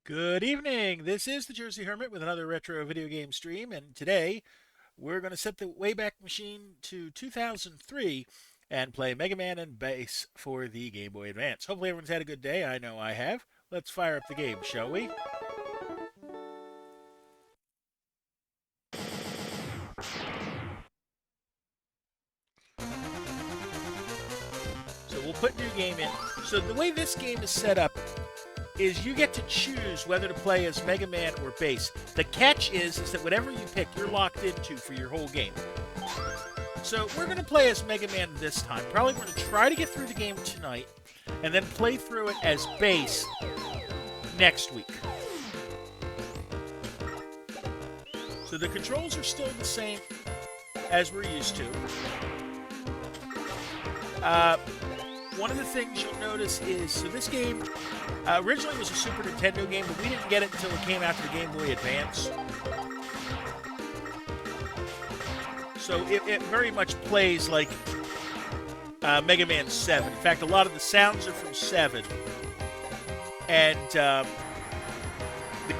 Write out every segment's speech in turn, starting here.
Good evening. This is the Jersey Hermit with another retro video game stream, and today we're going to set the Wayback Machine to 2003 and play Mega Man and Bass for the Game Boy Advance. Hopefully, everyone's had a good day. I know I have. Let's fire up the game, shall we? So we'll put new game in. So the way this game is set up is you get to choose whether to play as Mega Man or Bass. The catch is that whatever you pick, you're locked into for your whole game. So we're going to play as Mega Man this time. Probably going to try to get through the game tonight, and then play through it as Bass next week. So the controls are still the same as we're used to. One of the things you'll notice is, so this game originally was a Super Nintendo game, but we didn't get it until it came out to the Game Boy Advance. So it very much plays like Mega Man 7. In fact, a lot of the sounds are from 7. And the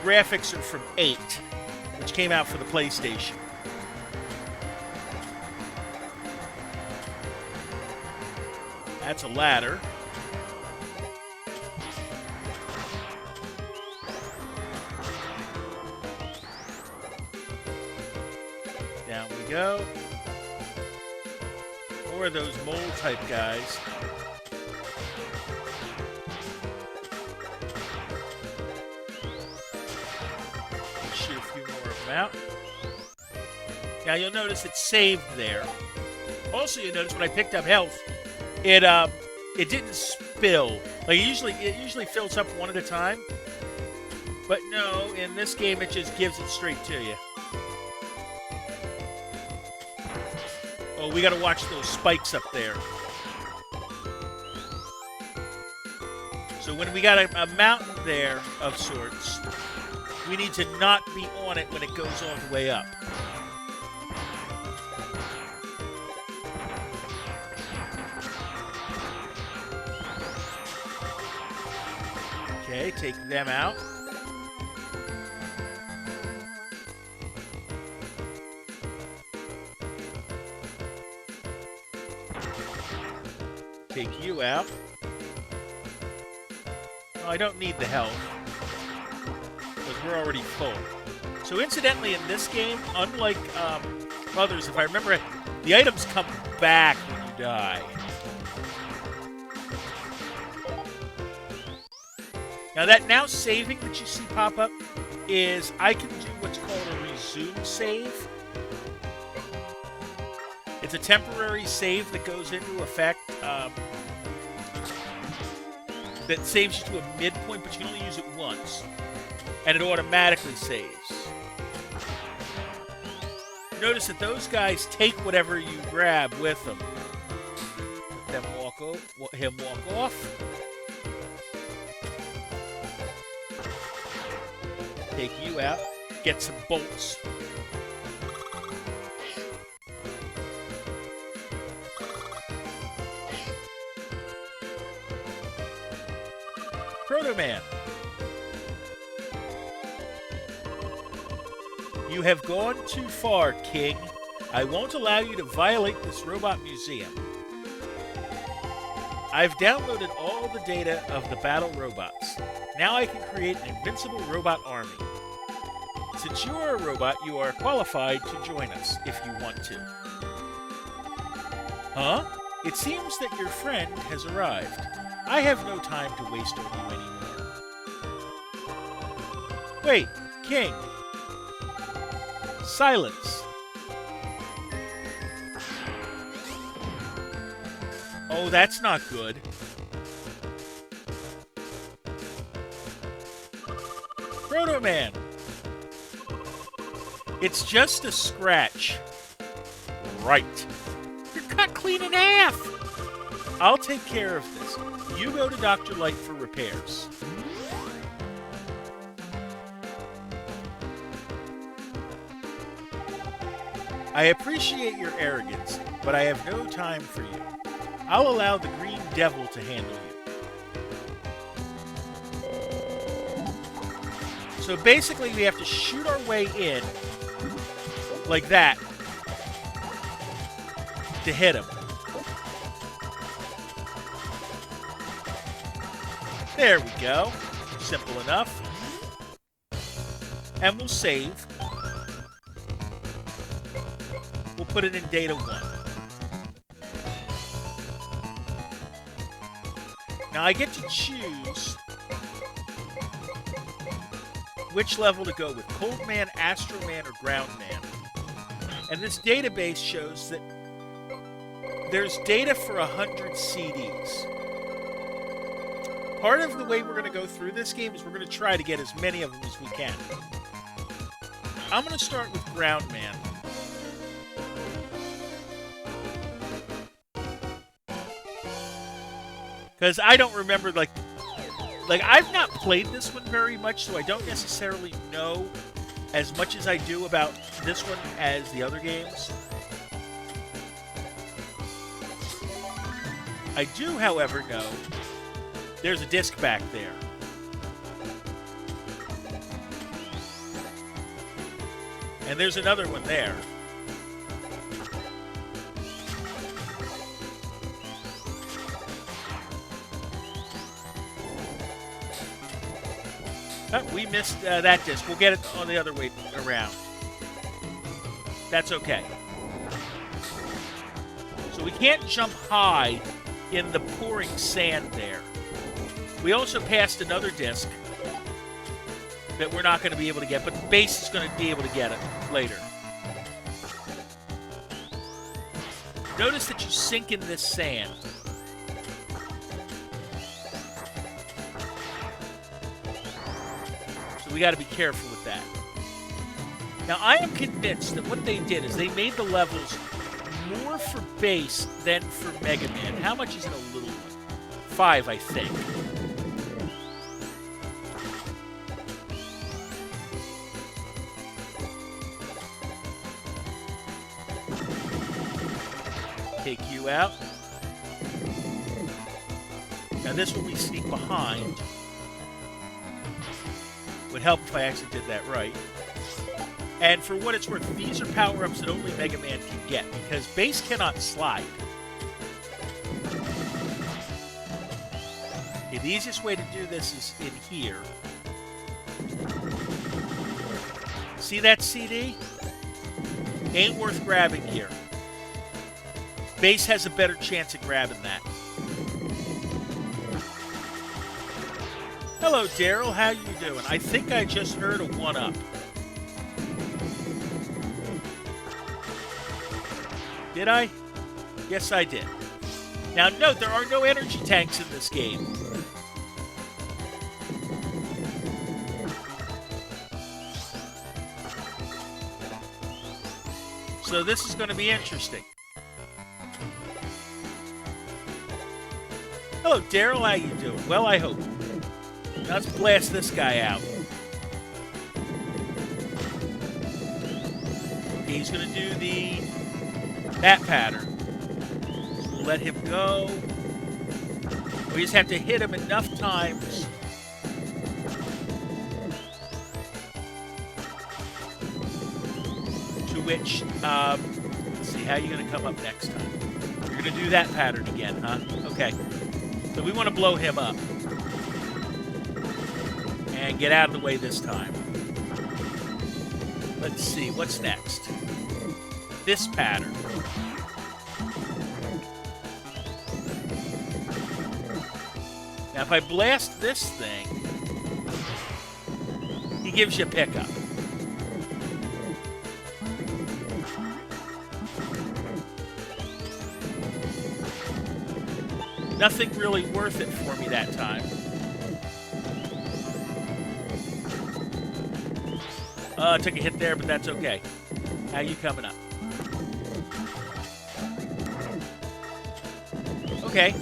graphics are from 8, which came out for the PlayStation. That's a ladder. Down we go. More of those mole type guys. Let's shoot a few more of them out. Now you'll notice it's saved there. Also, you'll notice when I picked up health, it didn't spill. Like it usually fills up one at a time. But no, in this game it just gives it straight to you. Oh, we gotta watch those spikes up there. So when we got a mountain there of sorts, we need to not be on it when it goes all the way up. Okay, take them out. Take you out. Oh, I don't need the health, because we're already full. So incidentally, in this game, unlike others, if I remember it, the items come back when you die. Now that now saving that you see pop up is I can do what's called a resume save. It's a temporary save that goes into effect that saves you to a midpoint, but you can only use it once. And it automatically saves. Notice that those guys take whatever you grab with them. Let them walk off. Take you out. Get some bolts. Proto Man. You have gone too far, King. I won't allow you to violate this robot museum. I've downloaded all the data of the battle robots. Now I can create an invincible robot army. Since you are a robot, you are qualified to join us if you want to. Huh? It seems that your friend has arrived. I have no time to waste on you anymore. Wait, King. Silence. Oh, that's not good. Proto Man. It's just a scratch. Right. You're cut clean in half. I'll take care of this. You go to Dr. Light for repairs. I appreciate your arrogance, but I have no time for you. I'll allow the Green Devil to handle you. So basically, we have to shoot our way in like that to hit him. There we go. Simple enough. And we'll save. We'll put it in data 1. Now I get to choose which level to go with, Cold Man, Astro Man, or Ground Man. And this database shows that there's data for 100 CDs. Part of the way we're going to go through this game is we're going to try to get as many of them as we can. I'm going to start with Ground Man. Because I don't remember, like I've not played this one very much, so I don't necessarily know as much as I do about this one as the other games. I do, however, know there's a disc back there. And there's another one there. Oh, we missed that disc. We'll get it on the other way around. That's okay. So we can't jump high in the pouring sand there. We also passed another disc that we're not going to be able to get, but Base is going to be able to get it later. Notice that you sink in this sand. So we got to be careful with that. Now, I am convinced that what they did is they made the levels more for Base than for Mega Man. How much is in a little one? 5, I think. Take you out. Now this one we sneak behind. Would help if I actually did that right. And for what it's worth, these are power-ups that only Mega Man can get, because Base cannot slide. Okay, the easiest way to do this is in here. See that CD? Ain't worth grabbing here. Base has a better chance at grabbing that. Hello, Daryl. How you doing? I think I just heard a 1-up. Did I? Yes, I did. Now, note, there are no energy tanks in this game. So this is going to be interesting. Hello, Daryl. How you doing? Well, I hope. Now let's blast this guy out. Okay, he's going to do that pattern. So we'll let him go. We just have to hit him enough times. To which, let's see, how are you going to come up next time? You're going to do that pattern again, huh? Okay. So we want to blow him up. And get out of the way this time. Let's see, what's next? This pattern. Now, if I blast this thing, he gives you a pickup. Nothing really worth it for me that time. I took a hit there, but that's okay. How you coming up? Okay.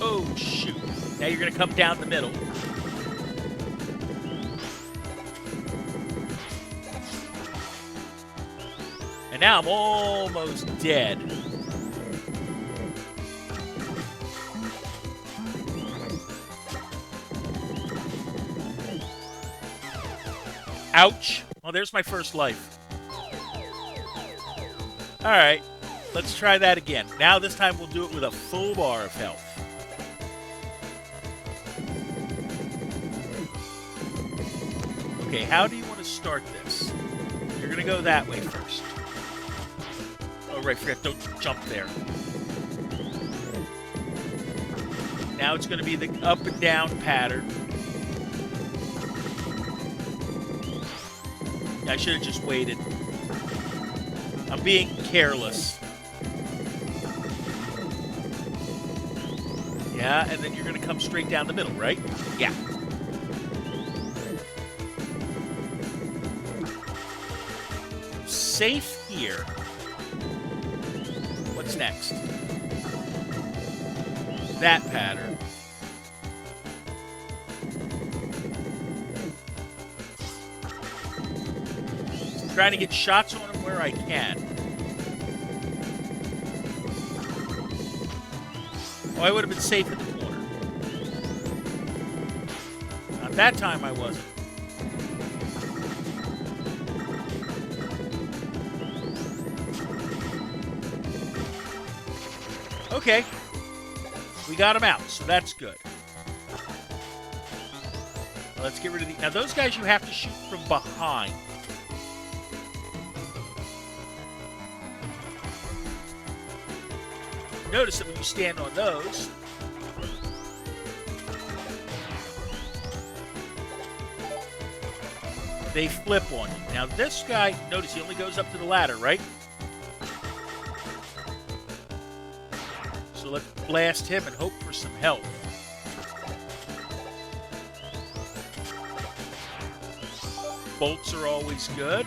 Oh, shoot. Now you're going to come down the middle. And now I'm almost dead. Ouch. Well, there's my first life. Alright. Let's try that again. Now this time we'll do it with a full bar of health. Okay, how do you want to start this? You're going to go that way first. Oh, right, forget, don't jump there. Now it's going to be the up and down pattern. I should have just waited. I'm being careless. Yeah, and then you're going to come straight down the middle, right? Yeah. Safe here. What's next? That pattern. I'm trying to get shots on him where I can. Oh, I would have been safe in the corner. Not that time I wasn't. Okay. We got him out, so that's good. Let's get rid of the... Now, those guys you have to shoot from behind. Notice that when you stand on those... they flip on you. Now, this guy, notice he only goes up to the ladder, right? So let's blast him and hope for some help. Bolts are always good.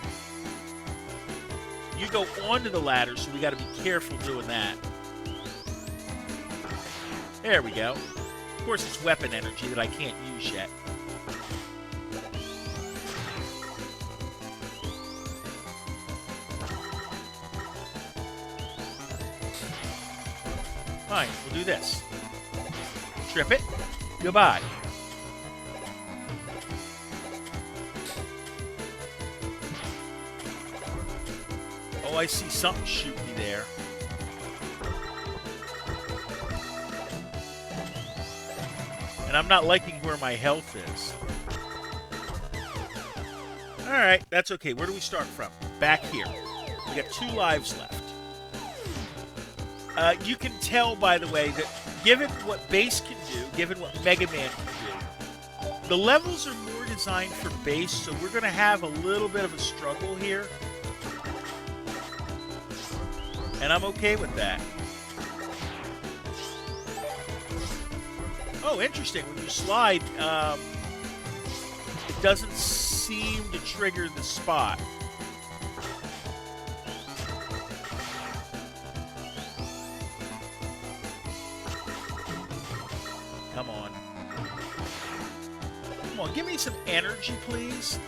You go onto the ladder, so we got to be careful doing that. There we go. Of course, it's weapon energy that I can't use yet. Fine, we'll do this. Trip it. Goodbye. Oh, I see something shooting me there. And I'm not liking where my health is. Alright, that's okay. Where do we start from? Back here. We got 2 lives left. You can tell, by the way, that given what Base can do, given what Mega Man can do, the levels are more designed for Base, so we're going to have a little bit of a struggle here. And I'm okay with that. Oh, interesting. When you slide, it doesn't seem to trigger the spot. Come on. Come on, give me some energy, please.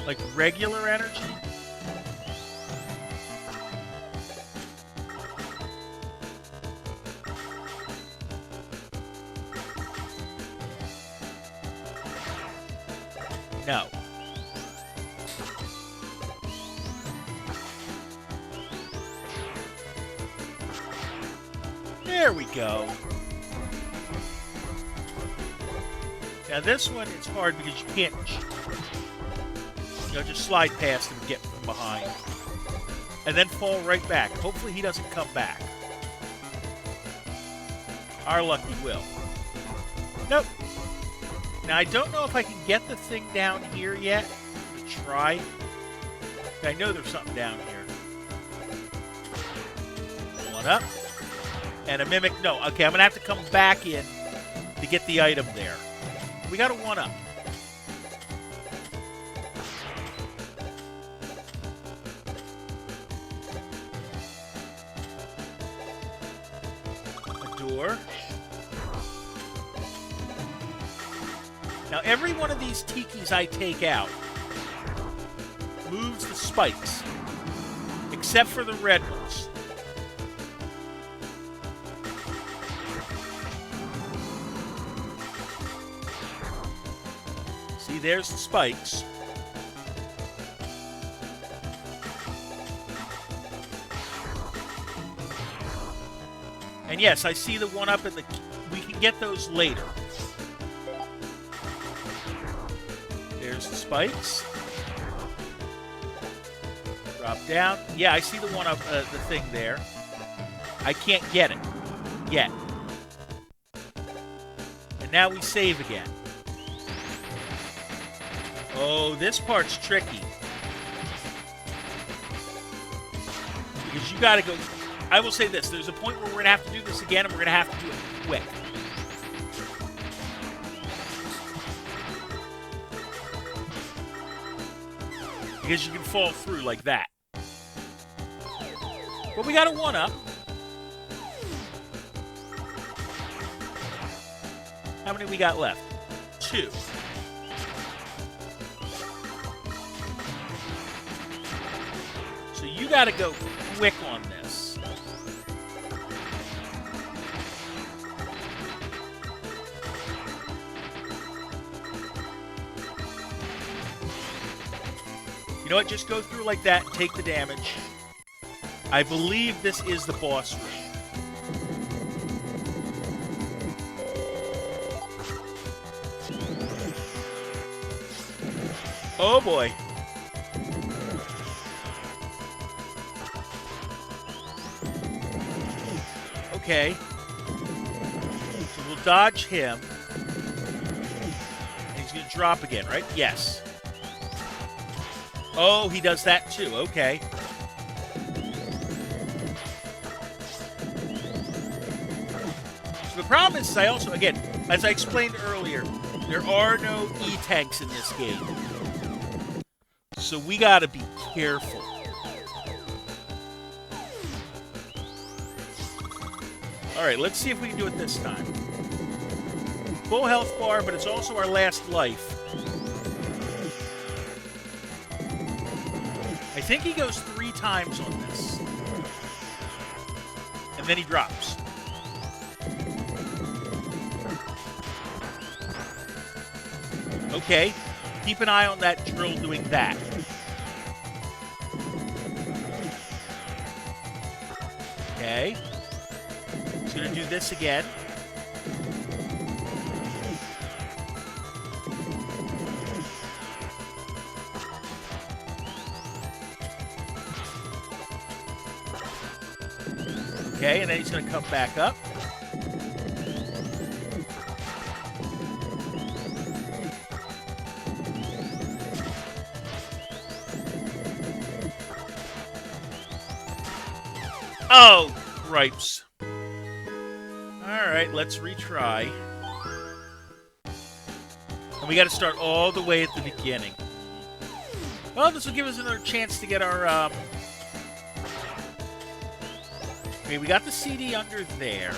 Like regular energy? No. There we go. Now this one, it's hard because you can't, just slide past him and get from behind. And then fall right back. Hopefully he doesn't come back. Our luck he will. Nope. Now I don't know if I can get the thing down here yet. To try. I know there's something down here. One up. And a mimic. No, okay, I'm going to have to come back in to get the item there. We got a 1-up. A door. Now, every one of these tikis I take out moves the spikes, except for the red ones. there's the spikes. And yes, I see the one up in the... We can get those later. There's the spikes. Drop down. Yeah, I see the one up, the thing there. I can't get it yet. And now we save again. Oh, this part's tricky. Because you gotta go... I will say this. There's a point where we're going to have to do this again, and we're going to have to do it quick. Because you can fall through like that. But we got a 1-up. How many we got left? 2. So you got to go quick on this. You know what? Just go through like that and take the damage. I believe this is the boss room. Oh boy. Okay. So we'll dodge him. And he's going to drop again, right? Yes. Oh, he does that too. Okay. So the problem is, I also, again, as I explained earlier, there are no E-tanks in this game. So we gotta be careful. Alright, let's see if we can do it this time. Full health bar, but it's also our last life. I think he goes 3 times on this. And then he drops. Okay. Keep an eye on that drill doing that. Okay. He's going to do this again. Okay, and then he's going to come back up. Oh, gripes. Alright, let's retry. And we got to start all the way at the beginning. Well, this will give us another chance to get our... Okay, we got the CD under there.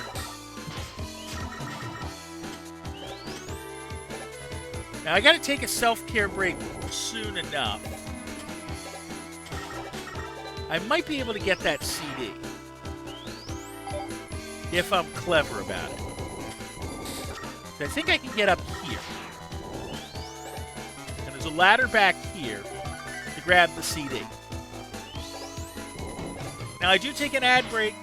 Now, I got to take a self-care break soon enough. I might be able to get that CD. If I'm clever about it. I think I can get up here. And there's a ladder back here to grab the CD. Now, I do take an ad break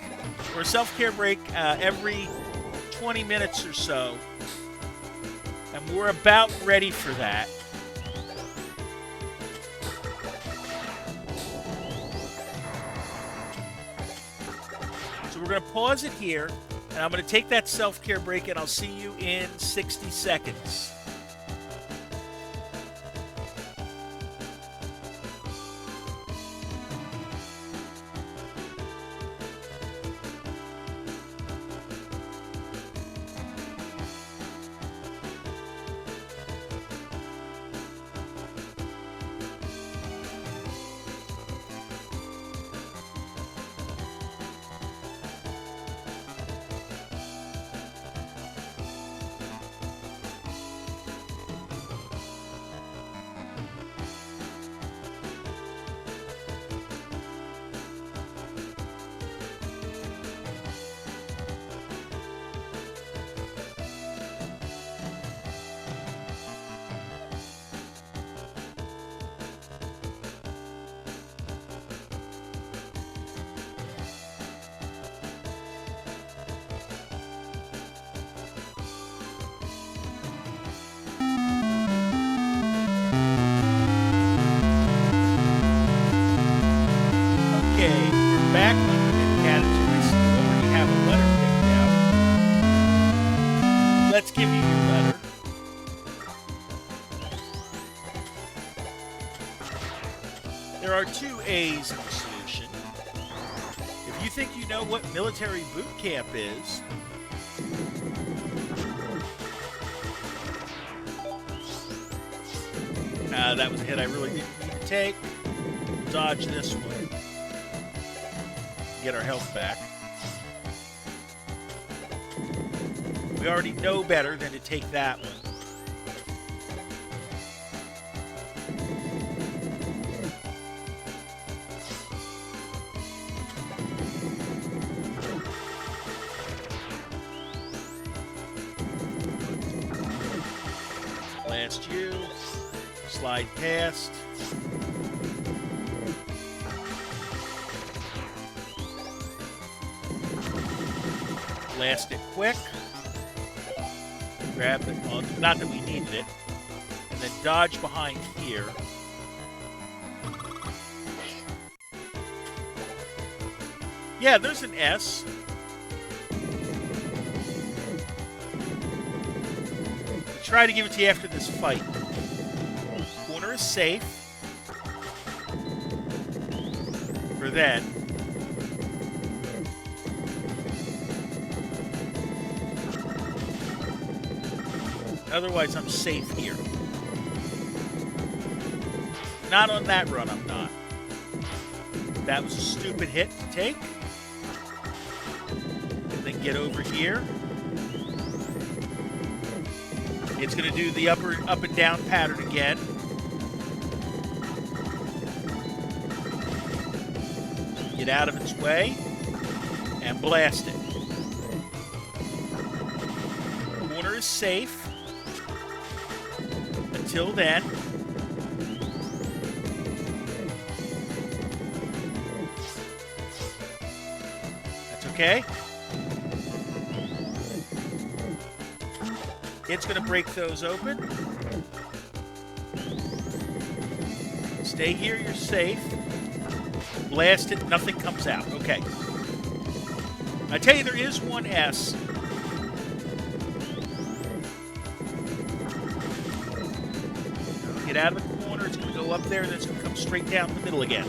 or a self-care break every 20 minutes or so. And we're about ready for that. So we're going to pause it here, and I'm going to take that self-care break, and I'll see you in 60 seconds. are two A's in the solution. If you think you know what military boot camp is, that was a hit I really didn't need to take. Dodge this one. Get our health back. We already know better than to take that one. Blast you. Slide past. Blast it quick. Grab it. Well, not that we needed it. And then dodge behind here. Yeah, there's an S. I'll try to give it to you after this fight. Corner is safe. For then. Otherwise, I'm safe here. Not on that run, I'm not. That was a stupid hit to take. And then get over here. It's going to do the up and down pattern again. Get out of its way. And blast it. Corner is safe. Until then, that's okay. It's going to break those open. Stay here, you're safe. Blast it, nothing comes out. Okay. I tell you, there is one S. Get out of the corner, it's going to go up there, and then it's going to come straight down the middle again.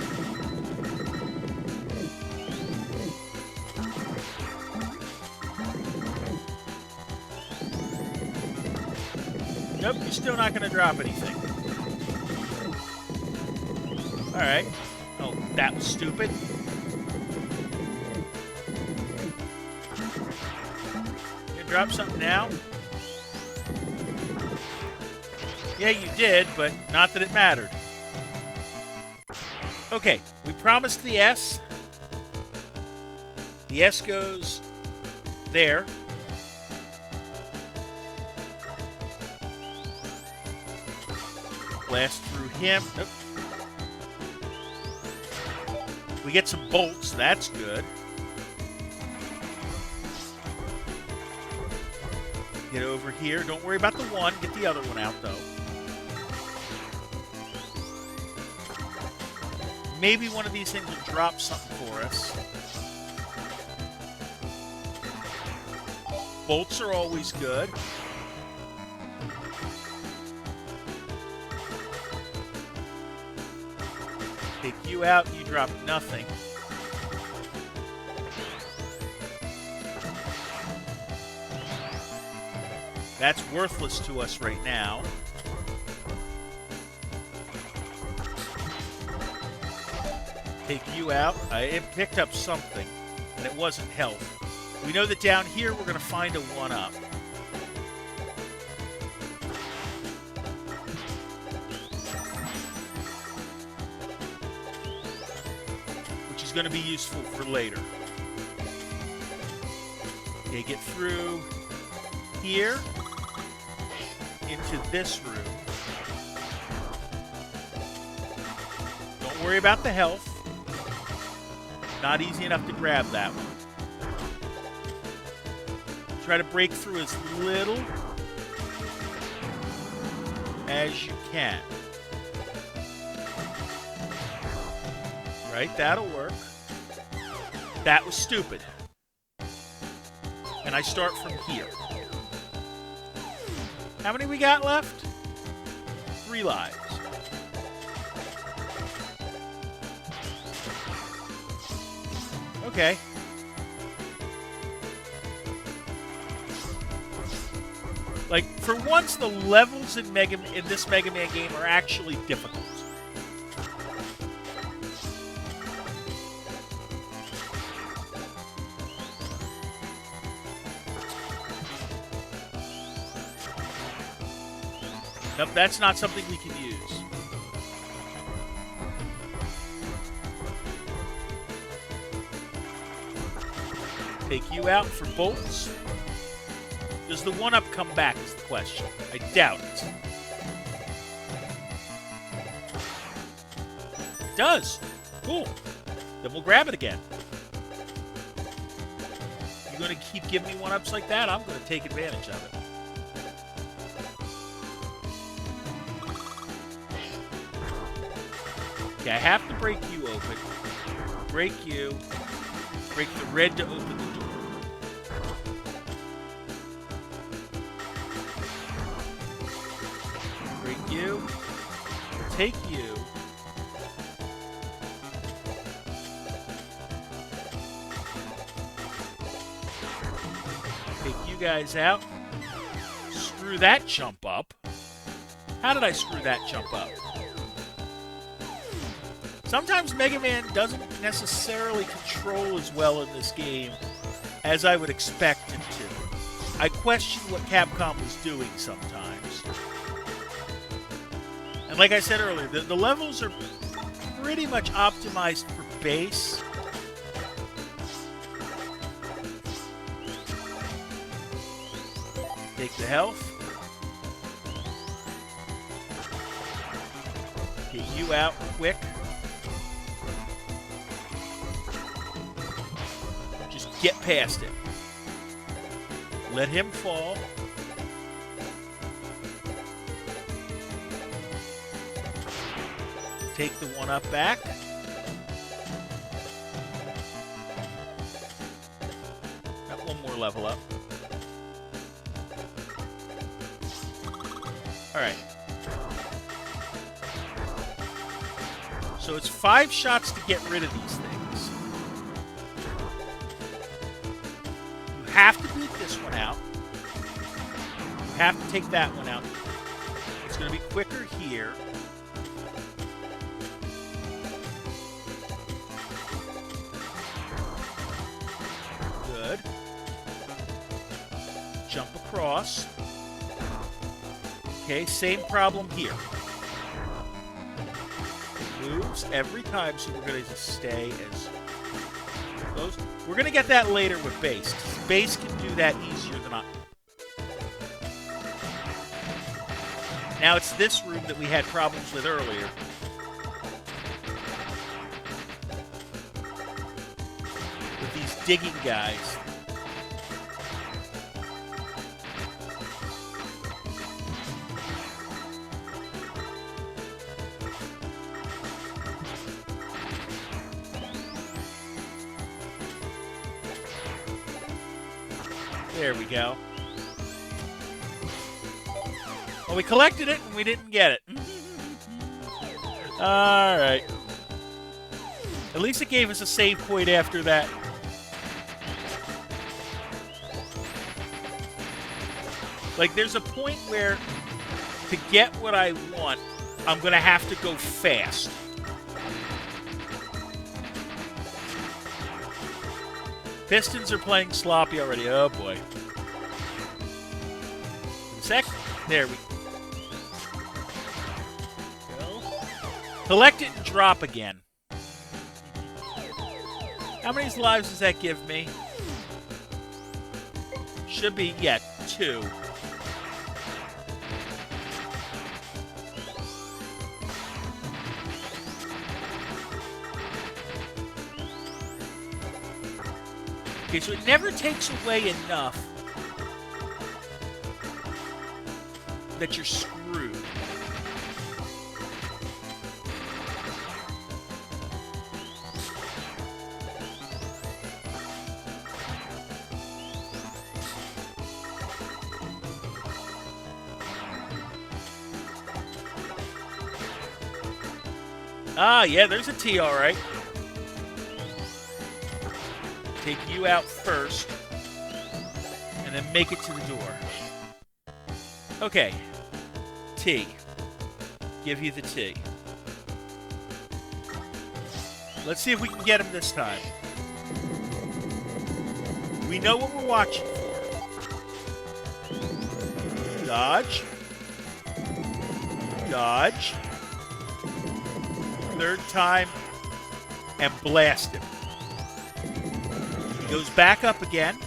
Nope, you're still not going to drop anything. Alright. Oh, that was stupid. You gonna drop something now? Yeah, you did, but not that it mattered. Okay, we promised the S. The S goes there. Blast through him. Nope. We get some bolts. That's good. Get over here. Don't worry about the one. Get the other one out, though. Maybe one of these things will drop something for us. Bolts are always good. Take you out, you drop nothing. That's worthless to us right now. Take you out. It picked up something, and it wasn't health. We know that down here we're going to find a 1-up. Which is going to be useful for later. Okay, get through here into this room. Don't worry about the health. Not easy enough to grab that one. Try to break through as little as you can. Right, that'll work. That was stupid. And I start from here. How many we got left? 3 lives. Okay. Like, for once, the levels in this Mega Man game are actually difficult. Nope, that's not something we can use. Take you out for bolts. Does the 1-up come back is the question. I doubt it. It does. Cool. Then we'll grab it again. You going to keep giving me 1-ups like that? I'm going to take advantage of it. Okay, I have to break you open. Break you. Break the red to open the door. Break you. Take you. Take you guys out. Screw that jump up. How did I screw that jump up? Sometimes Mega Man doesn't necessarily control as well in this game as I would expect it to. I question what Capcom was doing sometimes. And like I said earlier, the levels are pretty much optimized for base. Take the health. Get you out quick. Get past it. Let him fall. Take the 1-up back. Got one more level up. Alright. So it's 5 shots to get rid of these things. Have to beat this one out. You have to take that one out. It's going to be quicker here. Good. Jump across. Okay, same problem here. It moves every time, so we're going to just stay as close. We're going to get that later with base. Base can do that easier than I. Now it's this room that we had problems with earlier. With these digging guys. There we go. Well, we collected it and we didn't get it. Alright. At least it gave us a save point after that. Like, there's a point where to get what I want, I'm going to have to go fast. Pistons are playing sloppy already. Oh, boy. Sec. There we go. Collect it and drop again. How many lives does that give me? Should be, yeah, 2. Okay, so it never takes away enough that you're screwed. Ah, yeah, there's a T, all right. Take you out first. And then make it to the door. Okay. T. Give you the T. Let's see if we can get him this time. We know what we're watching for. Dodge. Dodge. Third time. And blast him. He goes back up again.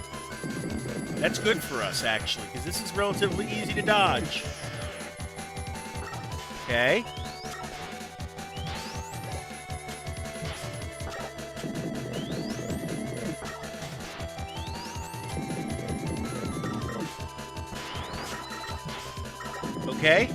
That's good for us, actually, because this is relatively easy to dodge. Okay. Okay.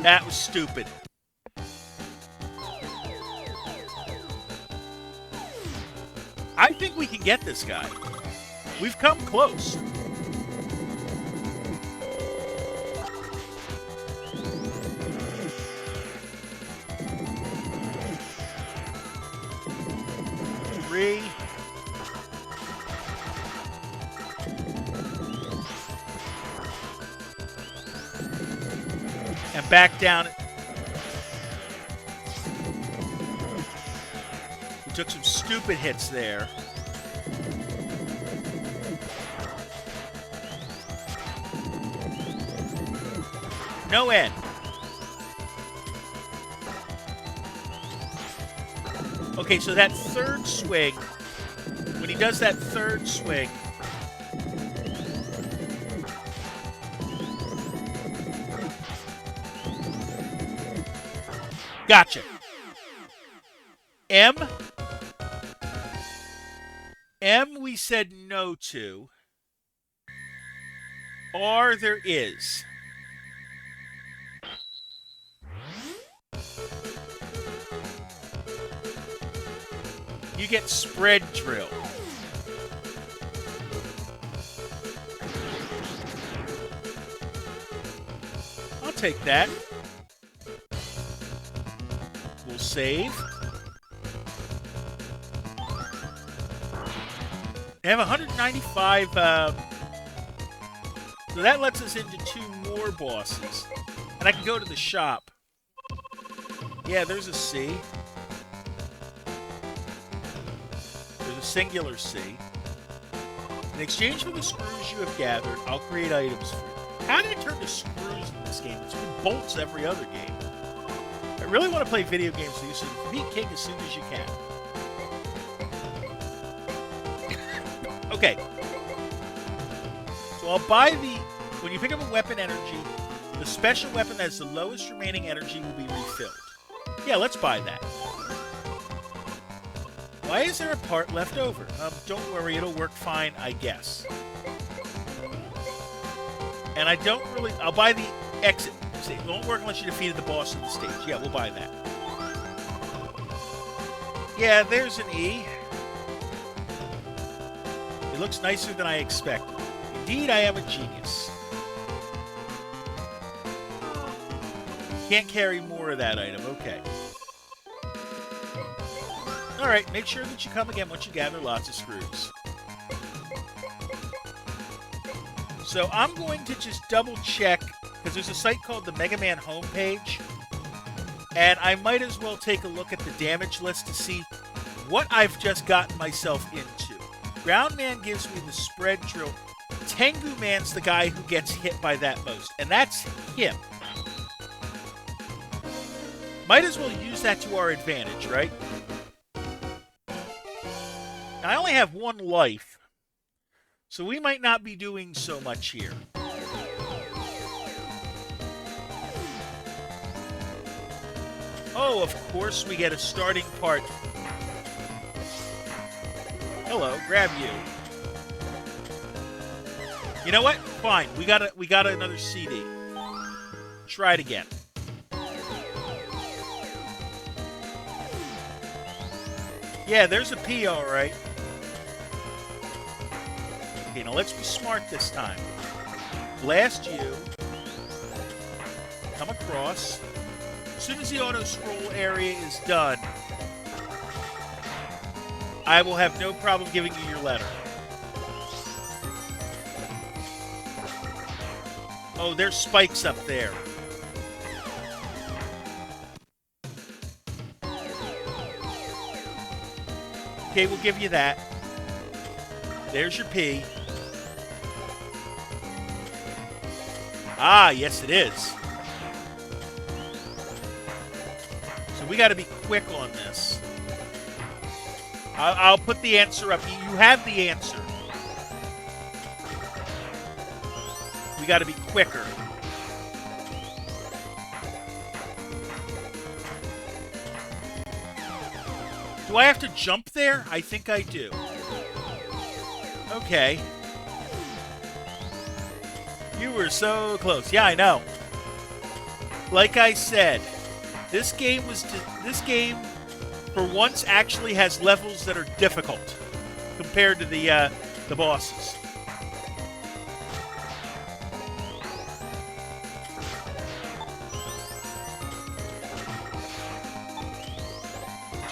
That was stupid. I think we can get this guy. We've come close. Three. And back down. We took some stupid hits there. No end. Okay, so that third swing, when he does that third swing, gotcha. M we said no to. R there is. You get spread drill. I'll take that. We'll save. I have 195, so that lets us into 2 more bosses. And I can go to the shop. Yeah, there's a C. There's a singular C. In exchange for the screws you have gathered, I'll create items for you. How did it turn to screws in this game? It's been bolts every other game. I really want to play video games so you can beat King as soon as you can. Okay. So I'll buy when you pick up a weapon energy, the special weapon that has the lowest remaining energy will be refilled. Yeah, let's buy that. Why is there a part left over? Don't worry, it'll work fine, I guess. And I don't really... I'll buy the exit. See, it won't work unless you defeated the boss on the stage. Yeah, we'll buy that. Yeah, there's an E. It looks nicer than I expected. Indeed, I am a genius. Can't carry more of that item. Okay. Alright, make sure that you come again once you gather lots of screws. So I'm going to just double check, because there's a site called the Mega Man homepage, and I might as well take a look at the damage list to see what I've just gotten myself into. Ground Man gives me the spread drill. Tengu Man's the guy who gets hit by that most, and that's him. Might as well use that to our advantage, right? Now, I only have 1 life, so we might not be doing so much here. Oh, of course we get a starting part. Hello, grab you. You know what? Fine. We got another CD. Try it again. Yeah, there's a P, all right. Okay, now let's be smart this time. Blast you. Come across. As soon as the auto scroll area is done, I will have no problem giving you your letter. Oh, there's spikes up there. Okay, we'll give you that. There's your P. Ah, yes it is. So we got to be quick on this. I'll put the answer up. You have the answer. We got to be quicker. Do I have to jump there? I think I do. Okay. You were so close. Yeah, I know. Like I said, this game for once actually has levels that are difficult compared to the bosses.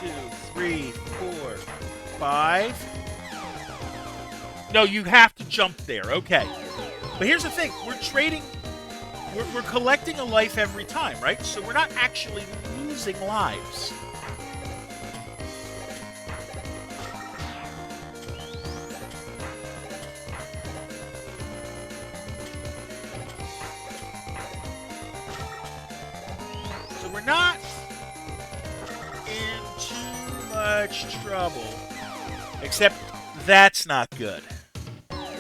Two, three, four, five. No, you have to jump there. Okay. But here's the thing. We're trading. We're collecting a life every time, right? So we're not actually losing lives. So we're not in too much trouble. Except that's not good.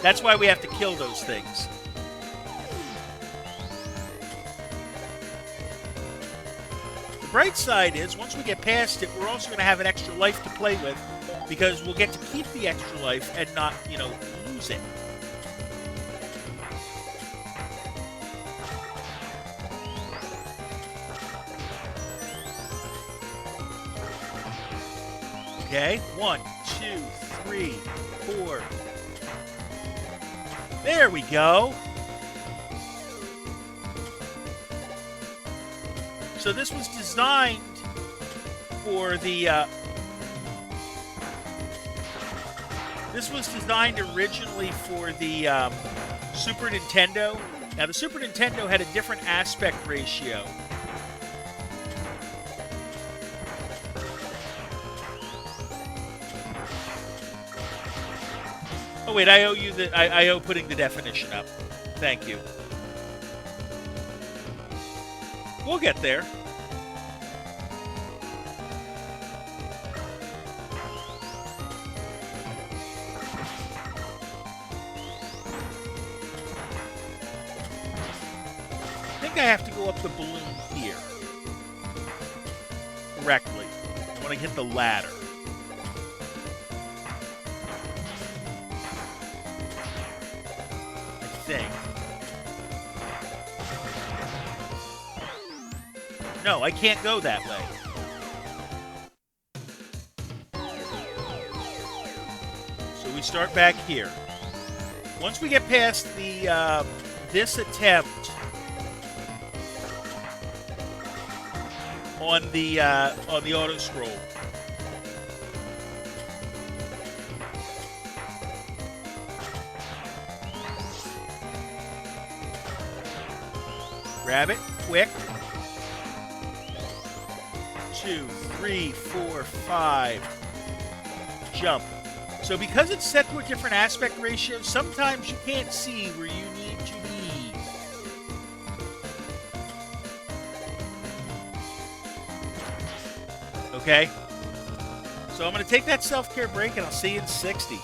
That's why we have to kill those things. The bright side is, once we get past it, we're also going to have an extra life to play with, because we'll get to keep the extra life and not, lose it. Okay, 1, 2, 3, 4. There we go. So this was designed for the. This was designed originally for the Super Nintendo. Now the Super Nintendo had a different aspect ratio. Oh wait, I owe you I owe putting the definition up. Thank you. We'll get there. I think I have to go up the balloon here. Correctly. I want to hit the ladder. Thing. No, I can't go that way. So we start back here. Once we get past the this attempt on the auto scroll. Grab it, quick. 2, 3, 4, 5. Jump. So because it's set to a different aspect ratio, sometimes you can't see where you need to be. Okay? So I'm going to take that self-care break and I'll see you in 60.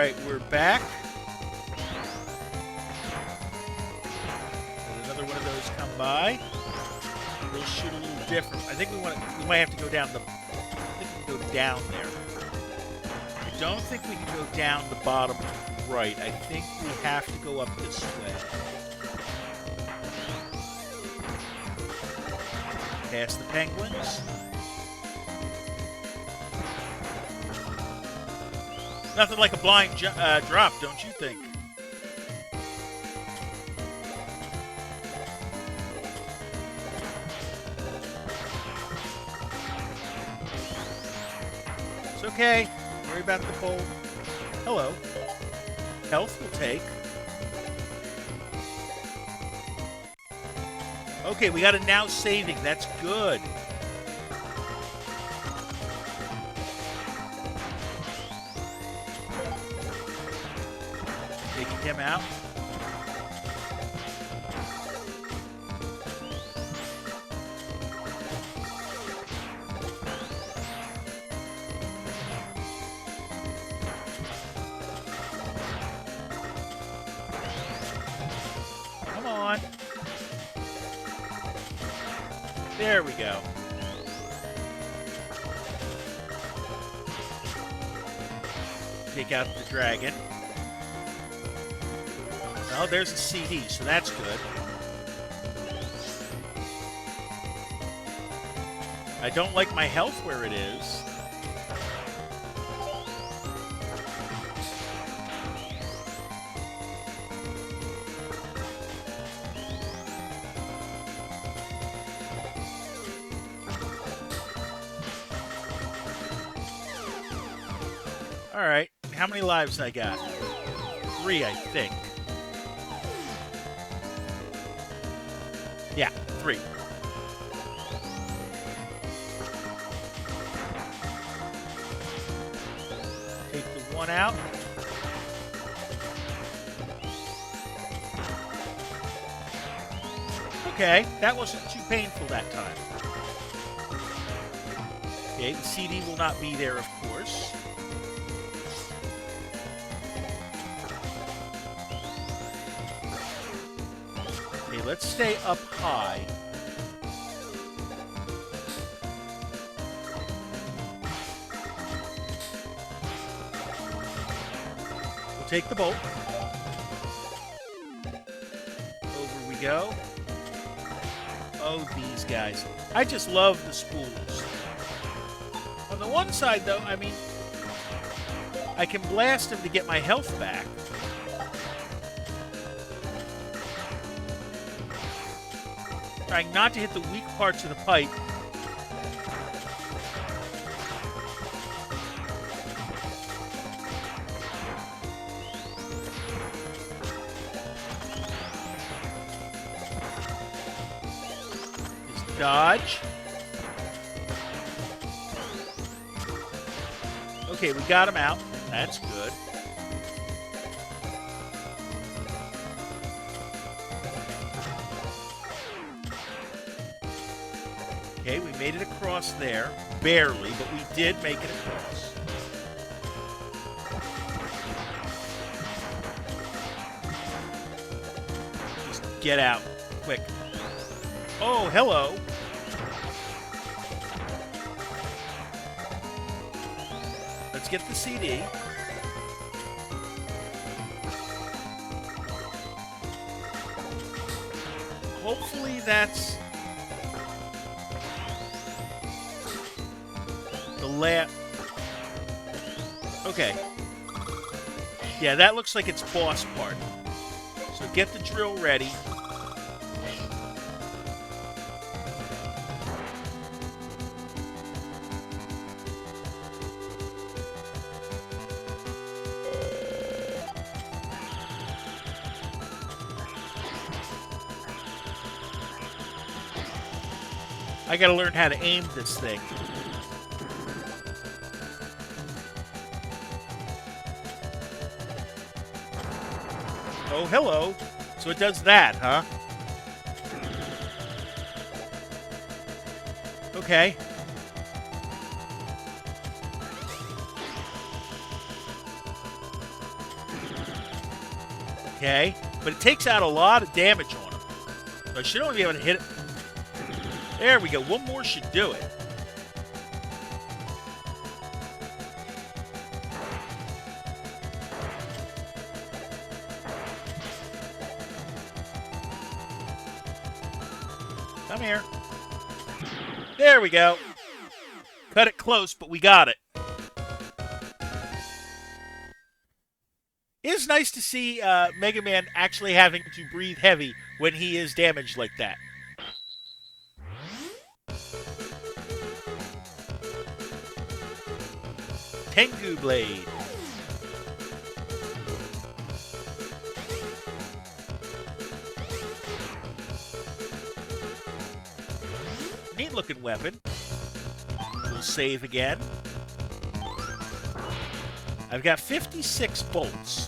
Alright, we're back. There's another one of those come by. We'll shoot a little different. I think we might have to go down the... I think we can go down there. I don't think we can go down the bottom right. I think we have to go up this way. Past the penguins. Nothing like a blind drop, don't you think? It's okay. Don't worry about the bowl. Hello. Health will take. Okay, we got a now saving. That's good. Taking him out. Come on. There we go. Take out the dragon. Oh, there's a CD, so that's good. I don't like my health where it is. All right, how many lives I got? 3, I think. Yeah, 3. Take the 1 out. Okay, that wasn't too painful that time. Okay, the CD will not be there, of course. Okay, let's stay up high. We'll take the bolt. Over we go. Oh, these guys. I just love the spools. On the one side, though, I mean, I can blast him to get my health back. Trying not to hit the weak parts of the pipe. Just dodge. Okay, we got him out. That's good. Okay, we made it across there. Barely, but we did make it across. Just get out. Quick. Oh, hello. Let's get the CD. Hopefully that's... Okay. Yeah, that looks like it's boss part. So get the drill ready. I gotta learn how to aim this thing. Oh, hello. So it does that, huh? Okay. Okay, but it takes out a lot of damage on him. So I should only be able to hit it. There we go. One more should do it. Come here. There we go. Cut it close, but we got it. It is nice to see Mega Man actually having to breathe heavy when he is damaged like that. Tengu Blade. Neat looking weapon. We'll save again. I've got 56 bolts.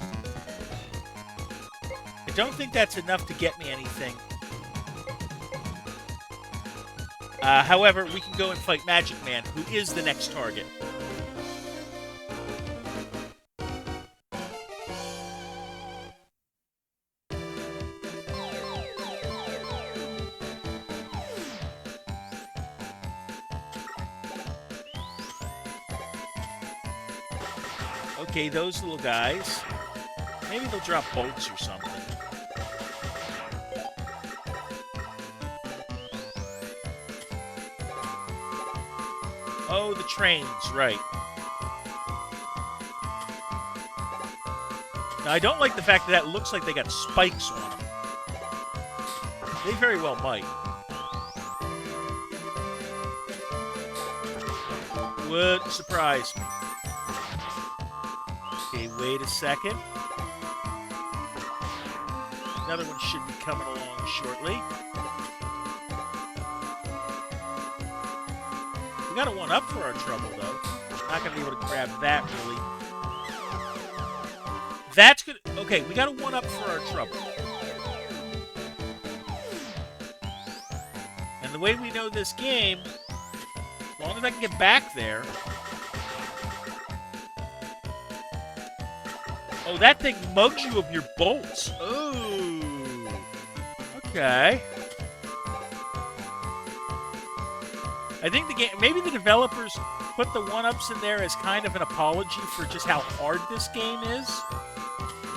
I don't think that's enough to get me anything. However, we can go and fight Magic Man, who is the next target. Okay, those little guys. Maybe they'll drop bolts or something. Oh, the trains, right. Now, I don't like the fact that looks like they got spikes on them. They very well might. Wouldn't surprise me. Okay, wait a second. Another one should be coming along shortly. We got a one up for our trouble, though. Not going to be able to grab that, really. That's good. Okay, we got a one up for our trouble. And the way we know this game, as long as I can get back there... Oh, that thing mugs you of your bolts. Ooh. Okay. I think the game, maybe the developers put the one-ups in there as kind of an apology for just how hard this game is,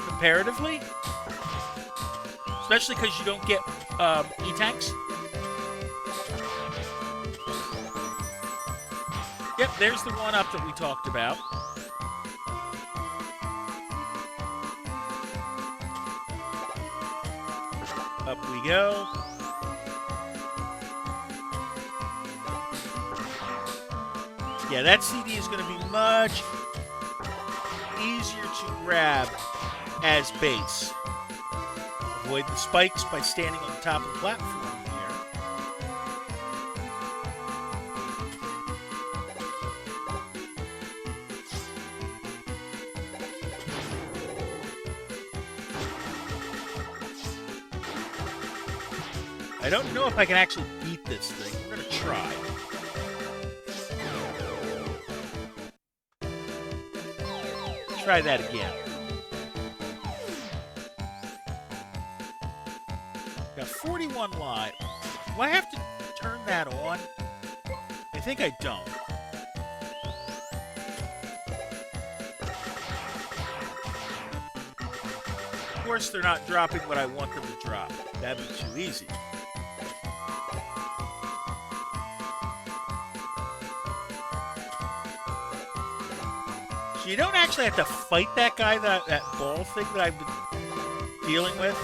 comparatively. Especially because you don't get E-Tanks. Yep, there's the one-up that we talked about. Up we go. Yeah, that CD is going to be much easier to grab as base. Avoid the spikes by standing on the top of the platform here. I don't know if I can actually beat this thing. We're going to try. Try that again. Got 41 live. Do I have to turn that on? I think I don't. Of course, they're not dropping what I want them to drop. That'd be too easy. You don't actually have to fight that guy, that ball thing that I've been dealing with.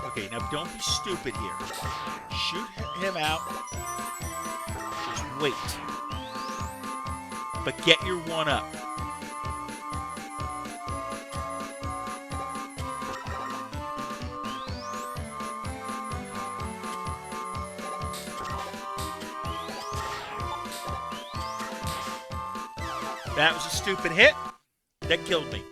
Okay, now don't be stupid here. Shoot him out. Just wait. But get your one up. That was a stupid hit. That killed me.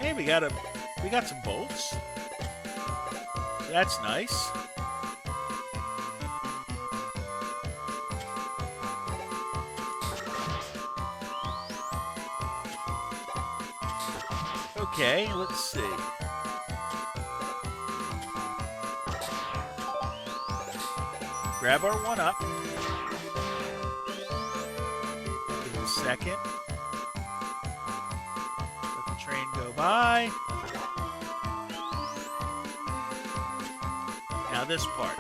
Hey, we got some bolts. That's nice. Okay, let's see. Grab our 1-up. Give it a second. Let the train go by. Now this part.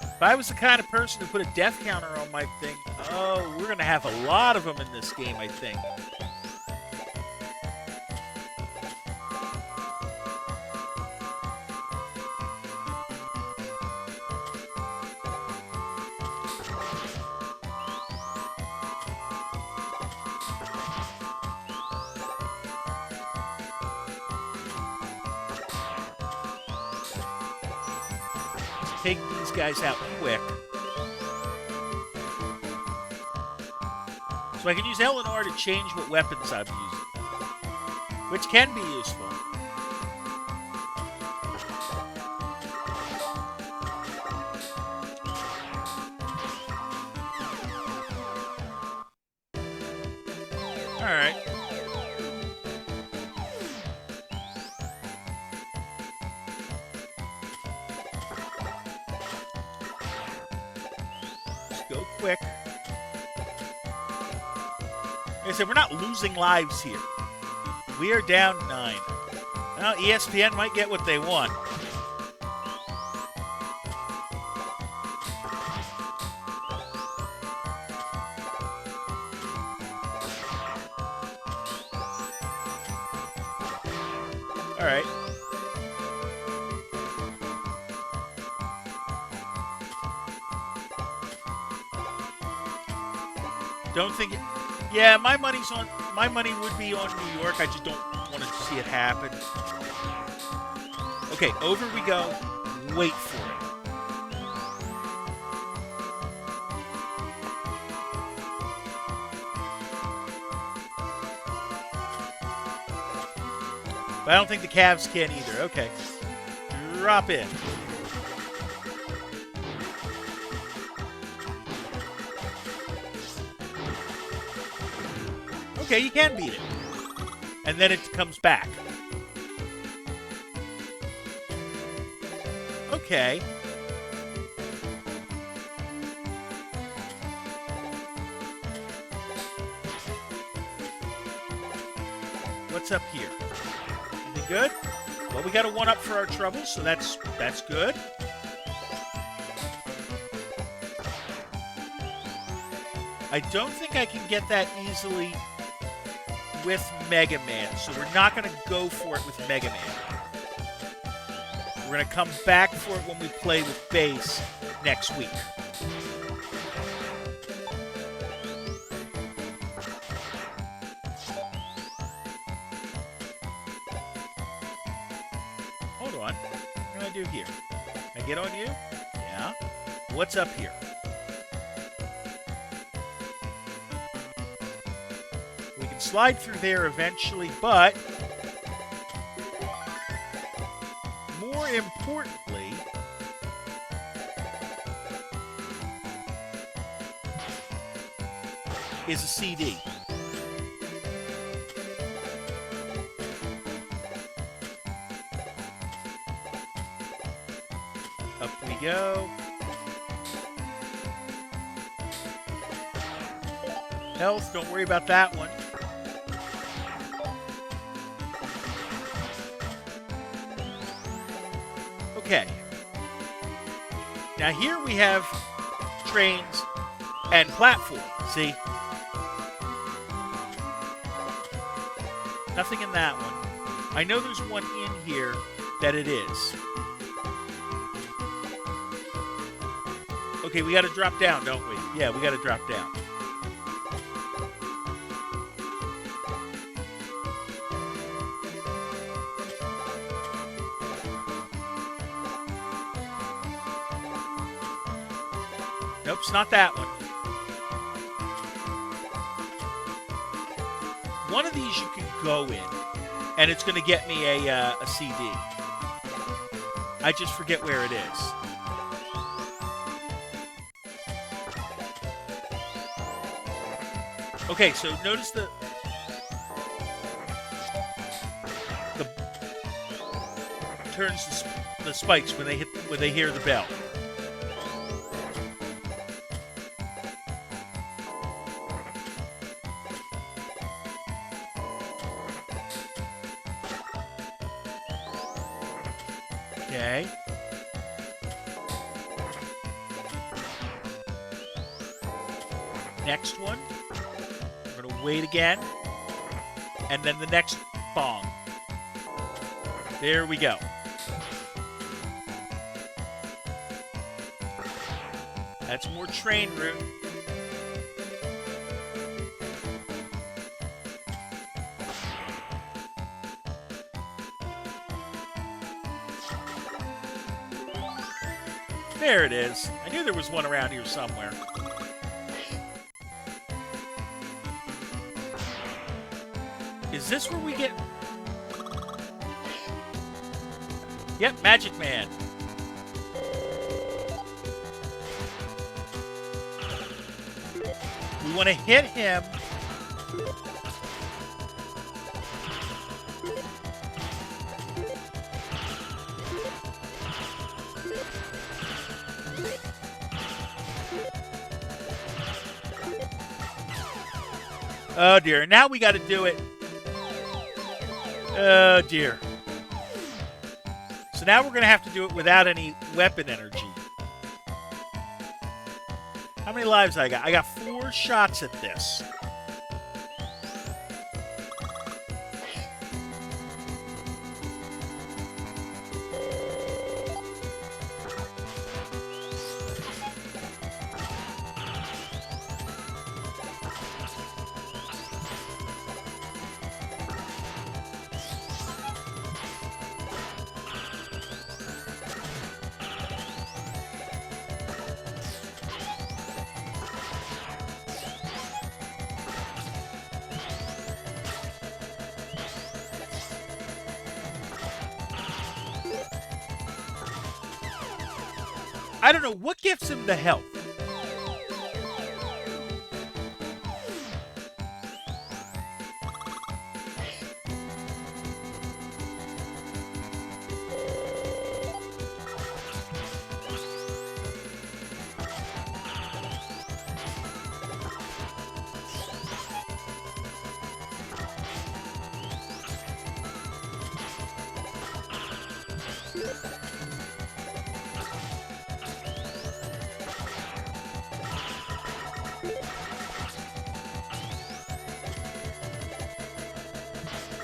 If I was the kind of person to put a death counter on my thing, oh, we're going to have a lot of them in this game, I think. Take these guys out quick. So I can use L and R to change what weapons I'm using, which can be useful. Alright. Go quick. Like I said, we're not losing lives here. We are down 9. Well, ESPN might get what they want. All right. Don't think it. Yeah, my money would be on New York. I just don't want to see it happen. Okay, over we go. Wait for it. But I don't think the Cavs can either. Okay. Drop in. Okay, you can beat it. And then it comes back. Okay. What's up here? Anything good? Well, we got a 1-up for our troubles, so that's good. I don't think I can get that easily with Mega Man, so we're not going to go for it with Mega Man. We're going to come back for it when we play with Base next week. Hold on. What can I do here? Can I get on you? Yeah. What's up here? Slide through there eventually, but more importantly, is a CD. Up we go. Health, don't worry about that one. Okay. Now here we have trains and platform. See? Nothing in that one. I know there's one in here that it is. Okay, we got to drop down, don't we? Yeah, we got to drop down. Nope, it's not that one. one of these you can go in, and it's going to get me a CD. I just forget where it is. Okay, so notice the turns the spikes when they hear the bell. Okay. Next one. We're going to wait again. And then the next bong. There we go. That's more train route. There it is. I knew there was one around here somewhere. Is this where we get... Yep, Magic Man. We want to hit him. Oh dear, now we got to do it. Oh dear. So now we're going to have to do it without any weapon energy. How many lives I got? I got 4 shots at this. I don't know what gives him the health.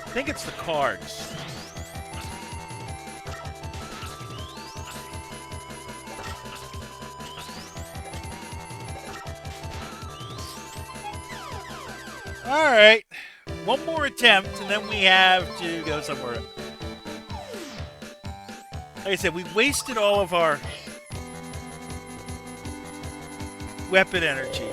I think it's the cards. All right. One more attempt, and then we have to go somewhere. Like I said, we wasted all of our weapon energy.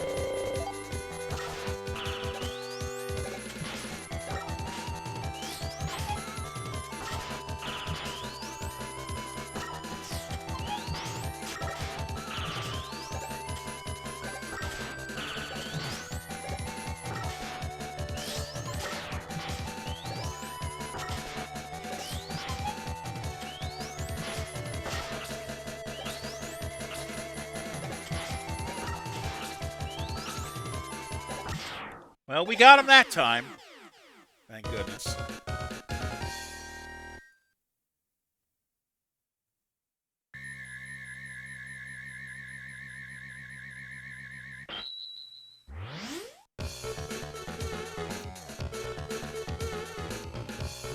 Well, we got him that time. Thank goodness.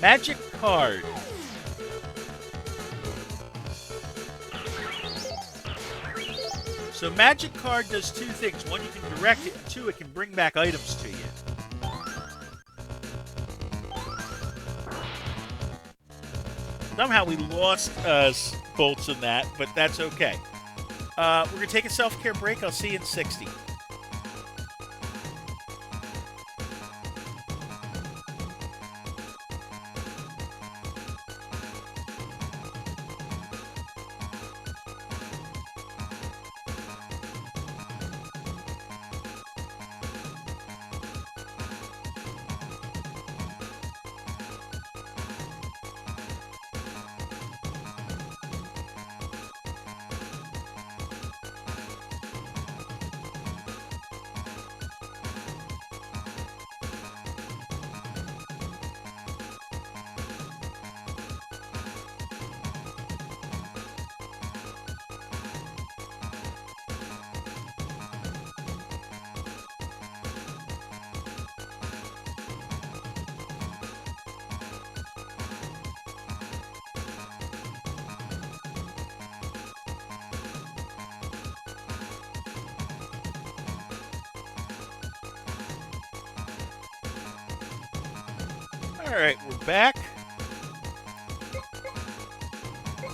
Magic card. So magic card does 2 things. One, you can direct it, and 2, it can bring back items to you. Somehow we lost bolts in that, but that's okay. We're going to take a self-care break. I'll see you in 60. Alright, we're back.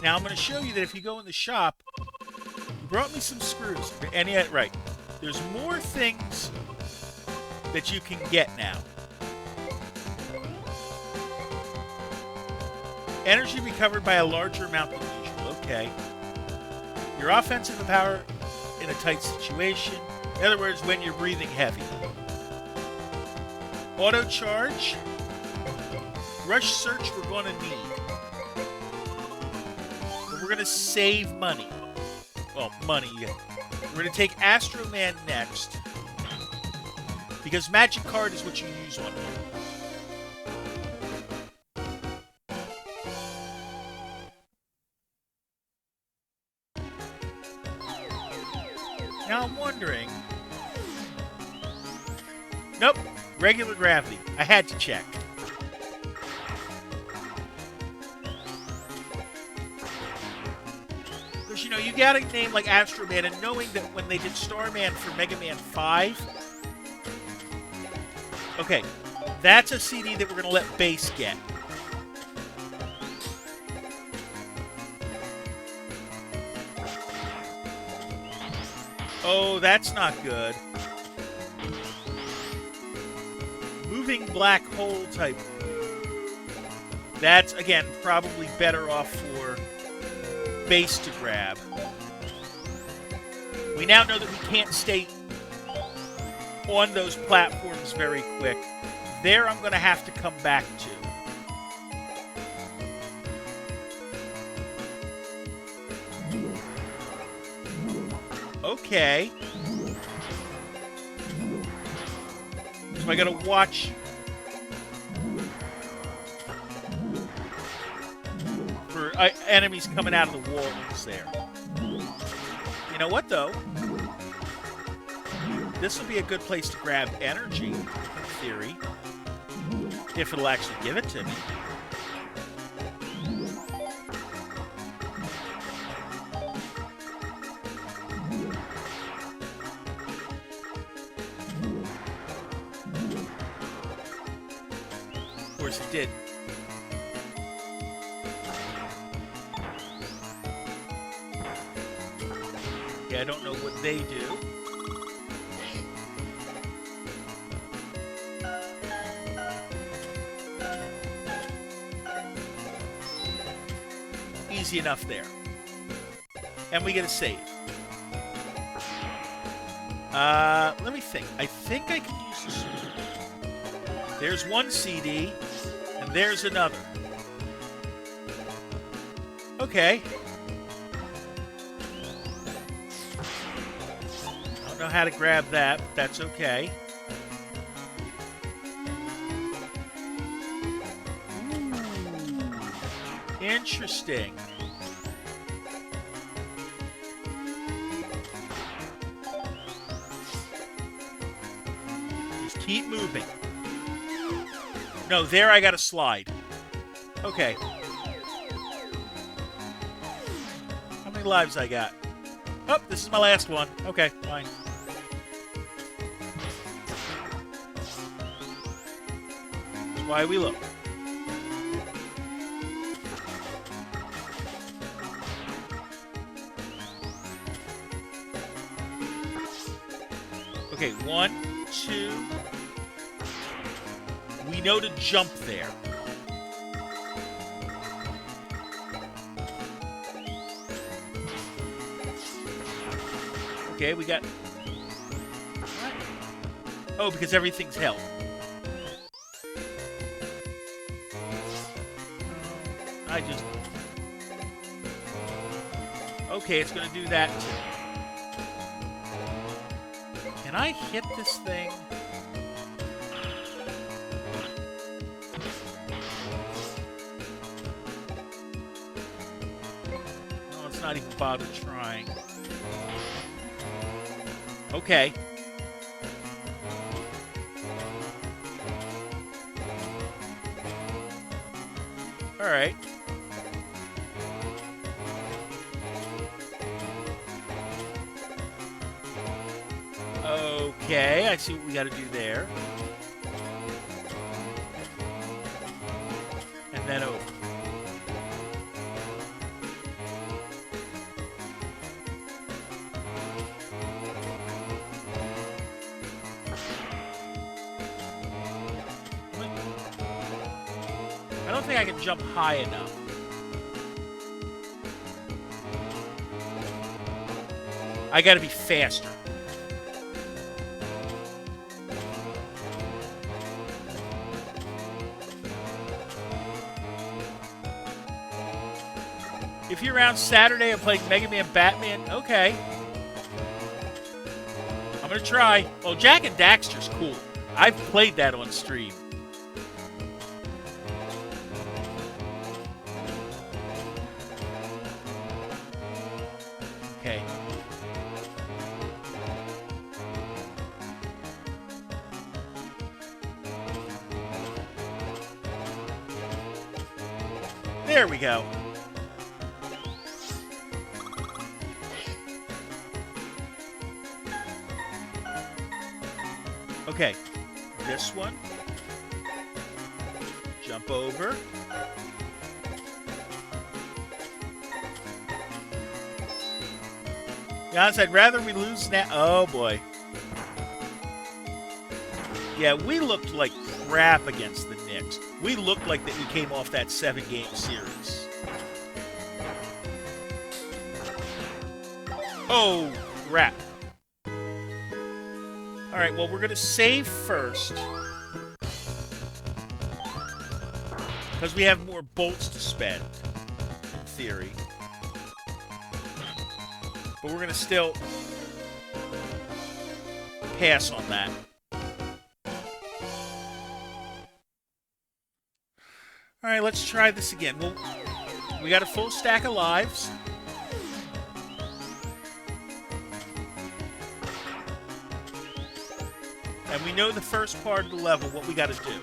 Now I'm going to show you that if you go in the shop, you brought me some screws. And yet, right, there's more things that you can get now. Energy recovered by a larger amount than usual. Okay. Your offensive power in a tight situation. In other words, when you're breathing heavy. Auto charge. Rush search we're going to need. But we're going to save money. Well, money. We're going to take Astro Man next. Because Magic Card is what you use on him. Now I'm wondering... Nope. Regular gravity. I had to check. Because, you know, you got a name like Astro Man, and knowing that when they did Starman for Mega Man 5... Okay, that's a CD that we're going to let Base get. Oh, that's not good. Moving black hole type. That's, again, probably better off for Base to grab. We now know that we can't stay on those platforms very quick. There I'm going to have to come back to. Okay. So I gotta watch. For enemies coming out of the walls there. You know what, though? This will be a good place to grab energy, in theory. If it'll actually give it to me. Of course it did. Yeah, I don't know what they do. Easy enough there. And we get a save. Let me think. I think I can use this. There's one CD, and there's another. Okay. I don't know how to grab that, but that's okay. Interesting. Just keep moving. No, there I gotta slide. Okay. How many lives I got? Oh, this is my last one. Okay, fine. That's why we look. Okay, 1, 2. We know to jump there. Okay, we got... What? Oh, because everything's held. I just... Okay, it's going to do that too. Can I hit this thing? No, let's not even bother trying. Okay. All right. Okay, I see what we got to do there. then over. I don't think I can jump high enough. I gotta be faster. If you're around Saturday and playing Mega Man Batman, okay. I'm gonna try. Oh, Jack and Daxter's cool. I've played that on stream. Okay. There we go. Okay, this one. Jump over. To be honest, I'd rather we lose now. Oh boy. Yeah, we looked like crap against the Knicks. We looked like that we came off that 7-game series. Oh, crap. All right, well, we're going to save first. Because we have more bolts to spend, in theory. But we're going to still pass on that. All right, let's try this again. We got a full stack of lives. And we know the first part of the level, what we got to do.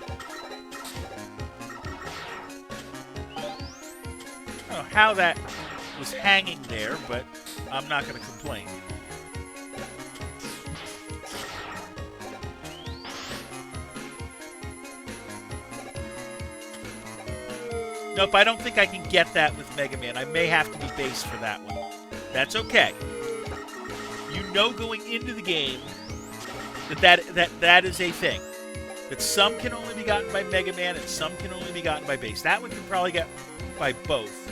I don't know how that was hanging there, but I'm not going to complain. Nope, I don't think I can get that with Mega Man. I may have to be base for that one. That's okay. You know going into the game that is a thing. That some can only be gotten by Mega Man and some can only be gotten by base. That one can probably get by both.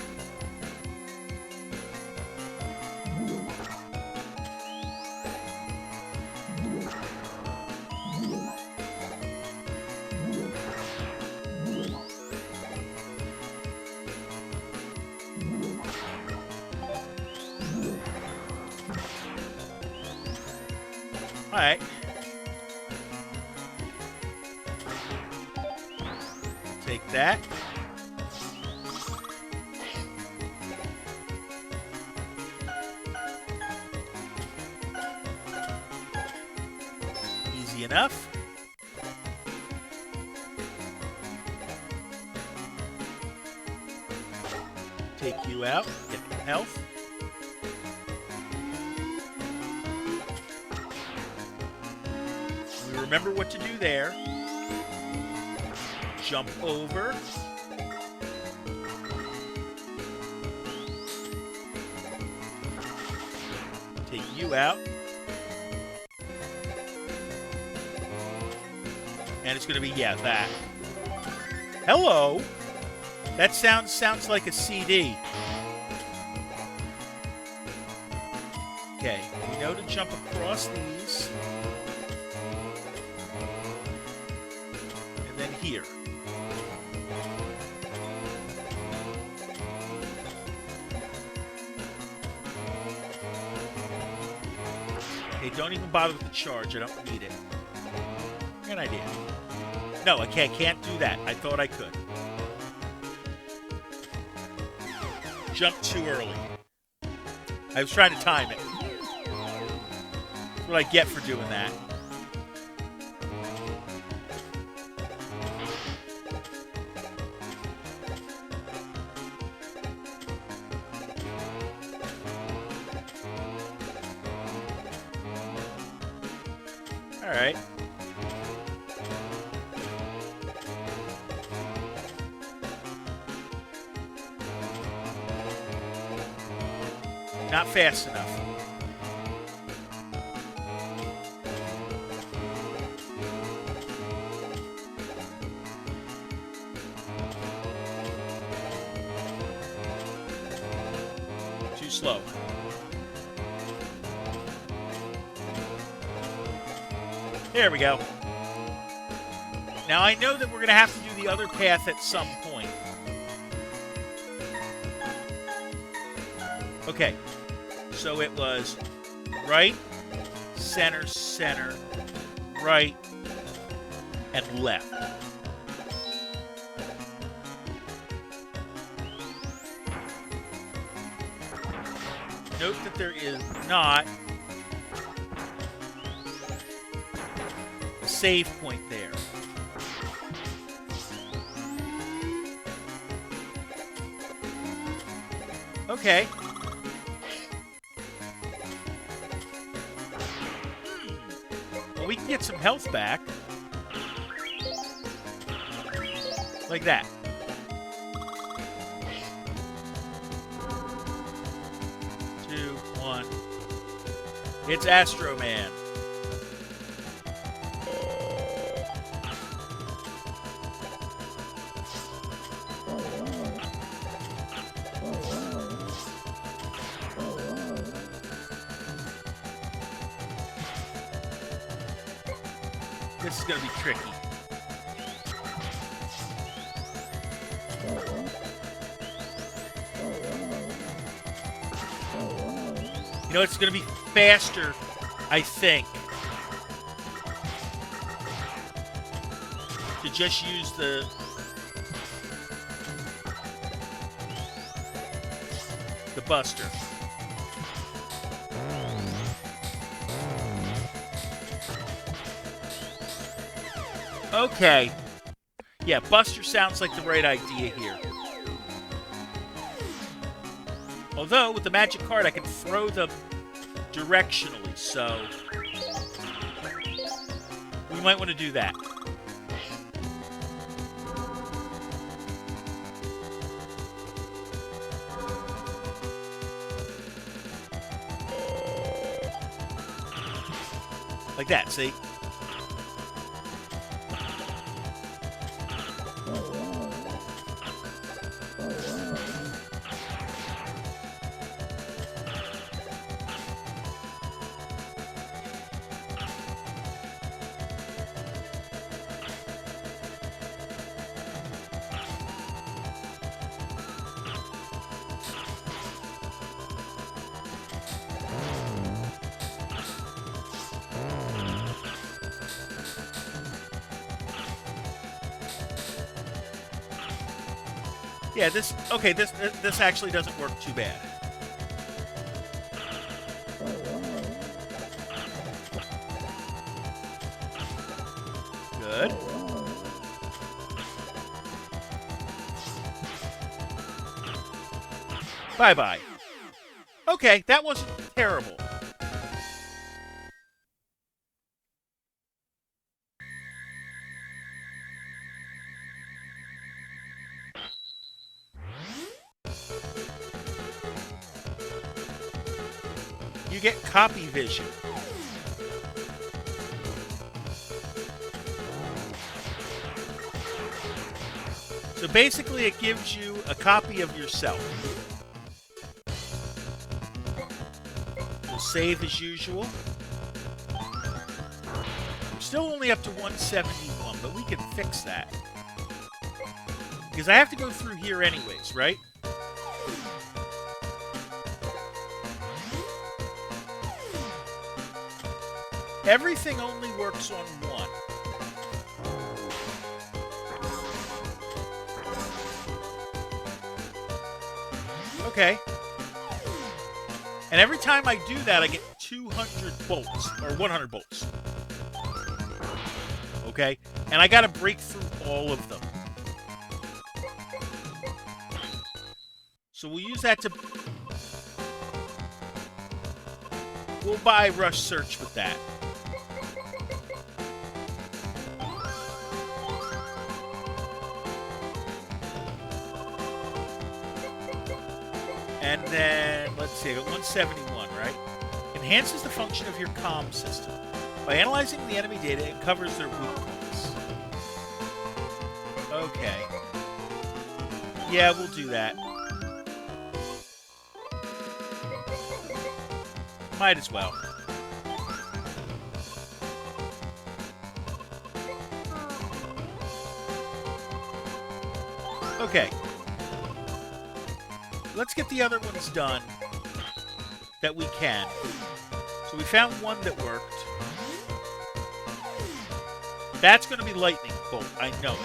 Alright. Take that. Easy enough. Take you out. Get health. Remember what to do there. Jump over. Take you out. And it's going to be, yeah, that. Hello. That sounds like a CD. Okay, we know to jump across these. Here. Hey, don't even bother with the charge. I don't need it. Good idea. No, I can't do that. I thought I could. Jump too early. I was trying to time it. That's what I get for doing that. All right. Not fast enough. Too slow. There we go. Now I know that we're going to have to do the other path at some point. Okay. So it was right, center, center, right, and left. Note that there is not a save point there. Okay. Well, we can get some health back. Like that. Two, one. It's Astro Man. This is going to be tricky. You know, it's going to be faster, I think, to just use the Buster. Okay. Yeah, Buster sounds like the right idea here. Although, with the magic card, I can throw them directionally, so we might want to do that. Like that, see? Yeah, this actually doesn't work too bad. Good. Bye-bye. Okay, that wasn't terrible. You get copy vision. So basically it gives you a copy of yourself. We'll save as usual. We're still only up to 171, but we can fix that. Because I have to go through here anyways, right? Everything only works on one. Okay. And every time I do that, I get 200 bolts, or 100 bolts. Okay? And I gotta break through all of them. So we'll use that to... We'll buy Rush Search with that. And then, let's let's see, I got 171, right? Enhances the function of your comm system. By analyzing the enemy data, it covers their weak points. Okay. Yeah, we'll do that. Might as well. Okay. Let's get the other ones done that we can. So we found one that worked. That's going to be lightning bolt. I know it.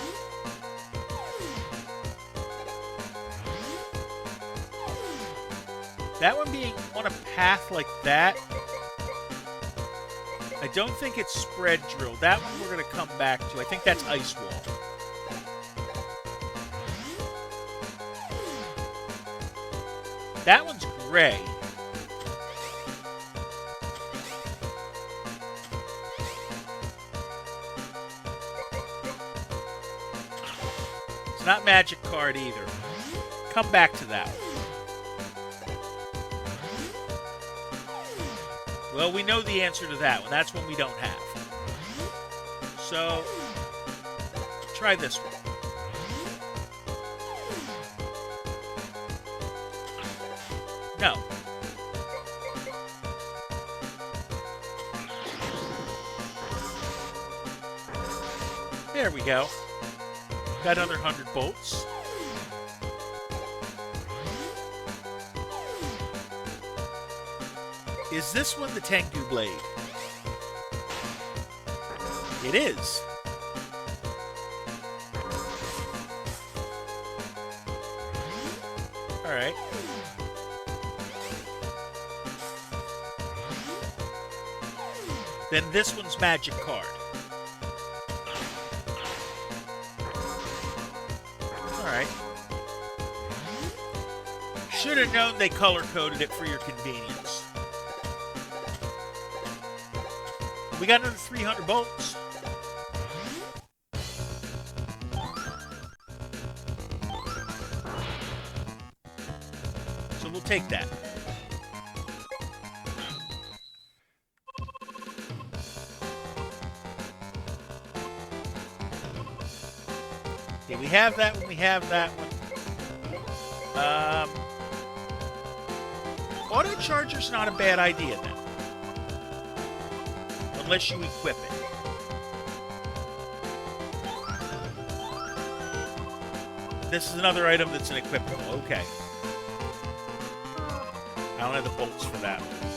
That one being on a path like that, I don't think it's spread drill. That one we're going to come back to. I think that's ice wall. That one's gray. It's not magic card either. Come back to that one. Well, we know the answer to that one. That's one we don't have. So, try this one. No. There we go. Got another 100 bolts. Is this one the Tengu Blade? It is. Alright. Then this one's magic card. Alright. Should have known they color-coded it for your convenience. We got another 300 bolts. So we'll take that. Okay, we have that one, we have that one. Auto charger's not a bad idea then. Unless you equip it. This is another item that's an equipable. Okay. I don't have the bolts for that one.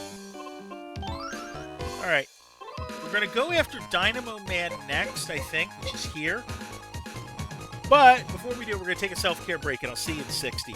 Alright. We're going to go after Dynamo Man next, I think, which is here. But before we do, we're going to take a self-care break, and I'll see you in 60.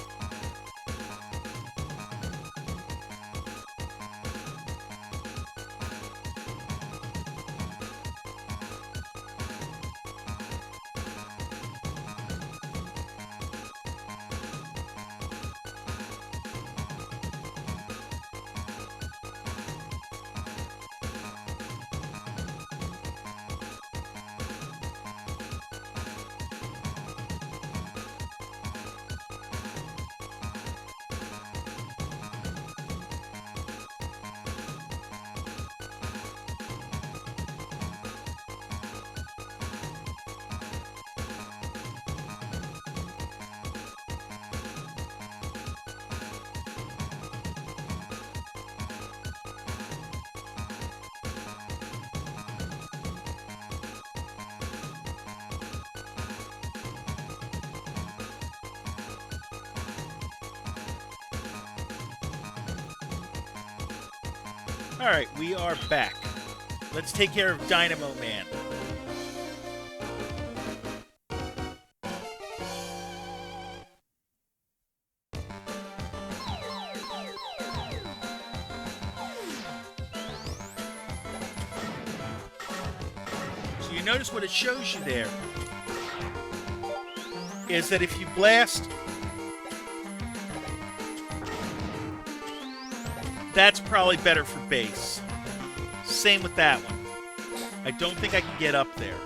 Alright, we are back. Let's take care of Dynamo Man. So you notice what it shows you there is that if you blast, that's probably better for base. Same with that one. I don't think I can get up there.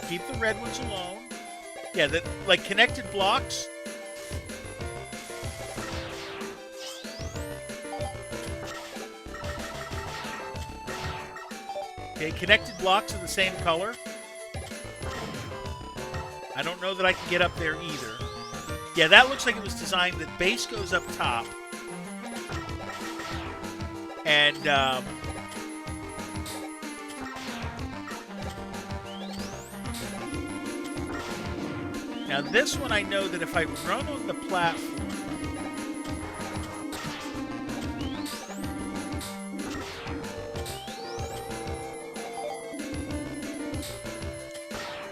Keep the red ones alone. Yeah, that like connected blocks. Okay, connected blocks are the same color. I don't know that I can get up there either. Yeah, that looks like it was designed that base goes up top. And now this one I know that if I run on the platform,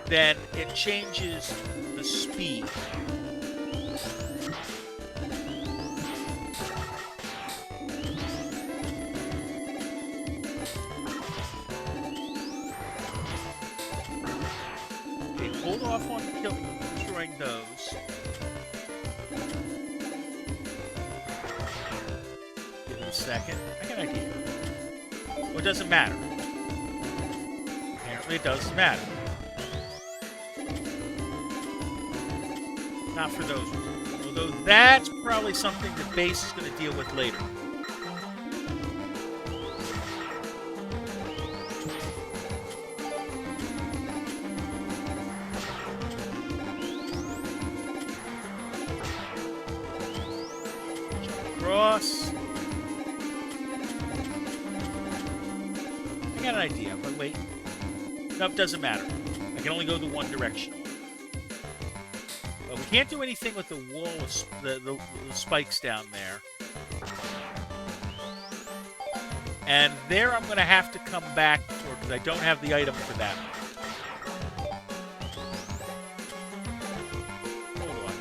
then it changes the speed. Okay, hold off on destroying those. Give it a second. I got an idea. Well, it doesn't matter. Apparently it doesn't matter. Not for those ones. Although that's probably something the base is going to deal with later. Cross. I got an idea, but wait. Nope, doesn't matter. I can only go the one direction. But we can't do anything with the wall, the spikes down there. And there I'm going to have to come back for, because I don't have the item for that. Hold on.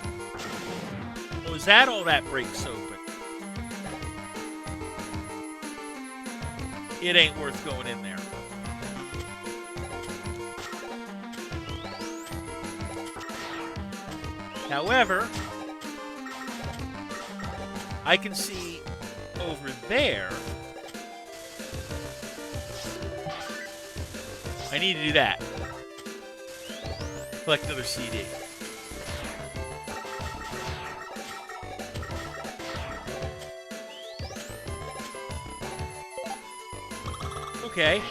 Oh, is that all that breaks open? It ain't worth going in there. However, I can see over there. I need to do that. Collect another CD. Okay.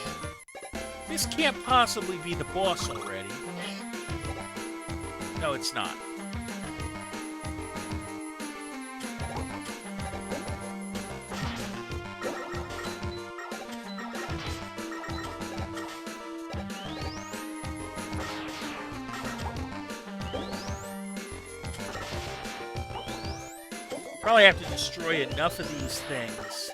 This can't possibly be the boss already. No, it's not. Probably have to destroy enough of these things.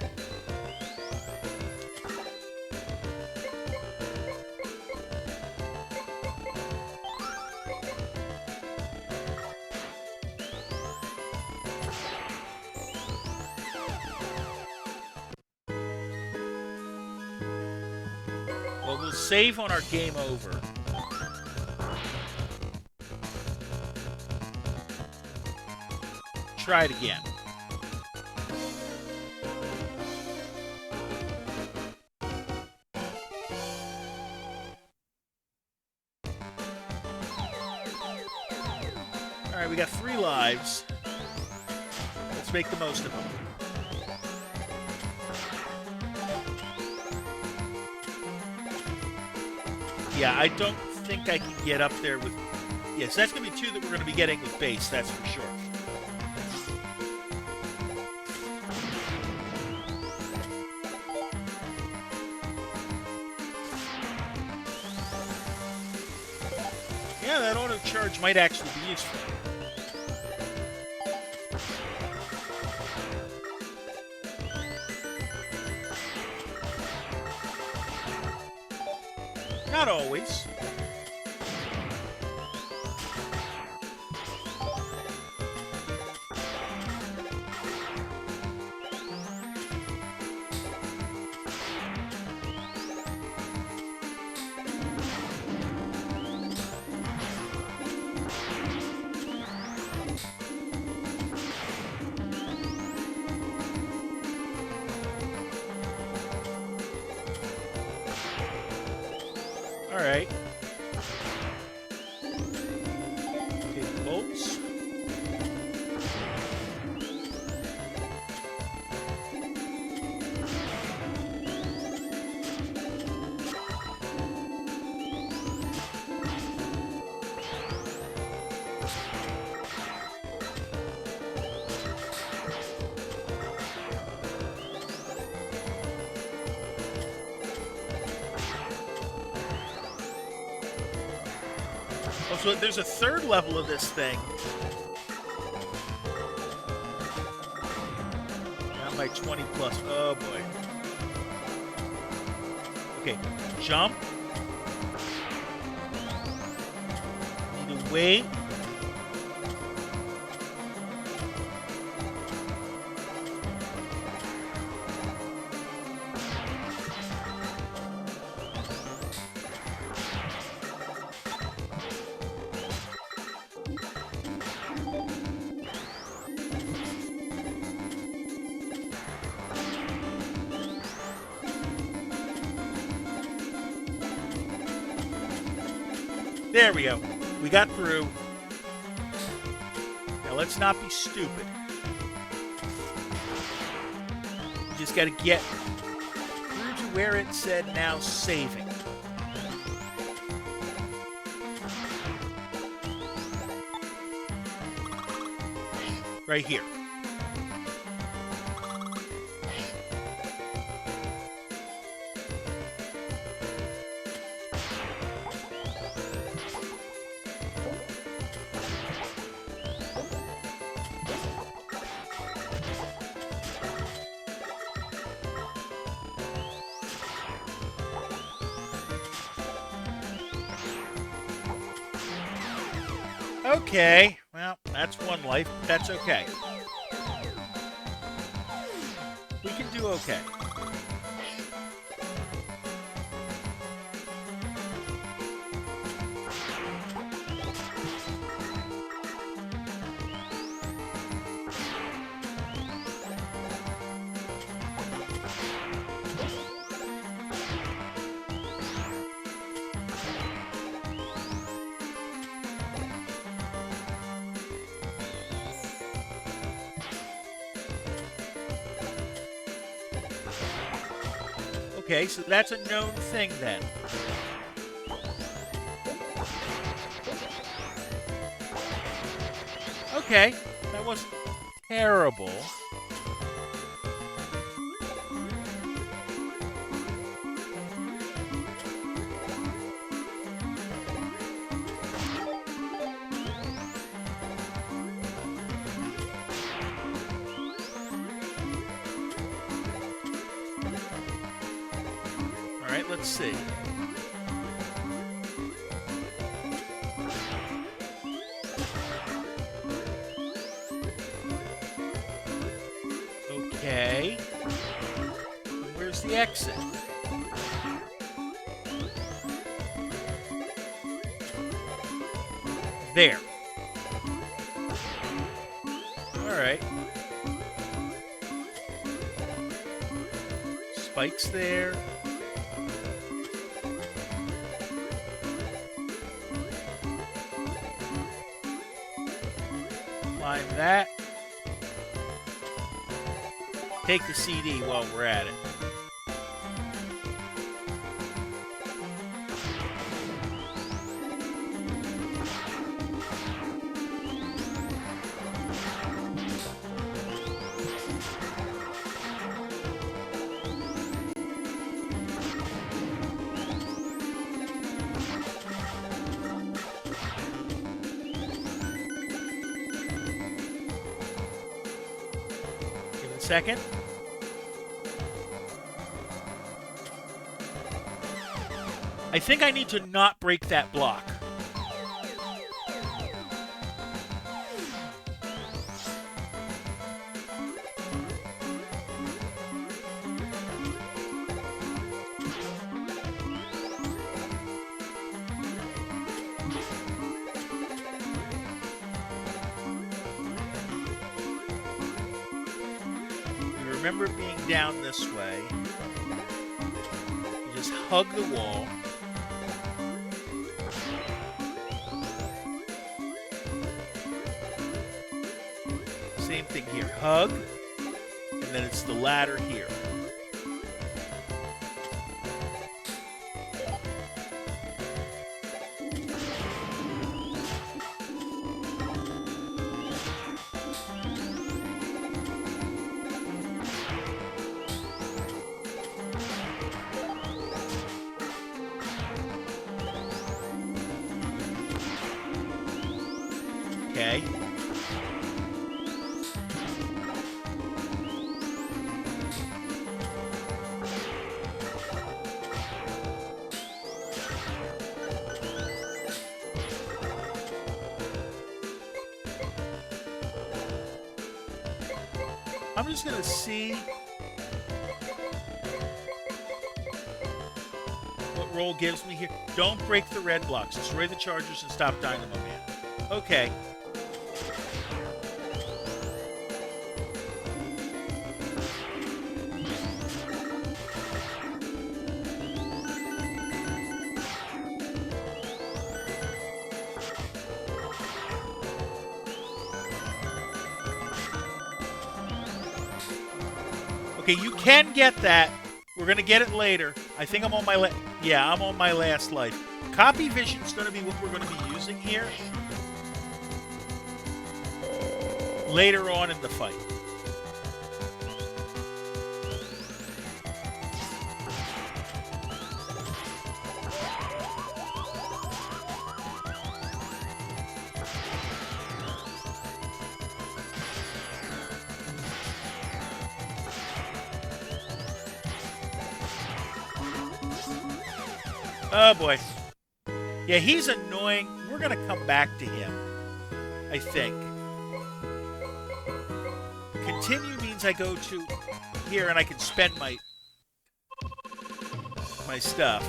Well, we'll save on our game over. Try it again. Alright, we got 3 lives. Let's make the most of them. Yeah, I don't think I can get up there with... Yes, that's going to be 2 that we're going to be getting with base, that's for sure. Yeah, that auto charge might actually be useful. Not always. Alright. Oh, so there's a third level of this thing. Down by 20 plus. Oh, boy. Okay, jump. Need to wait. There we go. We got through. Now let's not be stupid. You just got to get through to where it said now saving. Right here. Okay, well, that's one life, but that's okay. We can do okay. Okay, so that's a known thing then. Okay, that wasn't terrible. All right, let's see. Okay. Where's the exit? There. All right. Spikes there. Climb that. Take the CD while we're at it. Give it a second. I think I need to not break that block. You remember being down this way. You just hug the wall. Same thing here. Hug, and then it's the ladder here. I'm just going to see what roll gives me here. Don't break the red blocks. Destroy the chargers and stop Dynamo Man. Okay. Okay, you can get that. We're going to get it later. I think I'm on my I'm on my last life. Copy vision's going to be what we're going to be using here later on in the fight. Oh boy. Yeah, he's annoying. We're going to come back to him, I think. Continue means I go to here and I can spend my stuff.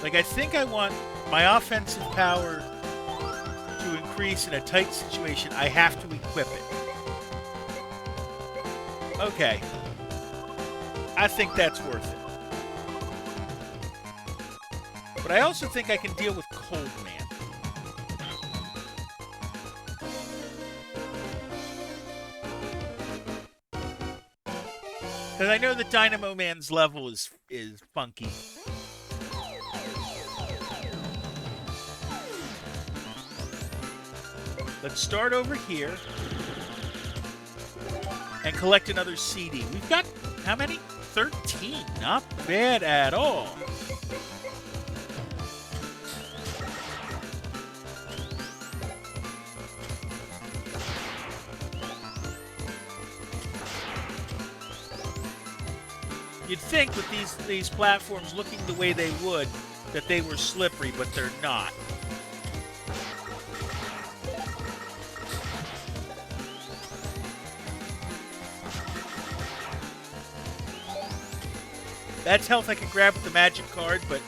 Like, I think I want my offensive power to increase in a tight situation. I have to equip it. Okay. I think that's worth it. But I also think I can deal with Cold Man. Because I know that Dynamo Man's level is funky. Let's start over here and collect another CD. We've got, how many? 13. Not bad at all. You'd think with these platforms looking the way they would, that they were slippery, but they're not. That's health I can grab with the magic card, but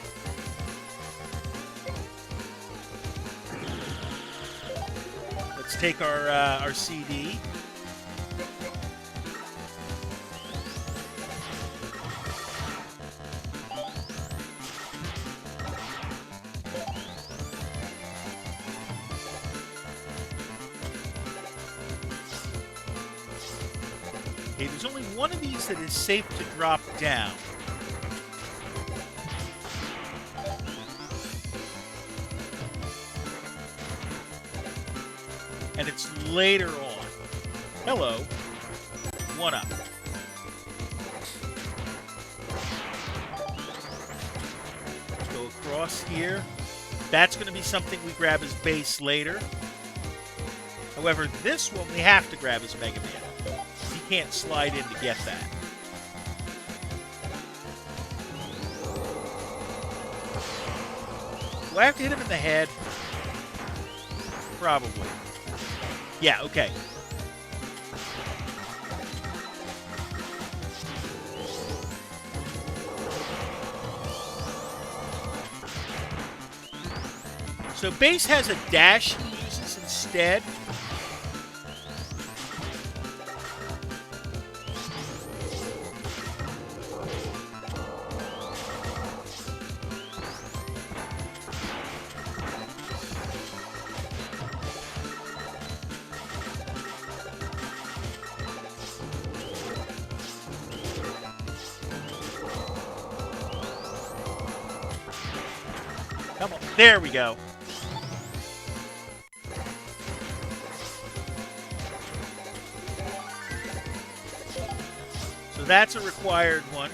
let's take our CD. Okay, there's only one of these that is safe to drop down. And it's later on. Hello. One up. Let's go across here. That's going to be something we grab as base later. However, this one we have to grab as Mega Man. He can't slide in to get that. Do I have to hit him in the head? Probably. Yeah, okay. So base has a dash he uses instead. Come on. There we go. So that's a required one.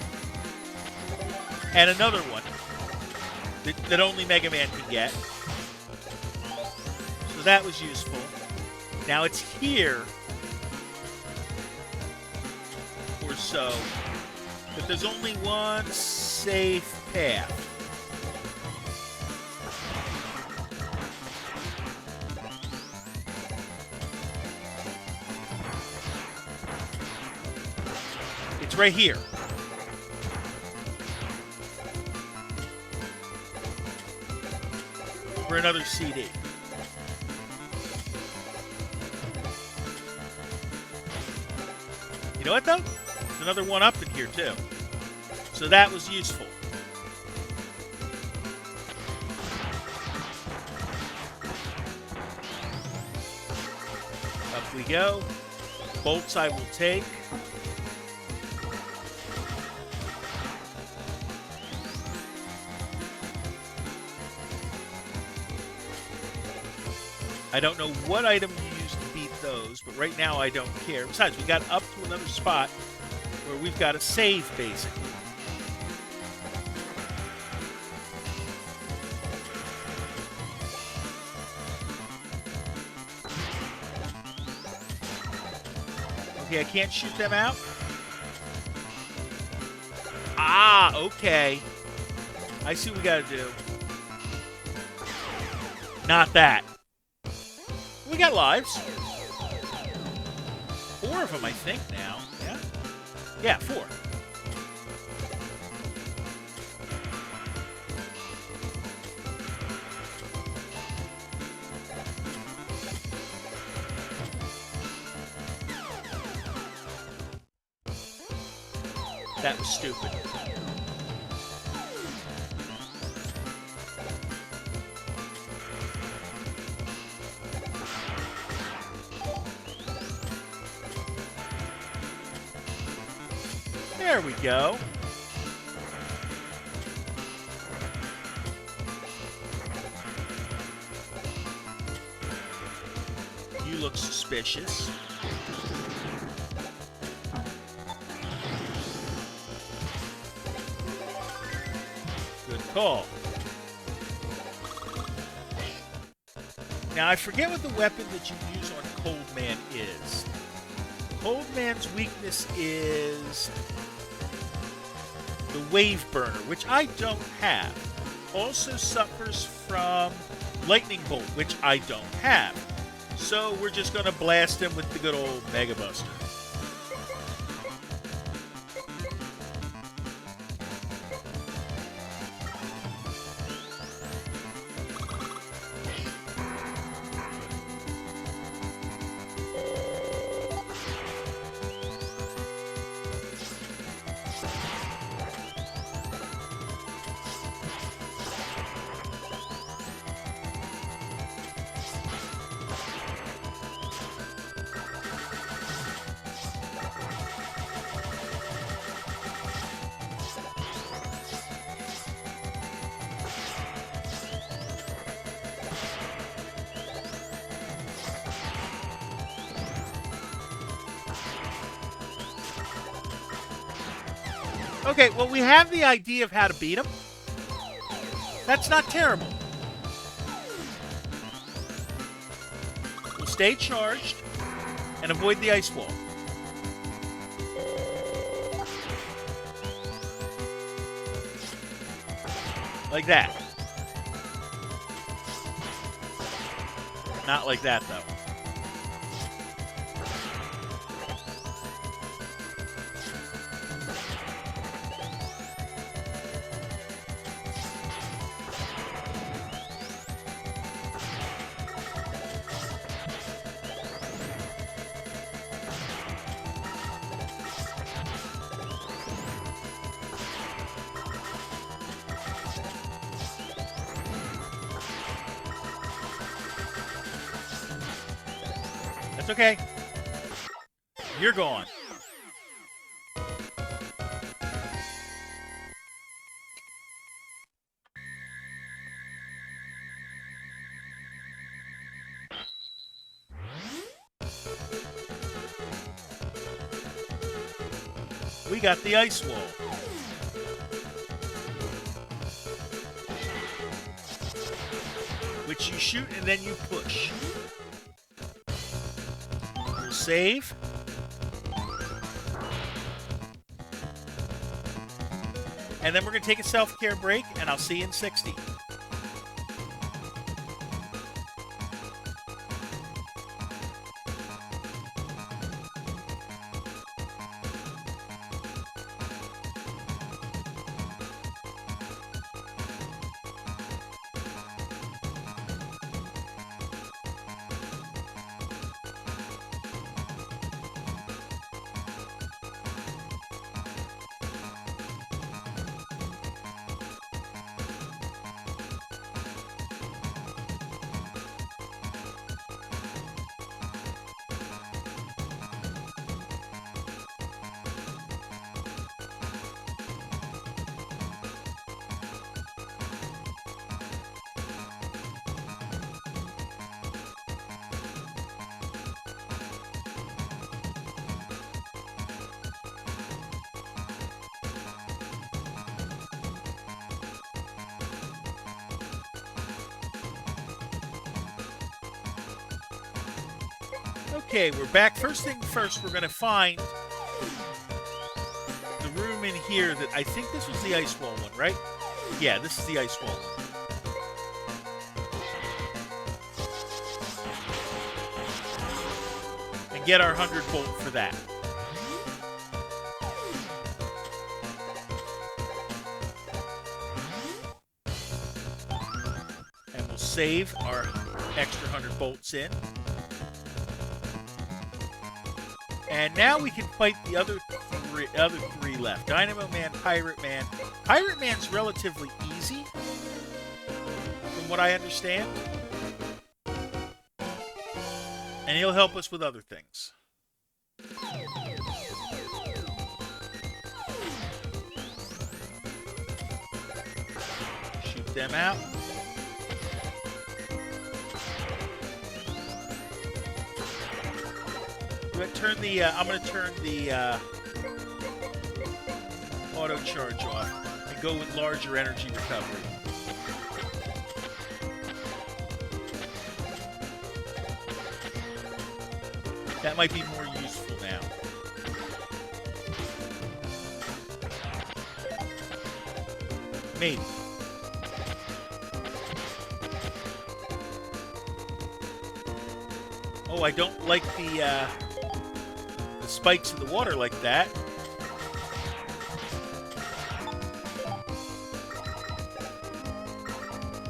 And another one that only Mega Man can get. So that was useful. Now it's here or so. But there's only one safe path. It's right here. For another CD. You know what, though? There's another one up in here, too. So that was useful. Up we go. Bolts I will take. I don't know what item you use to beat those, but right now I don't care. Besides, we got up to another spot where we've got to save, basically. Okay, I can't shoot them out. Ah, okay. I see what we got to do. Not that. We got lives. 4 of them, I think, now. Yeah? Yeah, 4. That was stupid. There we go. You look suspicious. Good call. Now, I forget what the weapon that you use on Cold Man is. Cold Man's weakness is the Wave Burner, which I don't have. Also suffers from Lightning Bolt, which I don't have. So we're just going to blast him with the good old Mega Buster. Okay, well, we have the idea of how to beat him. That's not terrible. We'll stay charged and avoid the ice wall. Like that. Not like that, though. That's okay. You're gone. We got the ice wall. Which you shoot and then you push. We'll save. And then we're going to take a self-care break, and I'll see you in 60. Okay, we're back. First thing first, we're going to find the room in here that I think this was the ice wall one, right? Yeah, this is the ice wall one. And get our 100 bolt for that. And we'll save our extra 100 bolts in. And now we can fight the other three left. Dynamo Man, Pirate Man. Pirate Man's relatively easy, from what I understand. And he'll help us with other things. Shoot them out. I'm going to turn the auto charge off and go with larger energy recovery. That might be more useful now. Maybe. Oh, I don't like the spikes in the water like that.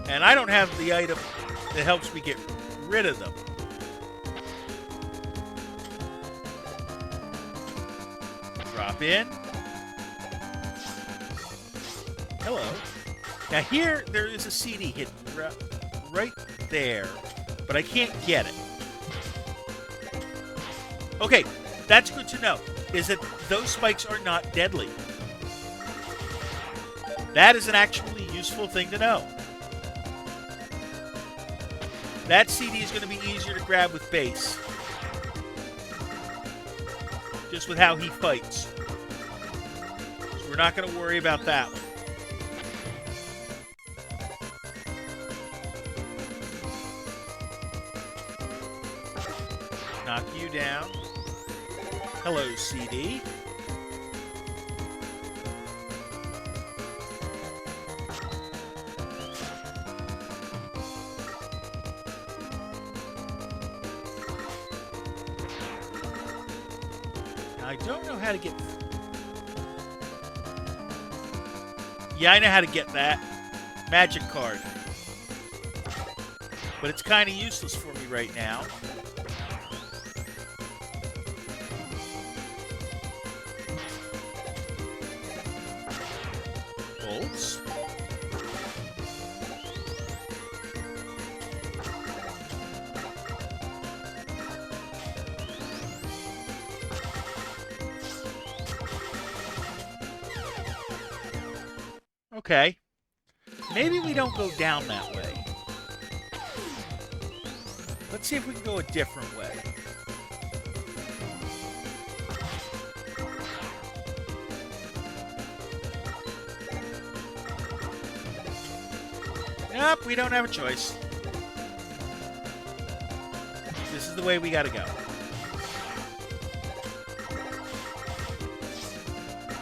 And I don't have the item that helps me get rid of them. Drop in. Hello. Now here, there is a CD hidden right there, but I can't get it. Okay, that's good to know, is that those spikes are not deadly. That is an actually useful thing to know. That CD is going to be easier to grab with base. Just with how he fights. So we're not going to worry about that one. Knock you down. Hello, CD. Now, I don't know how to get... Yeah, I know how to get that. Magic card. But it's kind of useless for me right now. Bolts. Okay. Maybe we don't go down that way. Let's see if we can go a different way. Nope, we don't have a choice. This is the way we gotta go.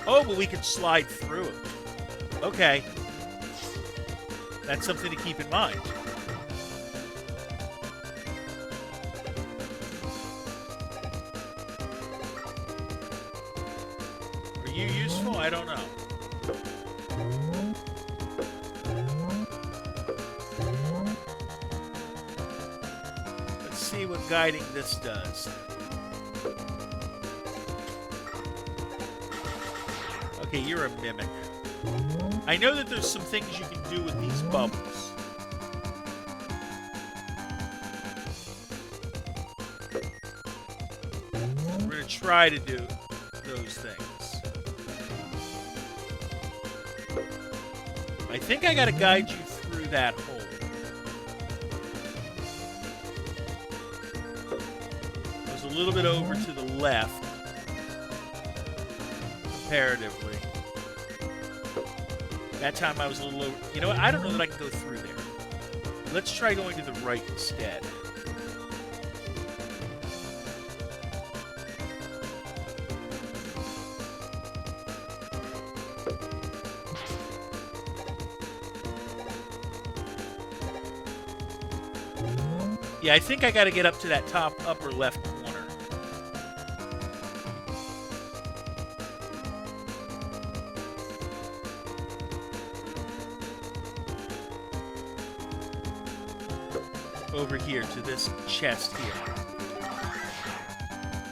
Oh, but we can slide through it. Okay. That's something to keep in mind. Are you useful? I don't know. Let's see what guiding this does. Okay, you're a mimic. I know that there's some things you can do with these bubbles. We're going to try to do those things. I think I got to guide you through that hole. It was a little bit over to the left, comparatively. That time I was a little over... You know what? I don't know that I can go through there. Let's try going to the right instead. Yeah, I think I got to get up to that top upper left corner. Over here to this chest here.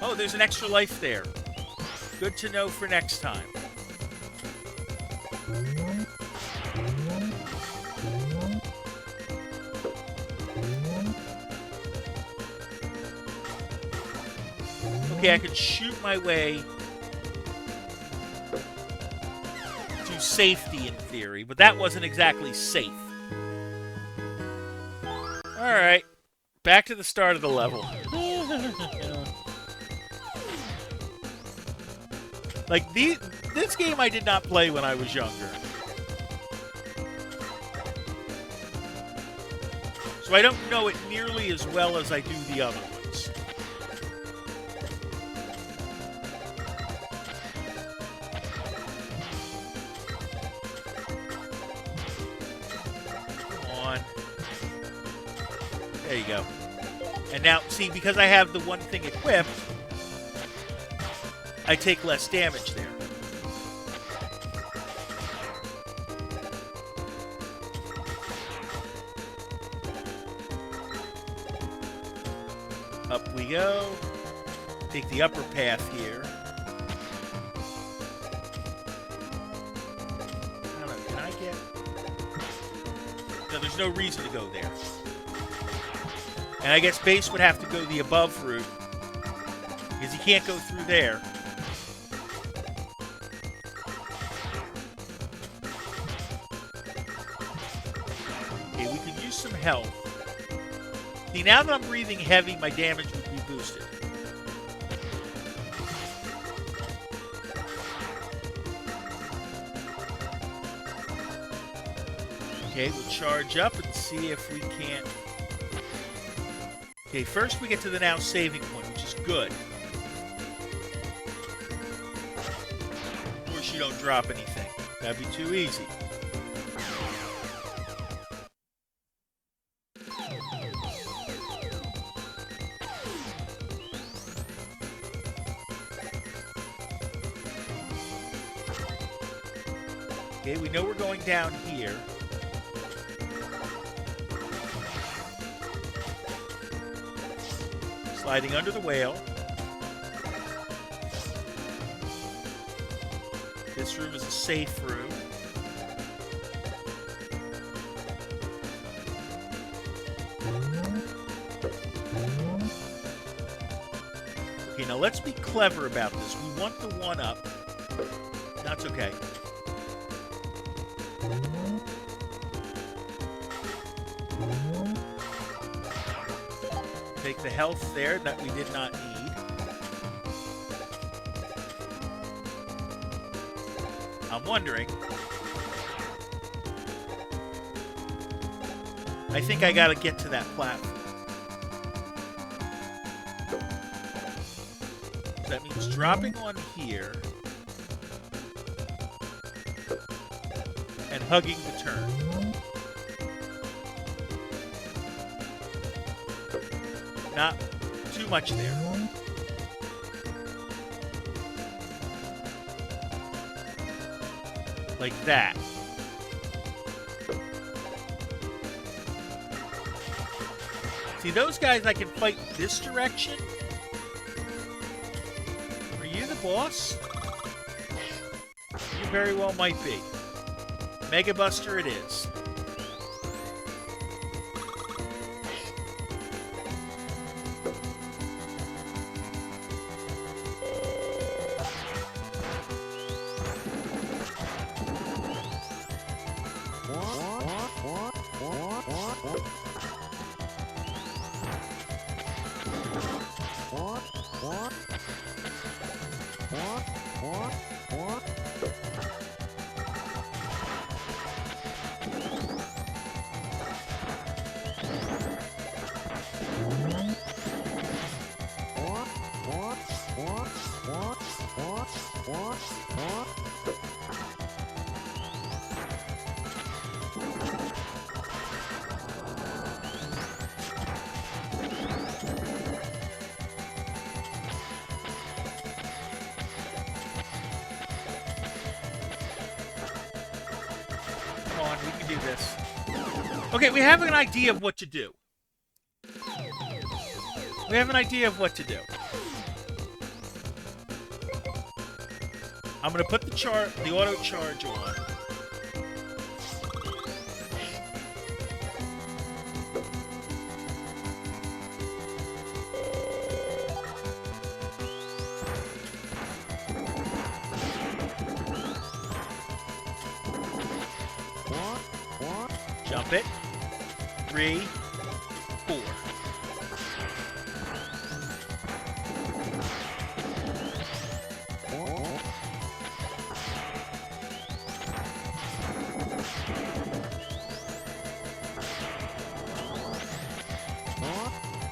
Oh, there's an extra life there. Good to know for next time. Okay, I could shoot my way to safety in theory, but that wasn't exactly safe. Alright, back to the start of the level. Like, this game I did not play when I was younger. So I don't know it nearly as well as I do the other ones. Come on. There you go. And now, see, because I have the one thing equipped, I take less damage there. Up we go. Take the upper path here. I don't know, can I get... No, there's no reason to go there. And I guess Base would have to go the above route, because he can't go through there. Okay, we could use some health. See, now that I'm breathing heavy, my damage would be boosted. Okay, we'll charge up and see if we can't... Okay, first we get to the now saving point, which is good. Of course, you don't drop anything. That'd be too easy. Okay, we know we're going down here. Sliding under the whale. This room is a safe room. Okay, now let's be clever about this. We want the one up. That's okay. Take the health there that we did not need. I'm wondering. I think I gotta get to that platform. So that means dropping on here and hugging the turn. Not too much there. Like that. See, those guys I can fight this direction. Are you the boss? You very well might be. Mega Buster it is. this. Okay, we have an idea of what to do. We have an idea of what to do. I'm going to put the auto charge on. Jump it. 3, 4.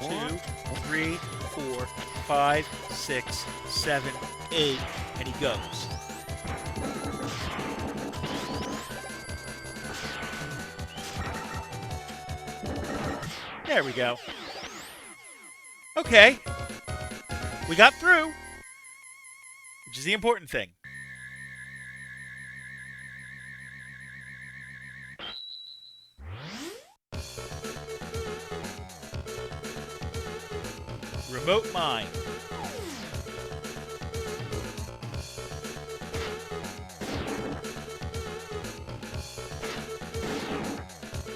Two, 3, 4, 5, 6, 7, 8, and he goes. There we go. Okay. We got through, which is the important thing. Remote mine.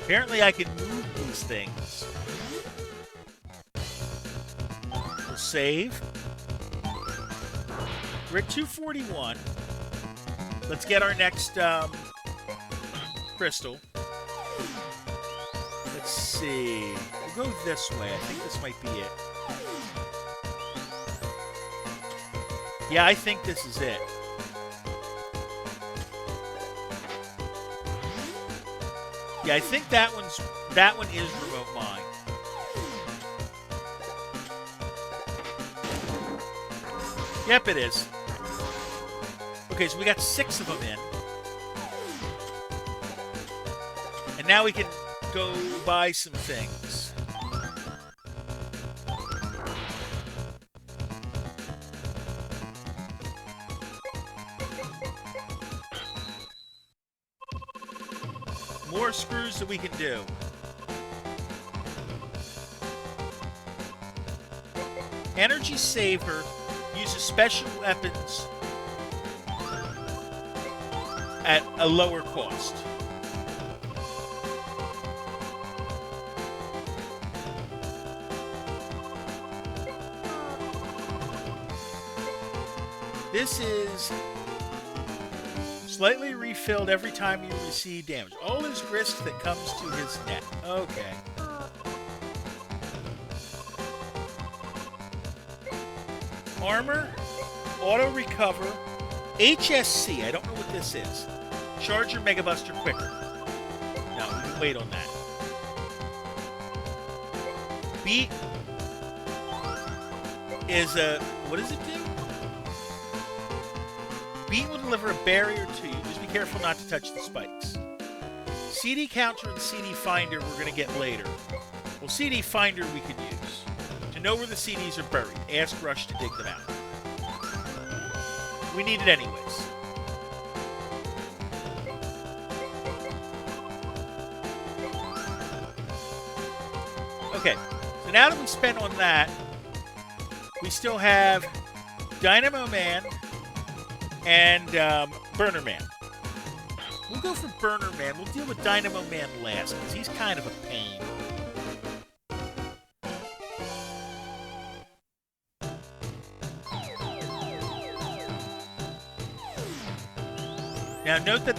Apparently I can move these things. We'll save. We're at 241. Let's get our next crystal. Let's see. We'll go this way. I think this might be it. Yeah, I think this is it. Yeah, I think that one is remote mine. Yep, it is. Okay, so we got 6 of them in. And now we can go buy some things. More screws that we can do. Energy Saver uses special weapons at a lower cost. This is slightly refilled every time you receive damage. All is risk that comes to his net. Okay. Armor, auto recover, HSC. I don't know what this is. Charge your Mega Buster quicker. No, we can wait on that. Beat is a... What does it do? Beat will deliver a barrier to you. Just be careful not to touch the spikes. CD counter and CD finder we're going to get later. Well, CD finder we could use. To know where the CDs are buried, ask Rush to dig them out. We need it anyways. Okay, so now that we spent on that, we still have Dynamo Man and Burner Man. We'll go for Burner Man. We'll deal with Dynamo Man last, because he's kind of a pain. Now note that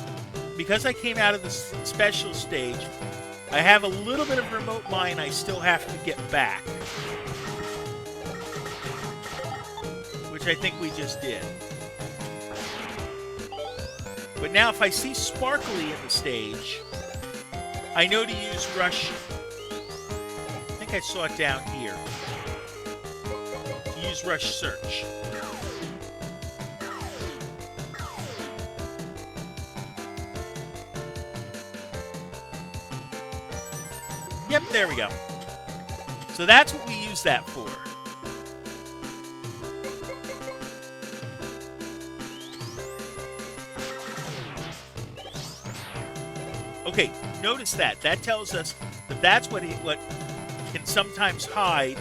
because I came out of the special stage, I have a little bit of remote mine I still have to get back. Which I think we just did. But now if I see Sparkly in the stage, I know to use Rush. I think I saw it down here. To use Rush Search. Yep, there we go. So that's what we use that for. Okay, notice that. That tells us that that's what can sometimes hide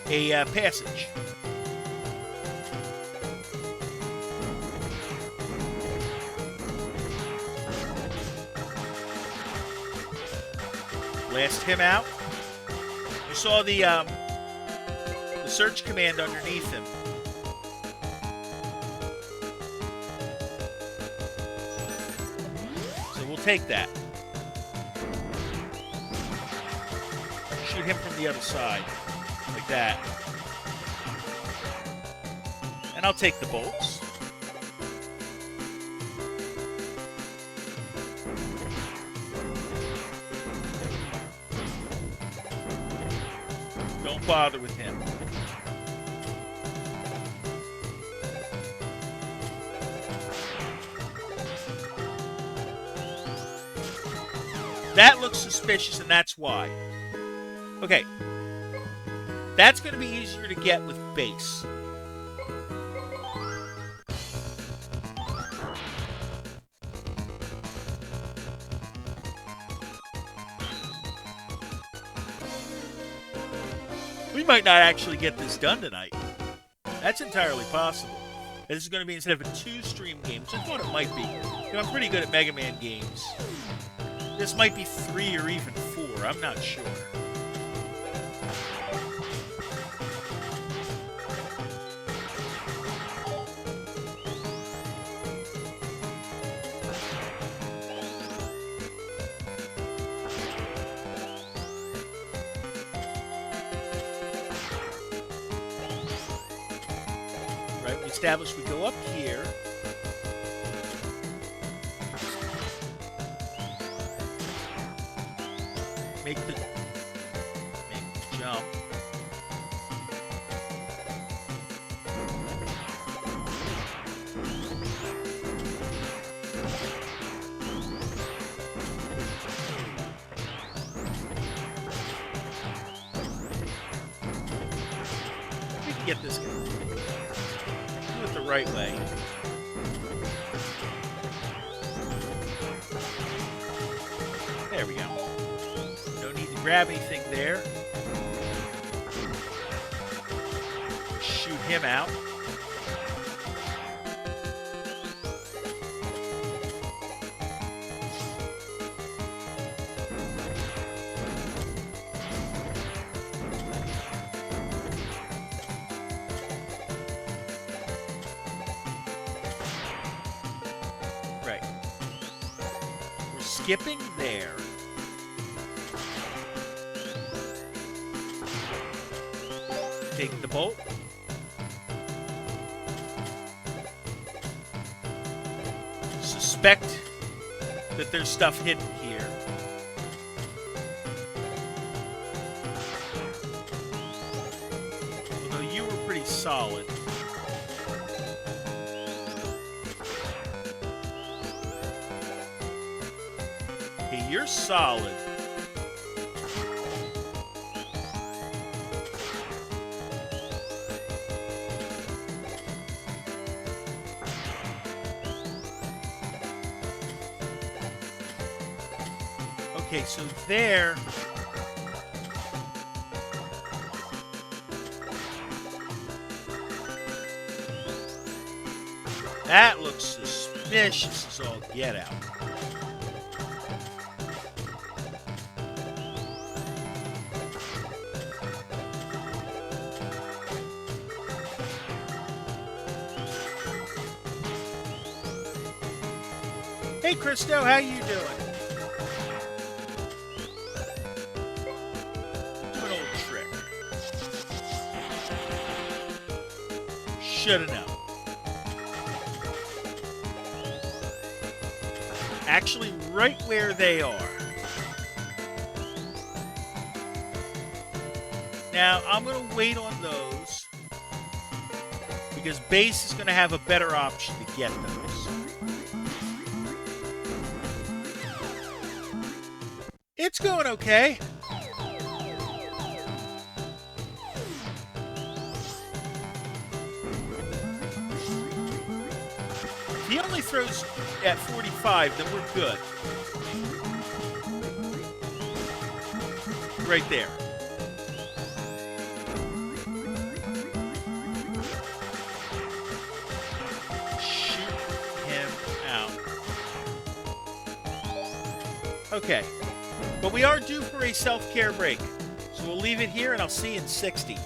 a passage. Blast him out. You saw the search command underneath him. So we'll take that. Shoot him from the other side. Like that. And I'll take the bolts. Don't bother with him. That looks suspicious, and that's why. Okay. That's going to be easier to get with base. We might not actually get this done tonight. That's entirely possible. This is going to be instead of a 2-stream game, which I thought it might be. You know, I'm pretty good at Mega Man games. This might be 3 or even 4. I'm not sure. Right, we established we go up here. Make the jump. We can get this guy. Do it the right way. There we go. Grab anything there. Shoot him out. Right. We're skipping there. Take the bolt. Suspect that there's stuff hidden here. Although you were pretty solid. Okay, you're solid. Okay, so there. That looks suspicious as all get out. Hey, Christo, how you doing? Shoulda known. Actually, right where they are. Now, I'm going to wait on those because base is going to have a better option to get those. It's going okay. He only throws at 45, then we're good. right there. Shoot him out. Okay. But we are due for a self-care break. So we'll leave it here, and I'll see you in 60.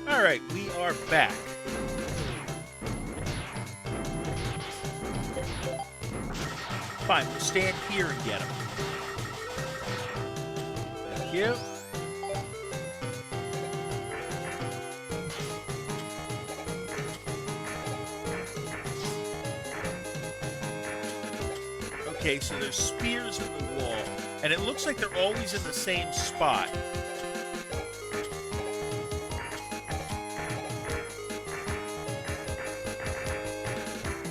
Alright, we are back. Fine, we'll stand here and get him. Thank you. Okay, so there's spears in the wall, and it looks like they're always in the same spot.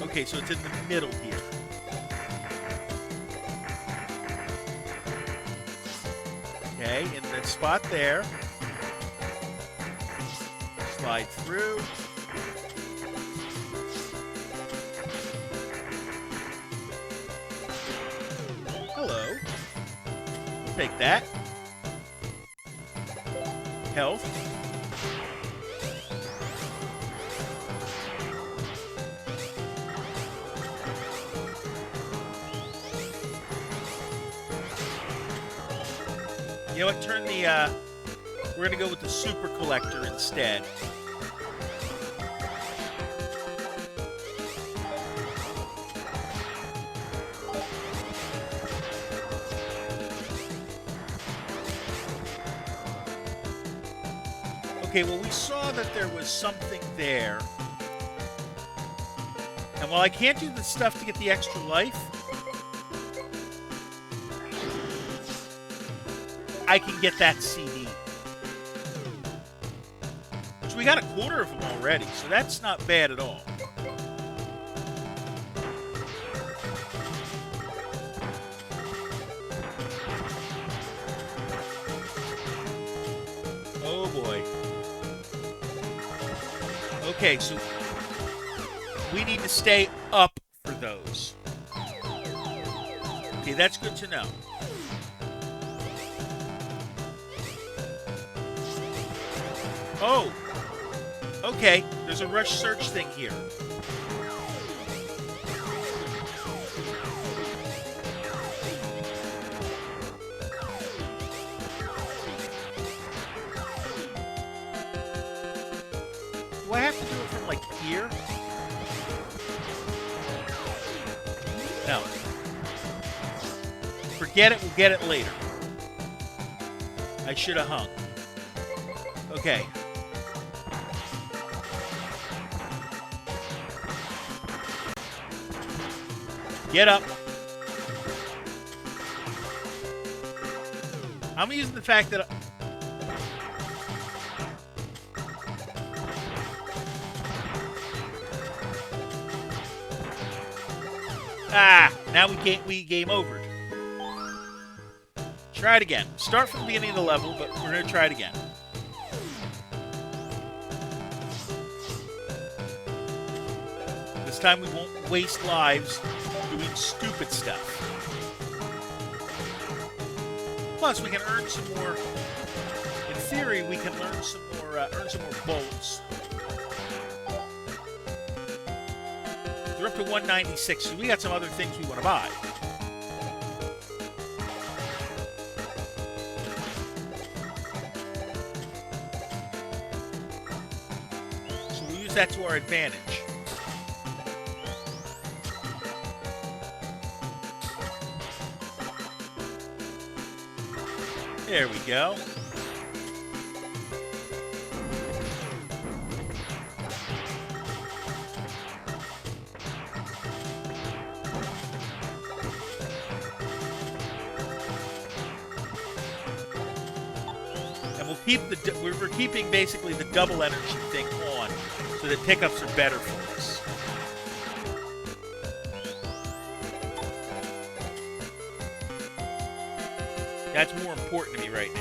Okay, so it's in the middle here. Okay, in the spot there. Slide through. Hello. We'll take that. Health. You know what? Turn the, we're going to go with the super collector instead. Okay, well, we saw that there was something there. And while I can't do the stuff to get the extra life, I can get that CD. Which we got a quarter of them already, so that's not bad at all. Oh boy. Okay, so we need to stay up for those. Okay, that's good to know. Oh, okay. There's a rush search thing here. Do I have to do it from, like, here? No. Forget it. We'll get it later. I should have hung. Okay. Get up. I'm using the fact that... now we game over. Try it again. Start from the beginning of the level, but we're going to try it again. This time we won't waste lives doing stupid stuff. Plus, we can earn some more. In theory, we can earn some more bolts. We're up to 196, so we got some other things we want to buy. use that to our advantage. There we go. And we'll keep we're keeping basically the double energy thing on, so that pickups are better for us. That's more important to me right now.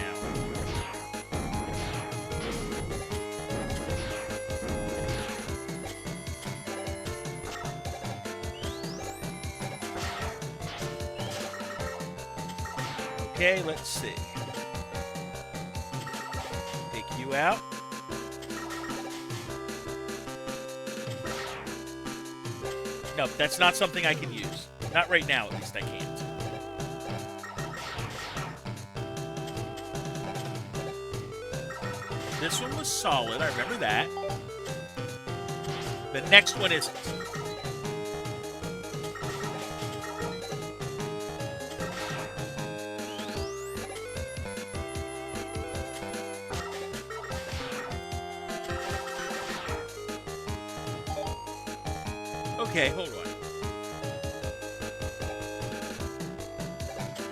Okay, let's see. Take you out. No, that's not something I can use. Not right now, at least I can't. This one was solid, I remember that. The next one isn't. Okay, hold on.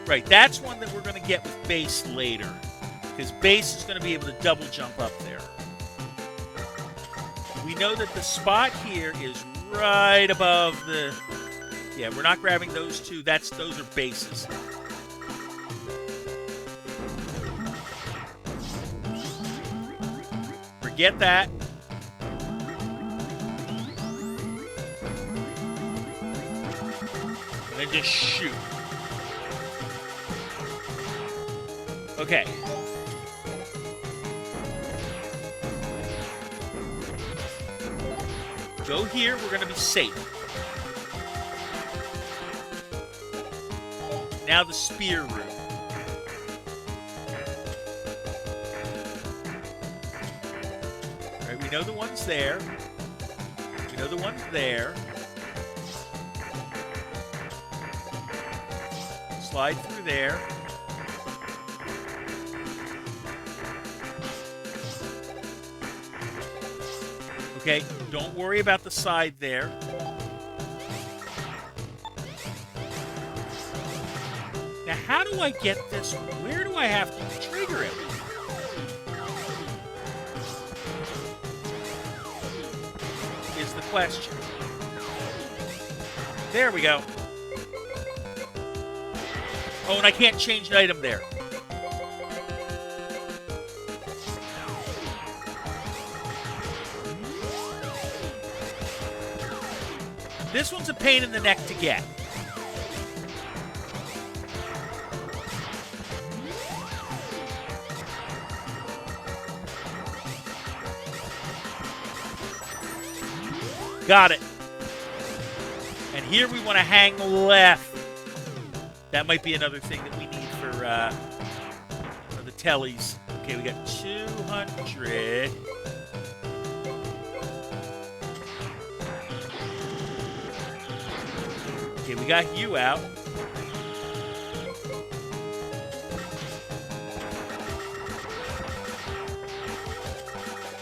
Right, that's one that we're going to get with base later. Because base is going to be able to double jump up there. We know that the spot here is right above the... Yeah, we're not grabbing those two. Those are bases. Forget that. And then just shoot. Okay. Go here, we're going to be safe. Now the spear room. Alright, we know the one's there. We know the one's there. Slide through there. Okay, don't worry about the side there. Now, how do I get this? Where do I have to trigger it? Is the question. There we go. Oh, and I can't change an item there. This one's a pain in the neck to get. Got it. And here we want to hang left. That might be another thing that we need for the tellies. Okay, we got 200. Okay, we got you out.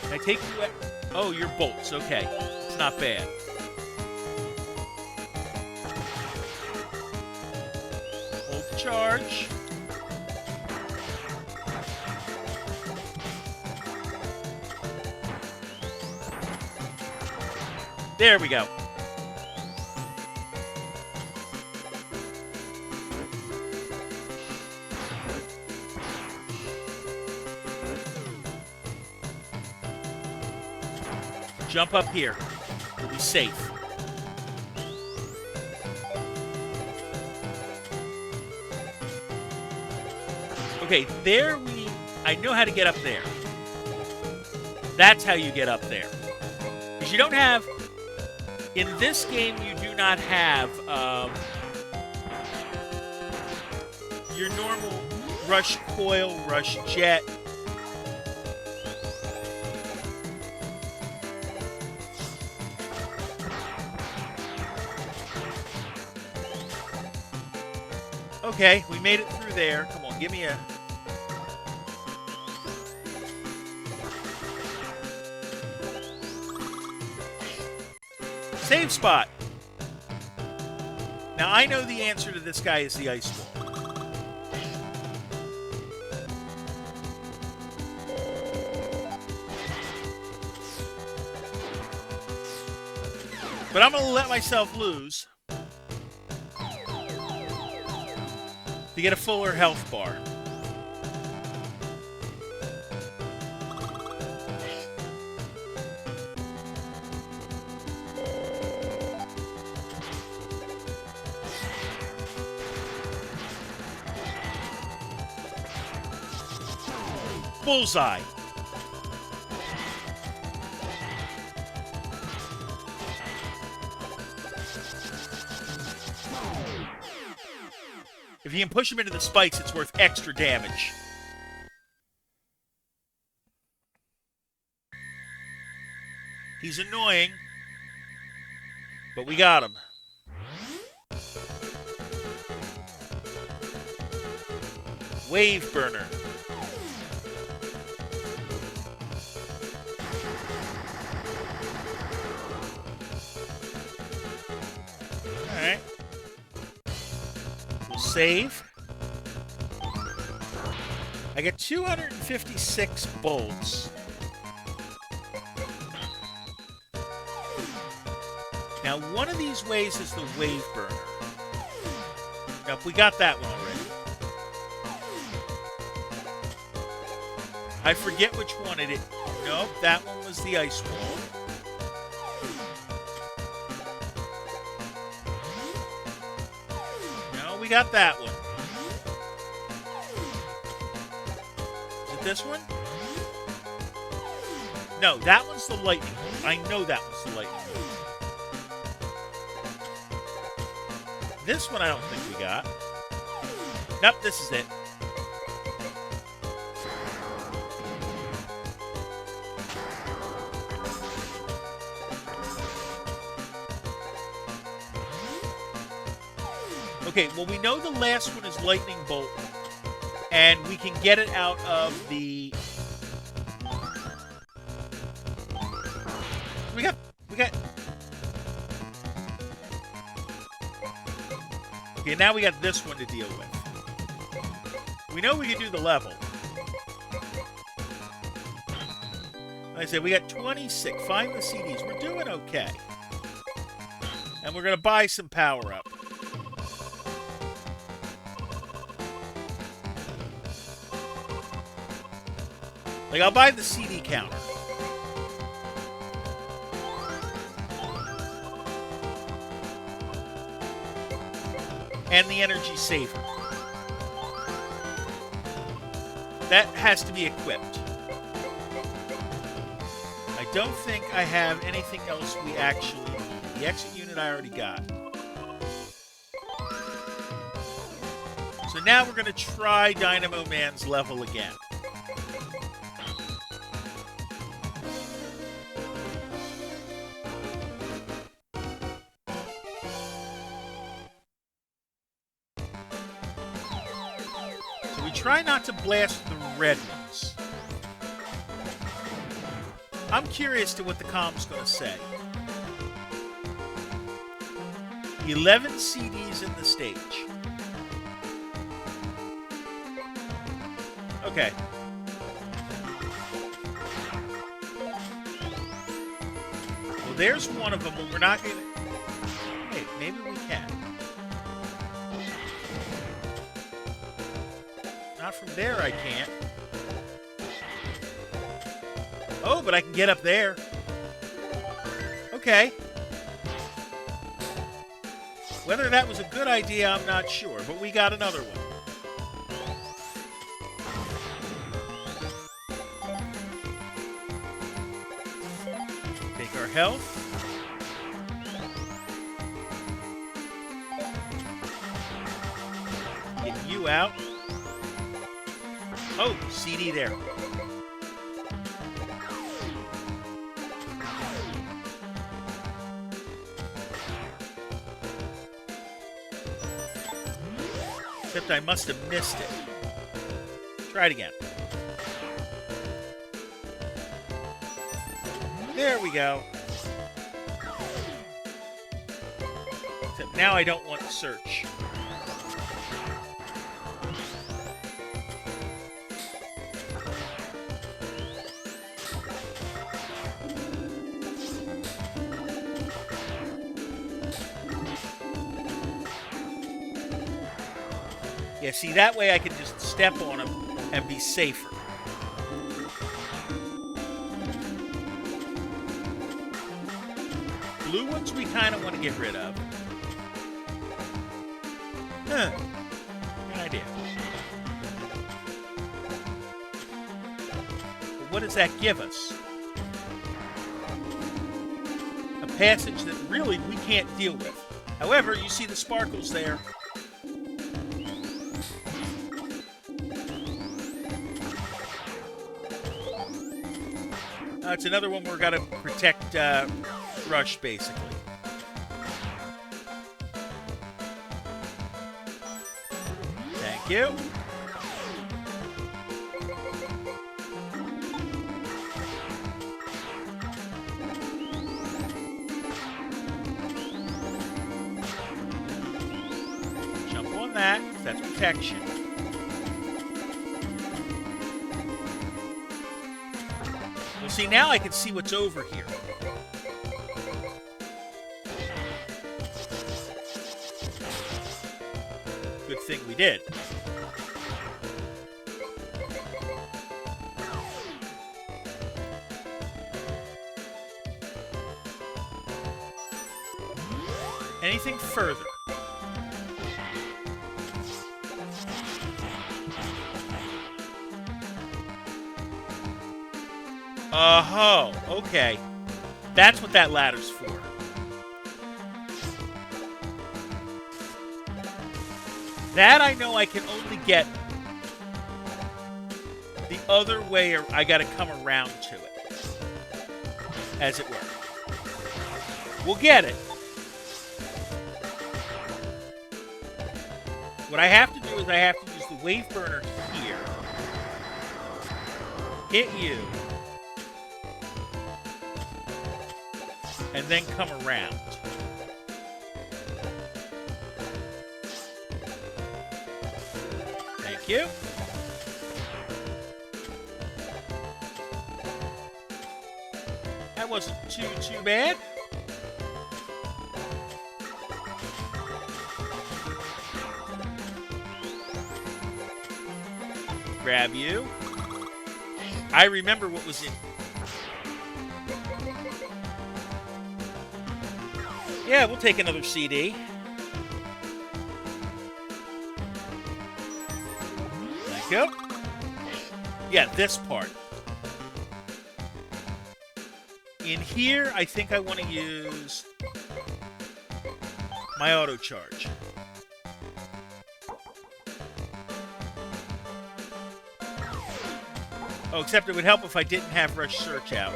Can I take you out? Oh, you're bolts. Okay. It's not bad. Hold the charge. There we go. Jump up here. We'll be safe. Okay, there I know how to get up there. That's how you get up there. Because you don't have... In this game, you do not have your normal rush coil, rush jet. Okay, we made it through there. Come on, give me a... Save spot. Now, I know the answer to this guy is the ice wall. But I'm going to let myself lose to get a fuller health bar. Bullseye. If you can push him into the spikes, it's worth extra damage. He's annoying, but we got him. Wave burner. Alright. We'll save. I get 256 bolts. Now, one of these ways is the wave burner. Now, we got that one already. I forget which one it is. Nope, that one was the ice wall. No, we got that one. Is it this one? No, that one's the lightning bolt. I know that one's the lightning bolt. This one I don't think we got. Nope, this is it. Okay, well, we know the last one is lightning bolt, and we can get it out of the... We got... Okay, now we got this one to deal with. We know we can do the level. Like I said, we got 26. Find the CDs. We're doing okay. And we're going to buy some power up. Like, I'll buy the CD counter. And the energy saver. That has to be equipped. I don't think I have anything else we actually need. The exit unit I already got. So now we're going to try Dynamo Man's level again. Try not to blast the red ones. I'm curious to what the comm's going to say. 11 CDs in the stage. Okay. Well, there's one of them. We're not going to... Hey, maybe we can. Not from there, I can't. Oh, but I can get up there. Okay. Whether that was a good idea, I'm not sure, but we got another one. Take our health. Get you out. Oh, CD there. Except I must have missed it. Try it again. There we go. Except now I don't want to search. Yeah, see, that way I can just step on them and be safer. Blue ones we kind of want to get rid of. Huh. Good idea. But what does that give us? A passage that really we can't deal with. However, you see the sparkles there. It's another one we're going to protect Rush, basically. Thank you. Jump on that. That's protection. See, now I can see what's over here. Good thing we did. Anything further? Oh, okay. That's what that ladder's for. That I know I can only get the other way, or I gotta come around to it. As it were. We'll get it. What I have to do is I have to use the wave burner here. Hit you. And then come around. Thank you. That wasn't too bad. Grab you. I remember what was in. Yeah, we'll take another CD. Thank you. Yeah, this part. In here, I think I want to use my auto charge. Oh, except it would help if I didn't have Rush Search out.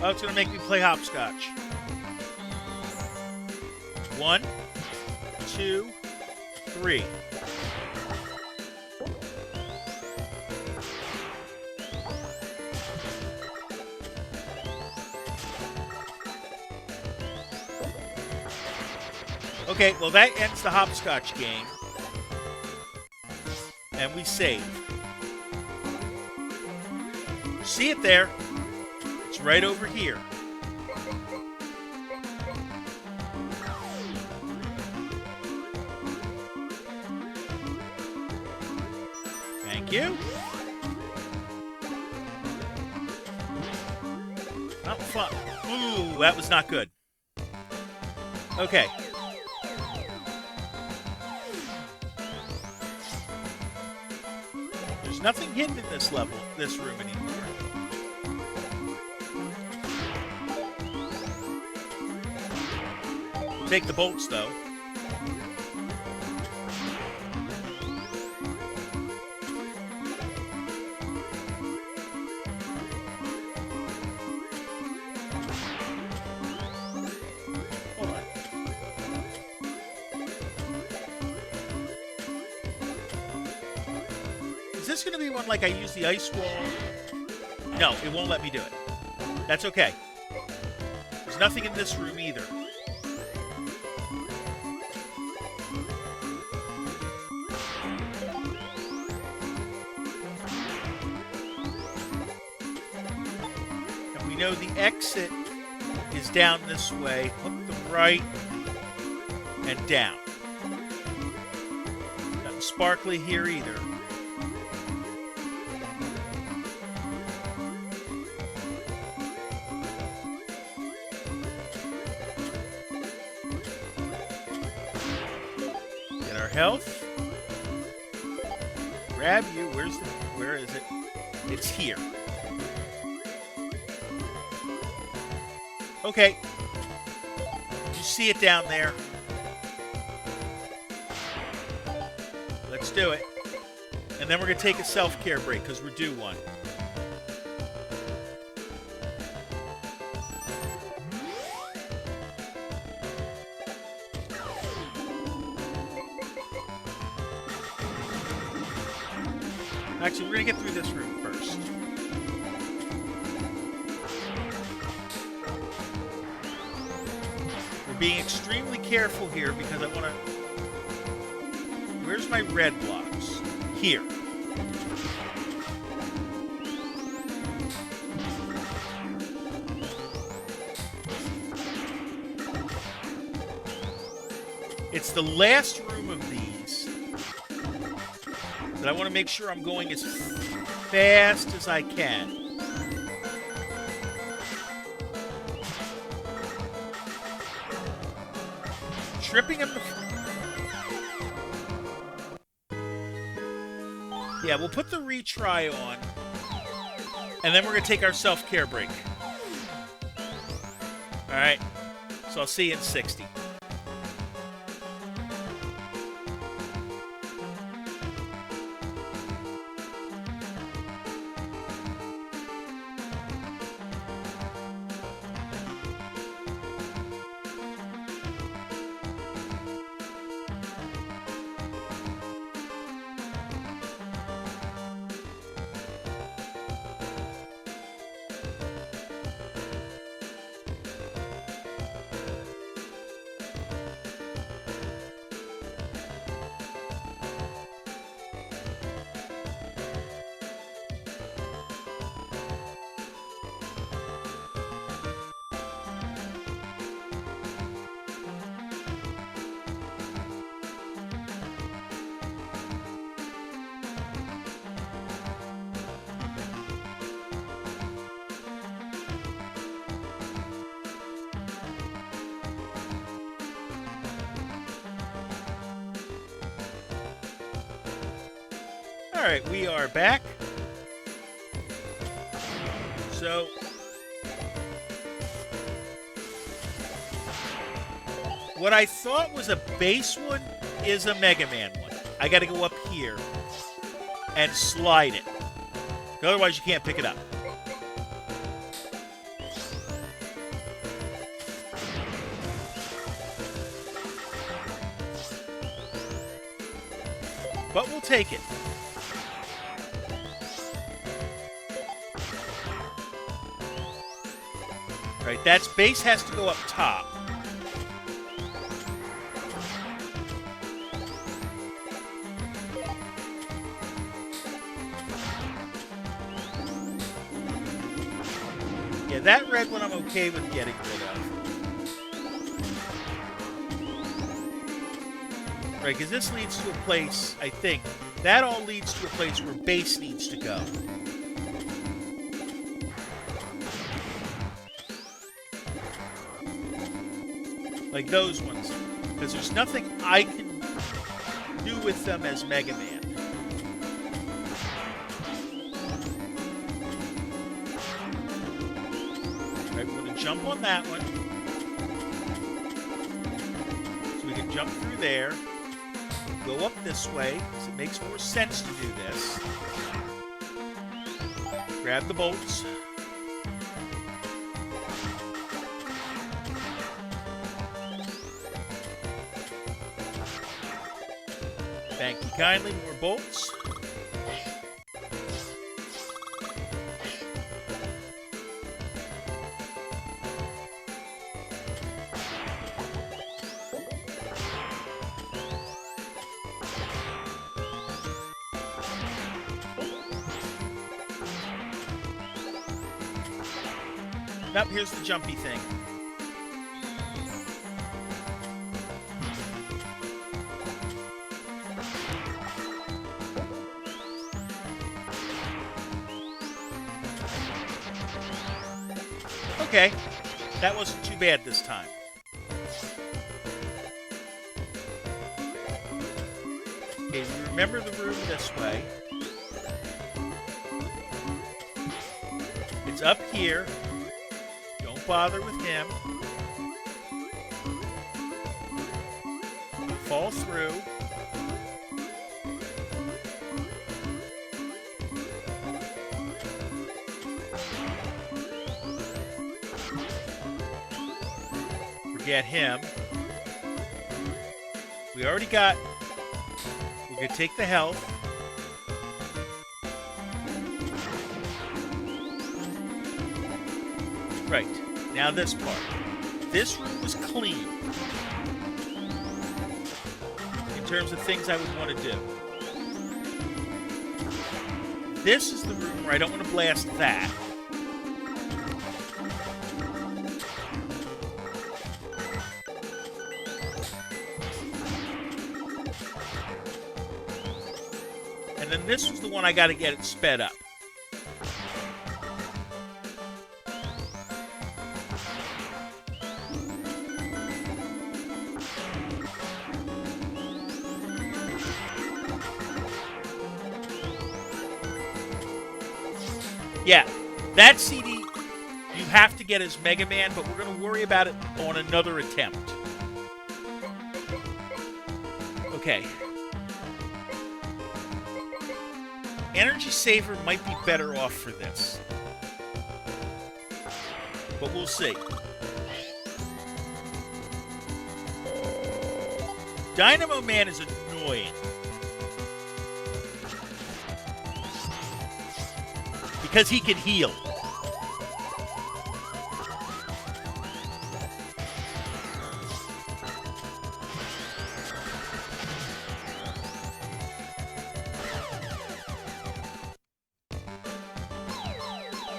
Oh, it's going to make me play hopscotch. 1, 2, 3. Okay, well that ends the hopscotch game. And we save. See it there? It's right over here. Thank you. Not fun. Ooh, that was not good. Okay. There's nothing hidden in this level, this room anymore. take the bolts, though. Hold on. Is this going to be one like I use the ice wall? No, it won't let me do it. That's okay. There's nothing in this room either. And we know the exit is down this way. Hook the right and down. Nothing sparkly here either. Health. Grab you. Where is it? It's here. Okay. You see it down there. Let's do it. And then we're going to take a self-care break because we're due one. Actually, we're going to get through this room first. We're being extremely careful here because I want to... Where's my red blocks? Here. It's the last room of these that I want to make sure I'm going as fast as I can. Tripping him. Yeah, we'll put the retry on, and then we're going to take our self-care break. All right, so I'll see you in 60. All right, we are back. So, what I thought was a base one is a Mega Man one. I got to go up here and slide it. Otherwise, you can't pick it up. But we'll take it. Right, that's base has to go up top. Yeah, that red one I'm okay with getting rid of. Right, because this leads to a place, I think, that all leads to a place where base needs to go. Like those ones. Because there's nothing I can do with them as Mega Man. Right, we're going to jump on that one. can jump through there, go up this way, because it makes more sense to do this. Grab the bolts. Thank you kindly. More bolts. Nope, here's the jumpy thing. Okay, that wasn't too bad this time. Okay, we remember the room this way. It's up here. Don't bother with him. Fall through. Forget him. We already got... We're going to take the health. Right. Now this part. This room was clean. In terms of things I would want to do. This is the room where I don't want to blast that. And then this was the one I got to get it sped up. Yeah, that CD you have to get as Mega Man, but we're going to worry about it on another attempt. Okay. Energy Saver might be better off for this. But we'll see. Dynamo Man is annoying. Because he can heal.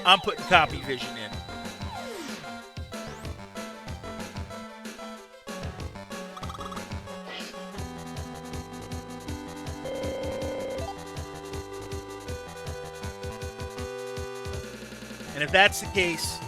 I'm putting copy vision in. And if that's the case,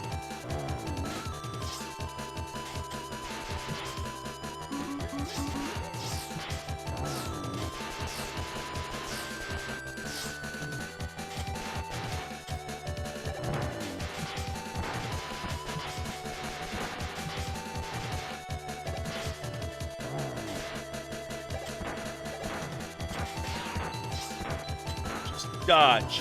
just dodge.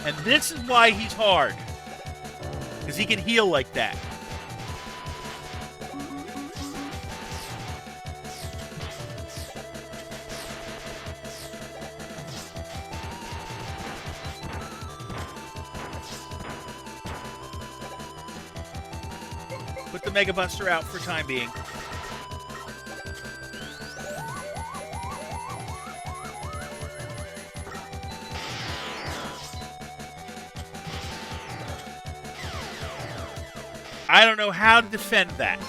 And this is why he's hard. Because he can heal like that. Put the Mega Buster out for time being. I don't know how to defend that.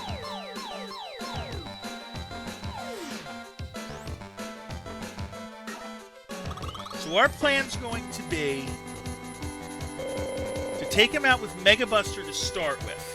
So our plan's going to be to take him out with Mega Buster to start with.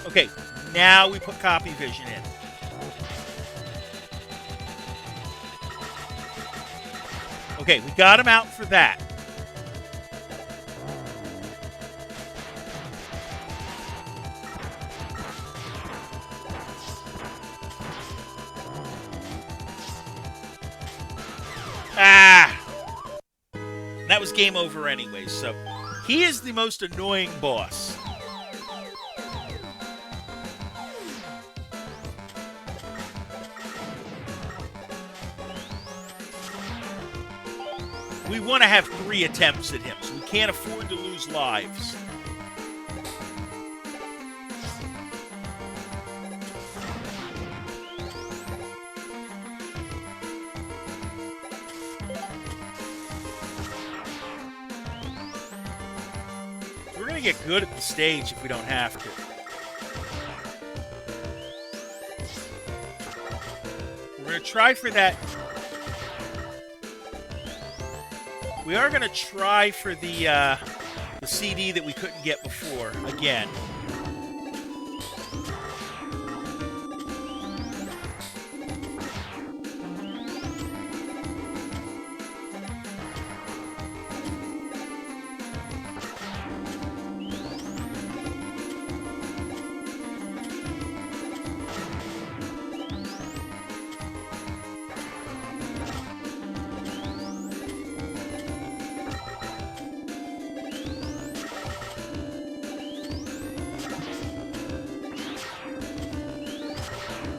Okay, now we put copy vision in. Okay, we got him out for that. Ah! That was game over anyway, so he is the most annoying boss. We want to have 3 attempts at him, so we can't afford to lose lives. We're going to get good at the stage if we don't have to. We're going to try for that. We are going to try for the CD that we couldn't get before again.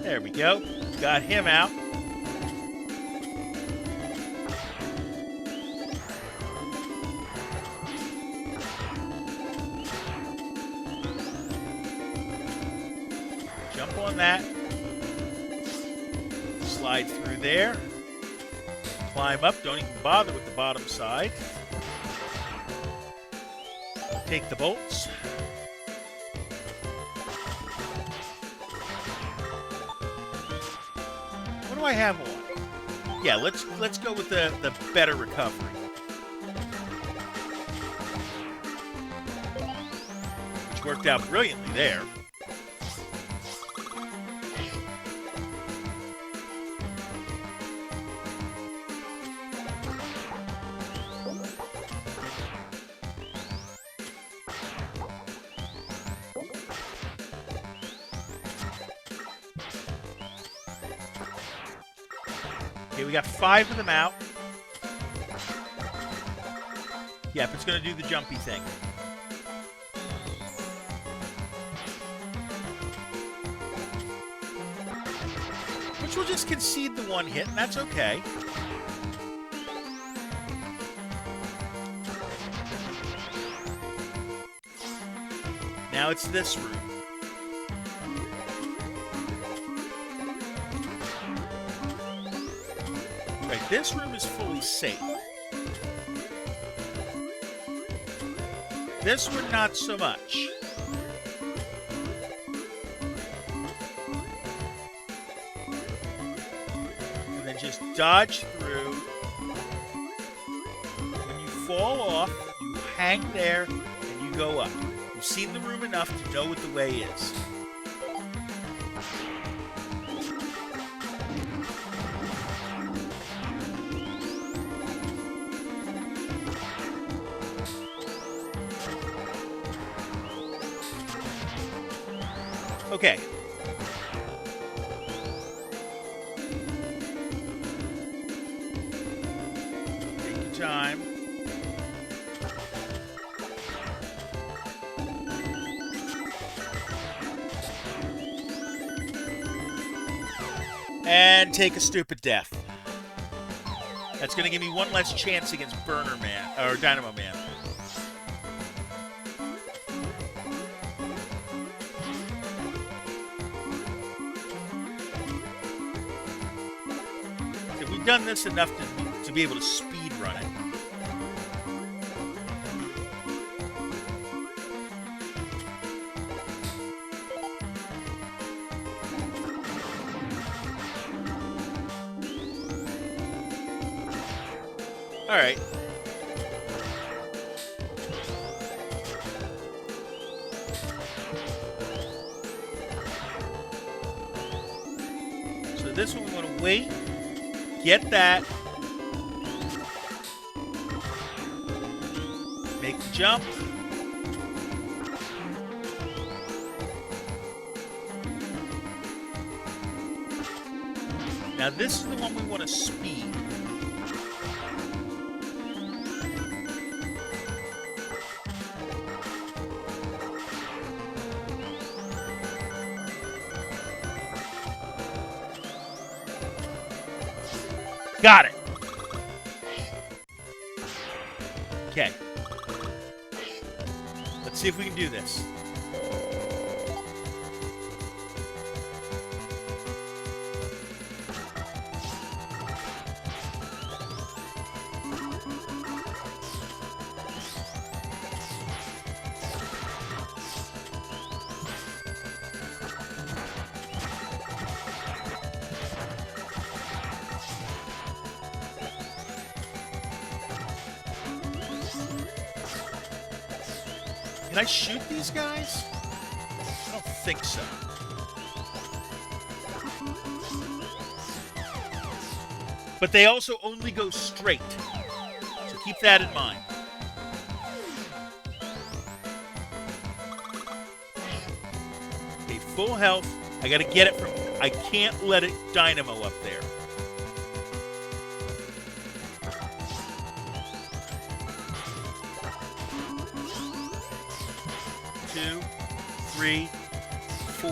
There we go. Got him out. Jump on that. Slide through there. Climb up. Don't even bother with the bottom side. Take the bolts. What do I have on? Yeah, let's go with the better recovery. Which worked out brilliantly there. Okay, we got 5 of them out. Yep, it's going to do the jumpy thing. Which will just concede the 1 hit, and that's okay. Now it's this room. Right, this room is fully safe. This one, not so much. And then just dodge through. When you fall off, you hang there and you go up. You've seen the room enough to know what the way is. Okay. Take your time. And take a stupid death. That's going to give me 1 less chance against Burner Man, or Dynamo Man. We've done this enough to be able to speed run it. All right. this one we want to wait, get that, make the jump. Now this is the one we want to speed. Got it. Okay. Let's see if we can do this. Can I shoot these guys? I don't think so. But they also only go straight. So keep that in mind. Okay, full health. I gotta get it from... I can't let it dynamo up there. Two, three, four.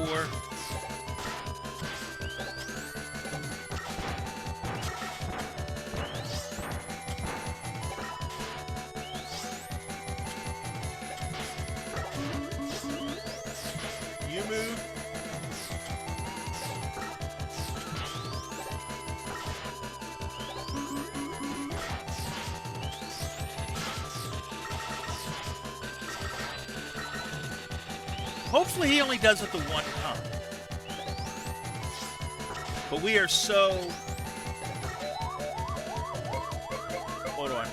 You move. Hopefully he only does it the one time. But we are so... Hold on.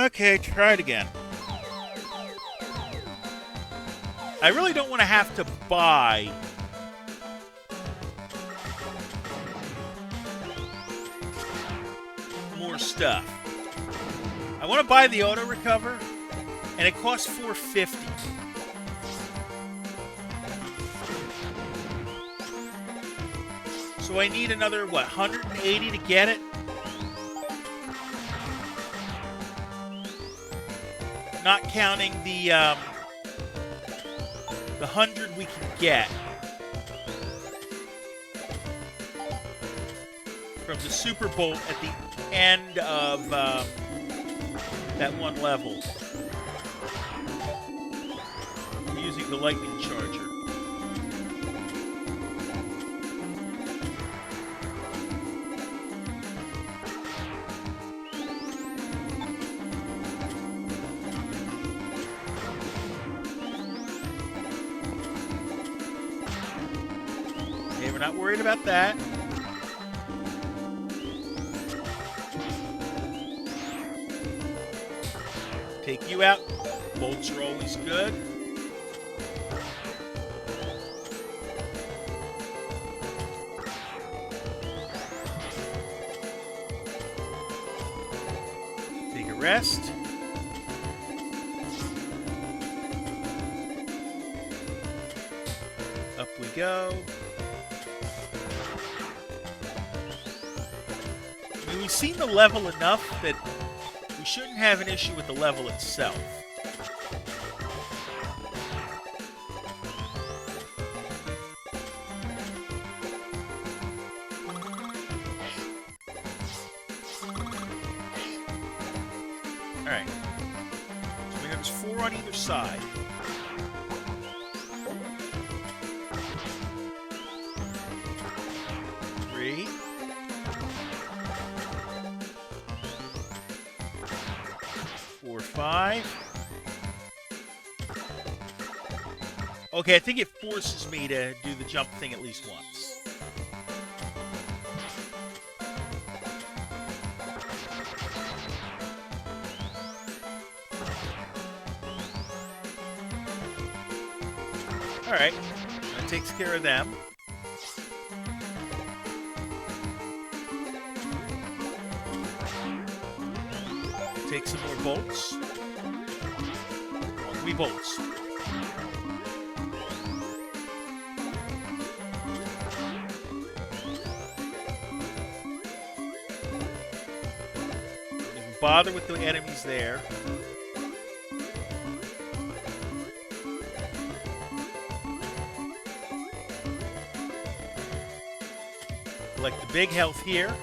Okay, try it again. I really don't want to have to buy... more stuff. I want to buy the auto recover, and it costs $4.50. So I need another, what, 180 to get it? Not counting the 100 we can get from the Super Bowl at the end of that one level. I'm using the lightning charger. Okay, we're not worried about that. Take you out. Bolts are always good. Take a rest. Up we go. I mean, we've seen the level enough that we shouldn't have an issue with the level itself. Alright. So we have 4 on either side. Three. 4, 5. Okay, I think it forces me to do the jump thing at least once. Alright. That takes care of them. Take some more bolts. 3 bolts. Don't bother with the enemies there. Collect the big health here.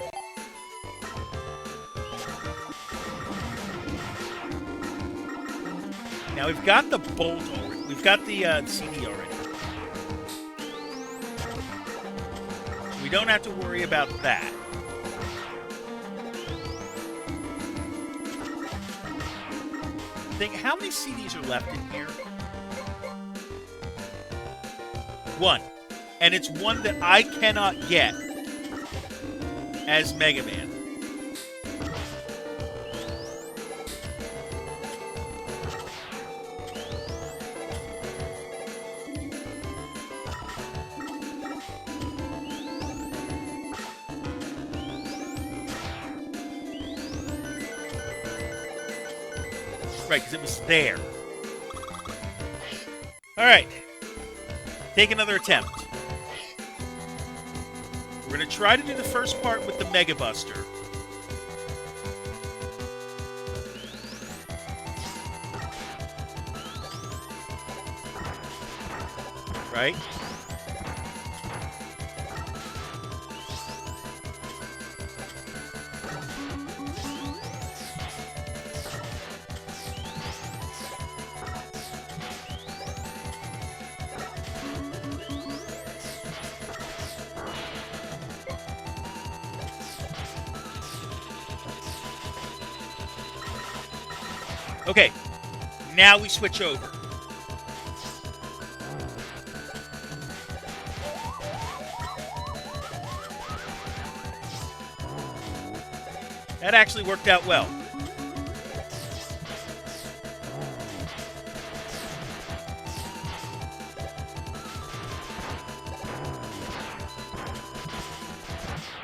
Now we've got the bolt already. We've got the CD already. We don't have to worry about that. How many CDs are left in here? 1. And it's one that I cannot get as Mega Man. Right, because it was there. Alright. Take another attempt. We're going to try to do the first part with the Mega Buster. Right? Okay, now we switch over. That actually worked out well.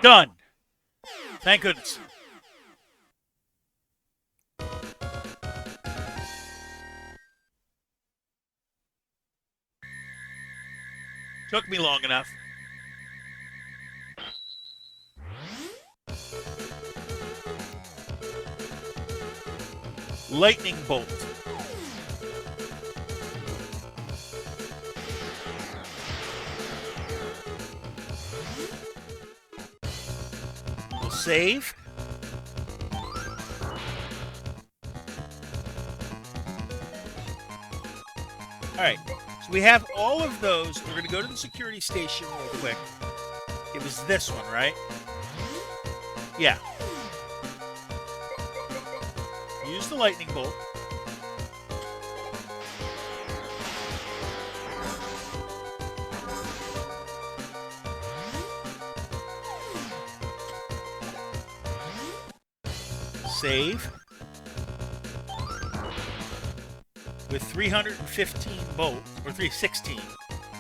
Done. Thank goodness. Took me long enough. Lightning bolt. We'll save. All right. So we have all of those. We're going to go to the security station real quick. It was this one, right? Yeah. Use the lightning bolt. Save. With 315 bolts, or 316,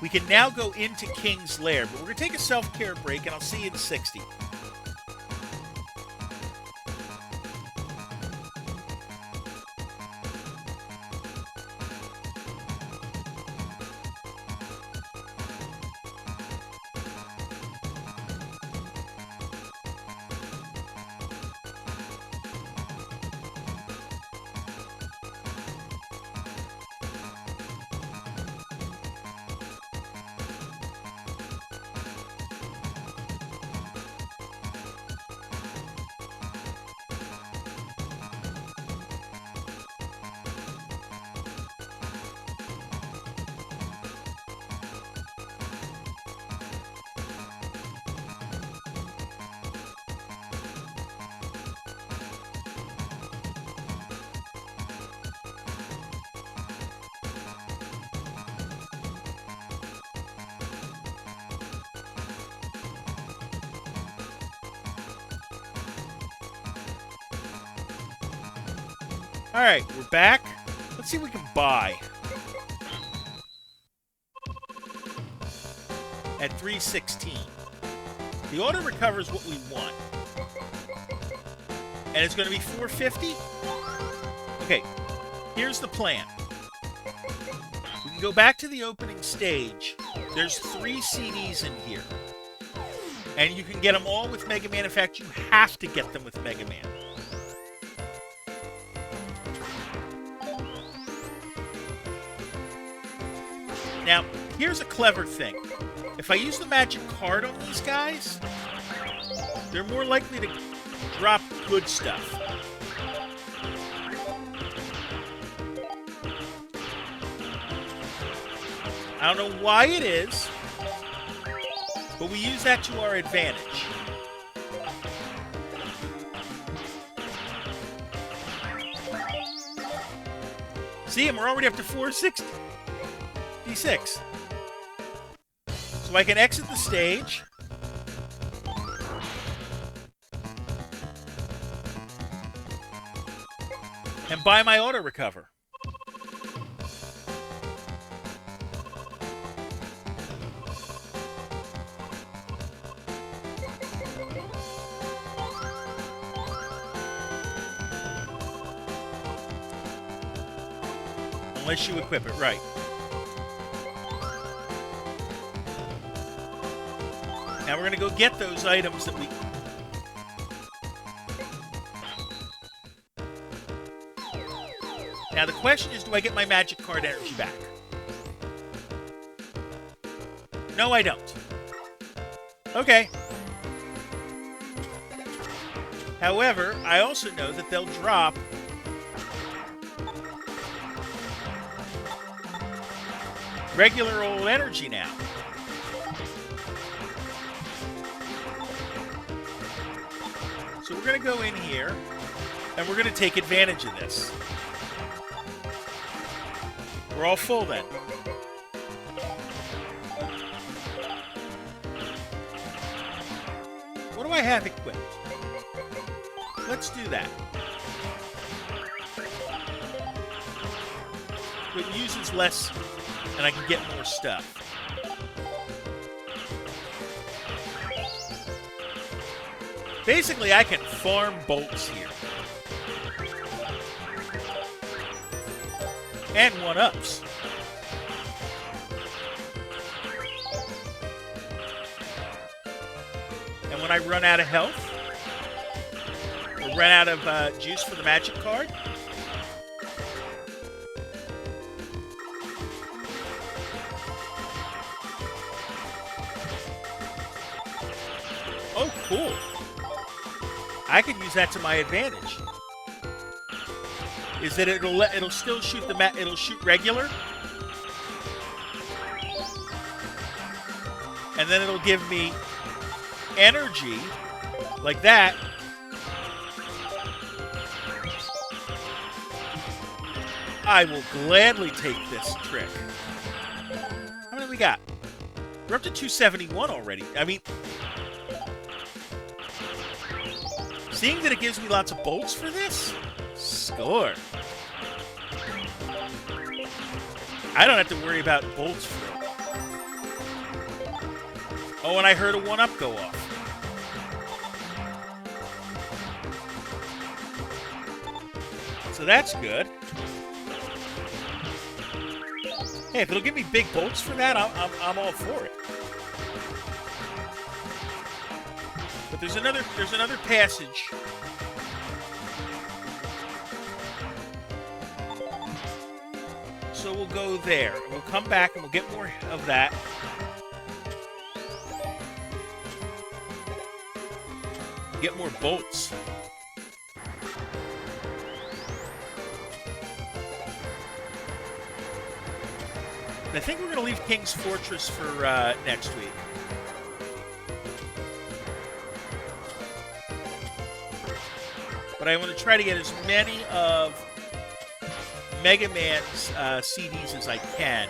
we can now go into King's Lair. But we're going to take a self-care break, and I'll see you in 60. All right, we're back. Let's see what we can buy. at 316. The auto recover is what we want. And it's going to be 450? Okay, here's the plan. We can go back to the opening stage. There's 3 CDs in here. And you can get them all with Mega Man. In fact, you have to get them with Mega Man. Now, here's a clever thing. If I use the magic card on these guys, they're more likely to drop good stuff. I don't know why it is, but we use that to our advantage. See, and we're already up to 460. D6. So I can exit the stage. And buy my auto recover. Unless you equip it, right. Now we're going to go get those items that we... Now the question is, do I get my magic card energy back? No, I don't. Okay. However, I also know that they'll drop regular old energy now. So we're going to go in here, and we're going to take advantage of this. We're all full then. What do I have equipped? Let's do that. It uses less, and I can get more stuff. Basically, I can farm bolts here. And one-ups. And when I run out of health, or run out of juice for the magic card, oh, cool. I can use that to my advantage. Is that it'll still shoot it'll shoot regular, and then it'll give me energy like that. I will gladly take this trick. How many we got? We're up to 271 already. I mean, seeing that it gives me lots of bolts for this, score. I don't have to worry about bolts for it. Oh, and I heard a one-up go off. So that's good. Hey, if it'll give me big bolts for that, I'm all for it. But there's another passage. So we'll go there. We'll come back and we'll get more of that. Get more bolts. And I think we're going to leave King's Fortress for next week. But I want to try to get as many of Mega Man's CDs as I can.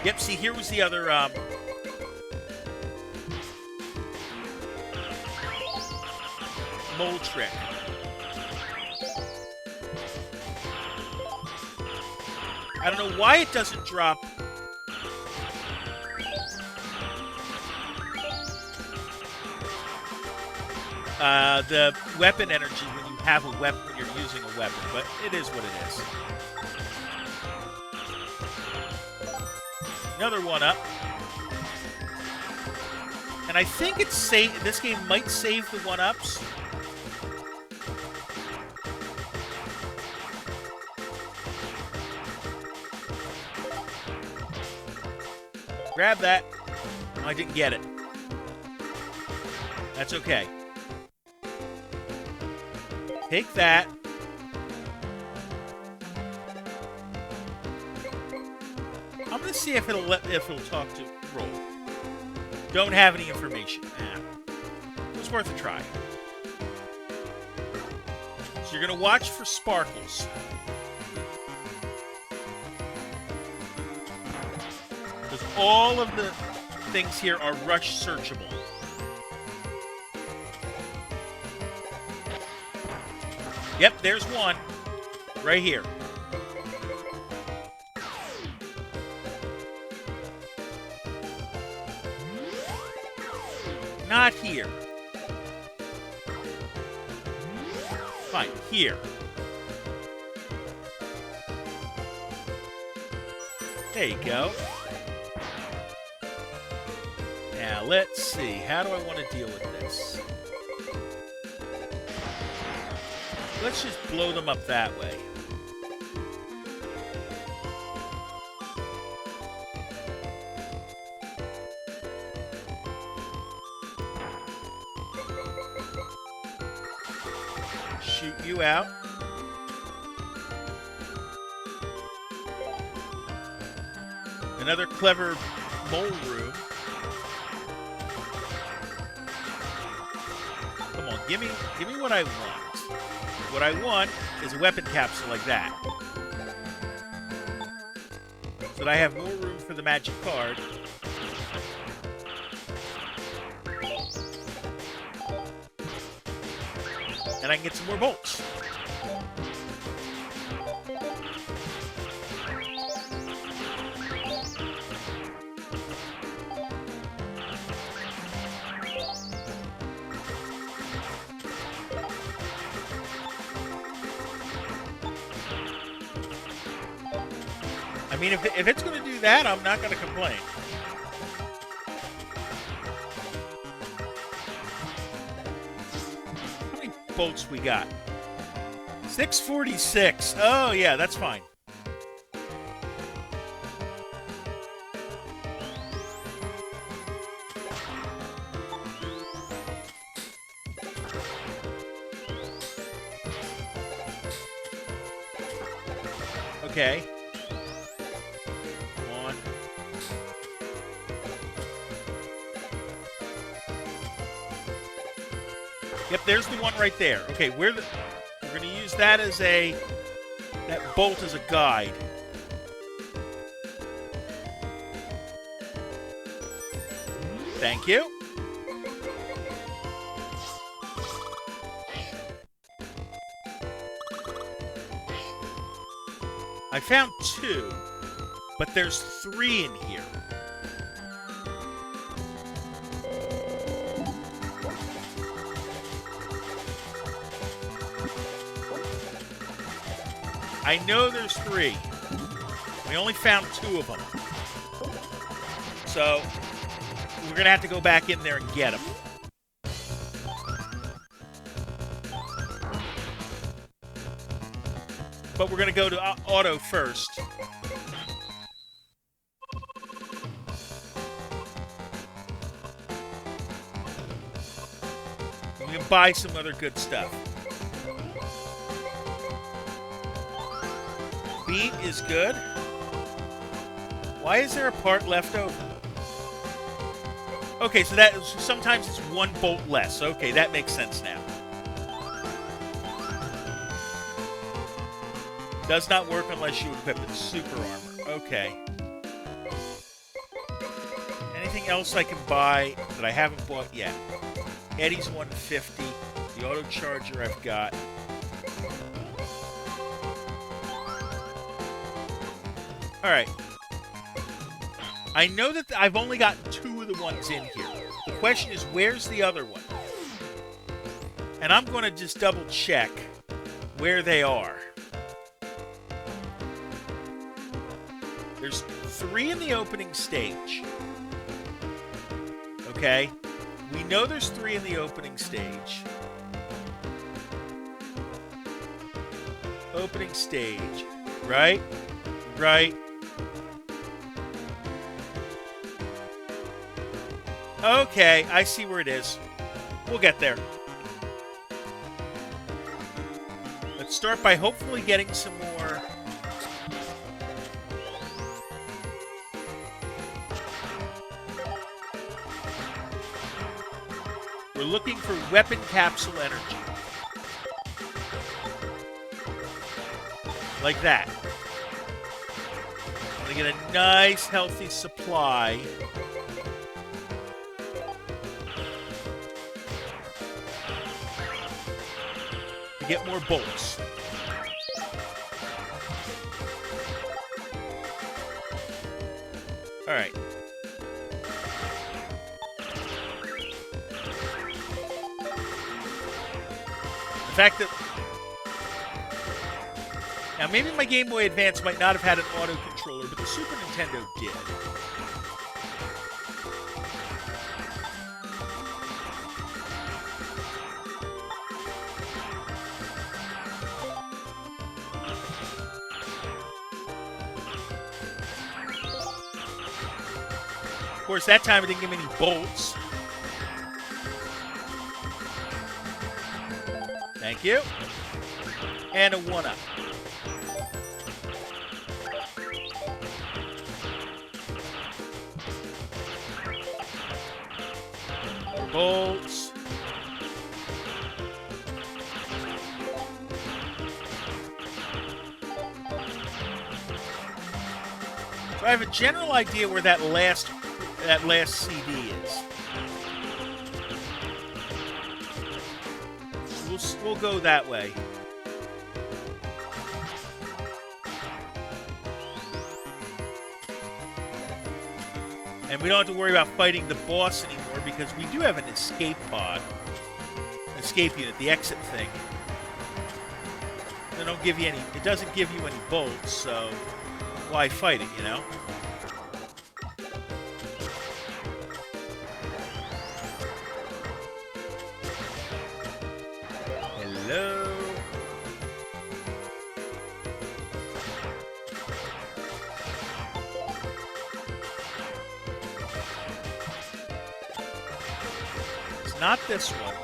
Yep, see, here was the other mole trick. I don't know why it doesn't drop the weapon energy when you have a weapon, when you're using a weapon, but it is what it is. Another one up. And I think it's safe. This game might save the one-ups. Grab that. Oh, I didn't get it. That's okay. Take that. I'm gonna see if it'll talk to roll. Don't have any information. It was worth a try. So you're gonna watch for sparkles. Because all of the things here are rush searchable. Yep, there's one. Right here. Not here. Fine, here. There you go. Now, let's see. How do I want to deal with this? Let's just blow them up that way. Shoot you out. Another clever mole room. Come on, give me what I want. What I want is a weapon capsule like that. So that I have more room for the magic card. And I can get some more bolts. I mean, if it's going to do that, I'm not going to complain. How many bolts we got? 646. Oh, yeah, that's fine. Okay. Yep, there's the one right there. Okay, we're going to use that as that bolt as a guide. Thank you. I found 2, but there's 3 in here. I know there's 3. We only found 2 of them. So, we're going to have to go back in there and get them. But we're going to go to auto first. We can buy some other good stuff. Beat is good. Why is there a part left over? Okay, so that sometimes it's 1 bolt less. Okay, that makes sense now. Does not work unless you equip it. Super armor. Okay. Anything else I can buy that I haven't bought yet? Eddie's 150. The auto charger I've got. Alright. I know that I've only got 2 of the ones in here. The question is, where's the other one? And I'm going to just double check where they are. There's 3 in the opening stage. Okay? We know there's 3 in the opening stage. Opening stage. Right? Right. Okay, I see where it is. We'll get there. Let's start by hopefully getting some more. We're looking for weapon capsule energy. Like that. I'm going to get a nice, healthy supply. To get more bolts. All right. The fact that... Now, maybe my Game Boy Advance might not have had an auto controller, but the Super Nintendo did. Of course, that time it didn't give me any bolts. Thank you. And a 1-up. Bolts. So I have a general idea where that last CD is. We'll go that way. And we don't have to worry about fighting the boss anymore because we do have an escape pod. Escape unit, the exit thing. They don't give you any, it doesn't give you any bolts, so why fight it, you know? Hello. It's not this one.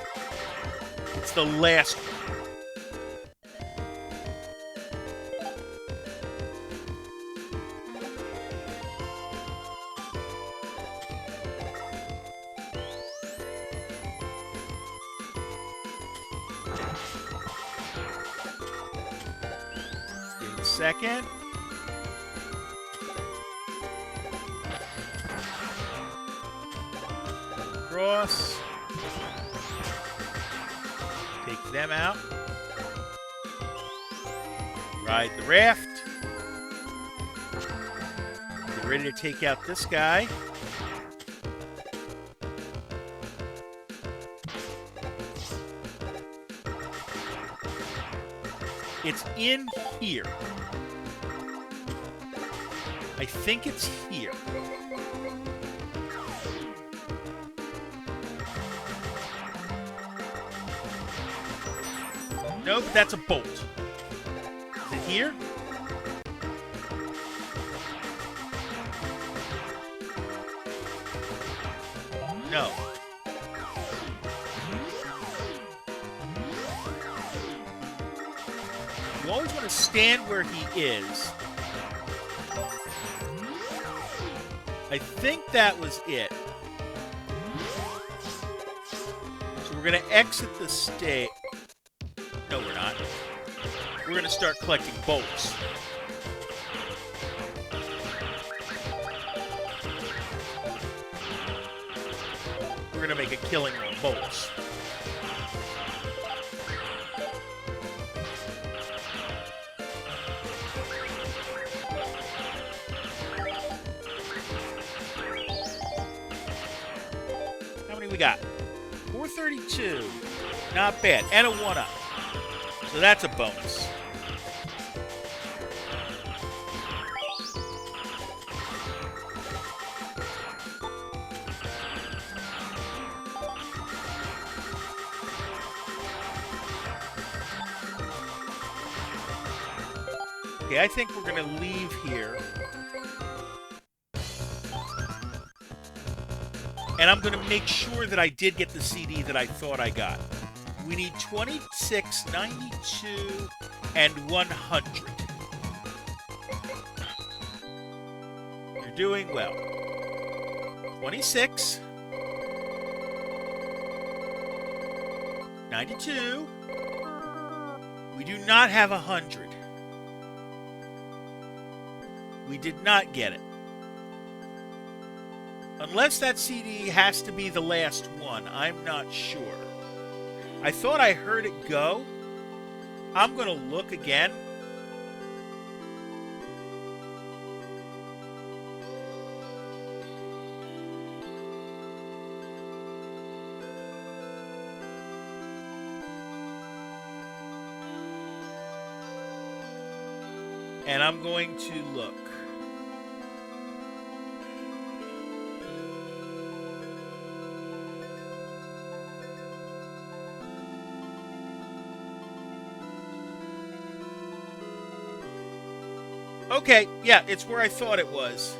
It's the last one. Second. Cross. Take them out. Ride the raft. Get ready to take out this guy. It's in here. I think it's here. No, but that's a bolt. Is it here? No. You always want to stand where he is. I think that was it. So we're going to exit the stage. No, we're not. We're going to start collecting bolts. We're going to make a killing on bolts. We got 432. Not bad. And a 1-up. So that's a bonus. Okay, I think we're going to leave here. And I'm going to make sure that I did get the CD that I thought I got. We need 26, 92, and 100. You're doing well. 26, 92. We do not have 100. We did not get it. Unless that CD has to be the last one, I'm not sure. I thought I heard it go. I'm going to look again. And I'm going to look. Okay, yeah, it's where I thought it was.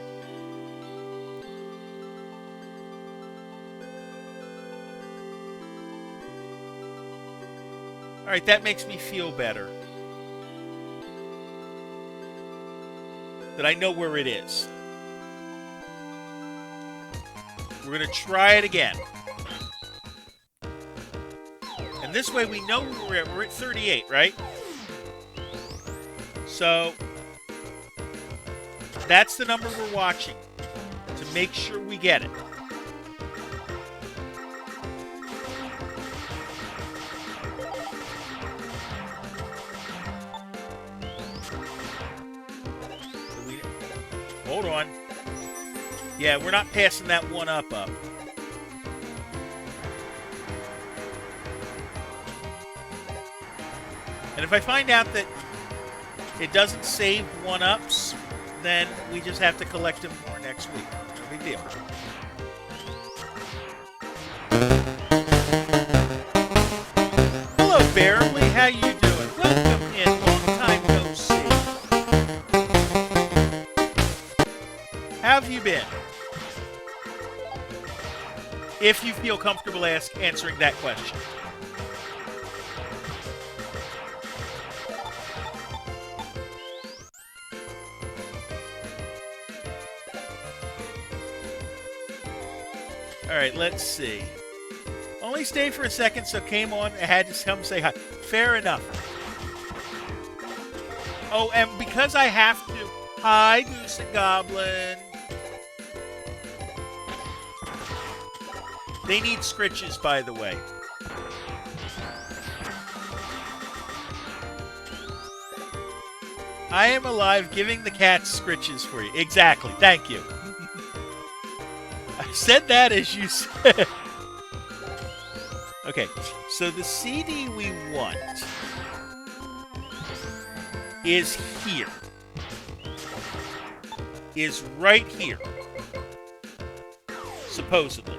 All right, that makes me feel better. That I know where it is. We're going to try it again. And this way we know where we're at. We're at 38, right? So that's the number we're watching to make sure we get it. Hold on. Yeah, we're not passing that 1-up. And if I find out that it doesn't save 1-ups, then we just have to collect them more next week. No big deal. Hello, Bearly. How you doing? Welcome in. Long time no see. How have you been? If you feel comfortable answering that question. All right, let's see. Only stayed for a second, so came on and had to come say hi. Fair enough. Oh, and because I have to... Hi, Goose and Goblin. They need scritches, by the way. I am alive giving the cats scritches for you. Exactly. Thank you. I said that as you said. Okay, so the CD we want is here. Is right here. Supposedly.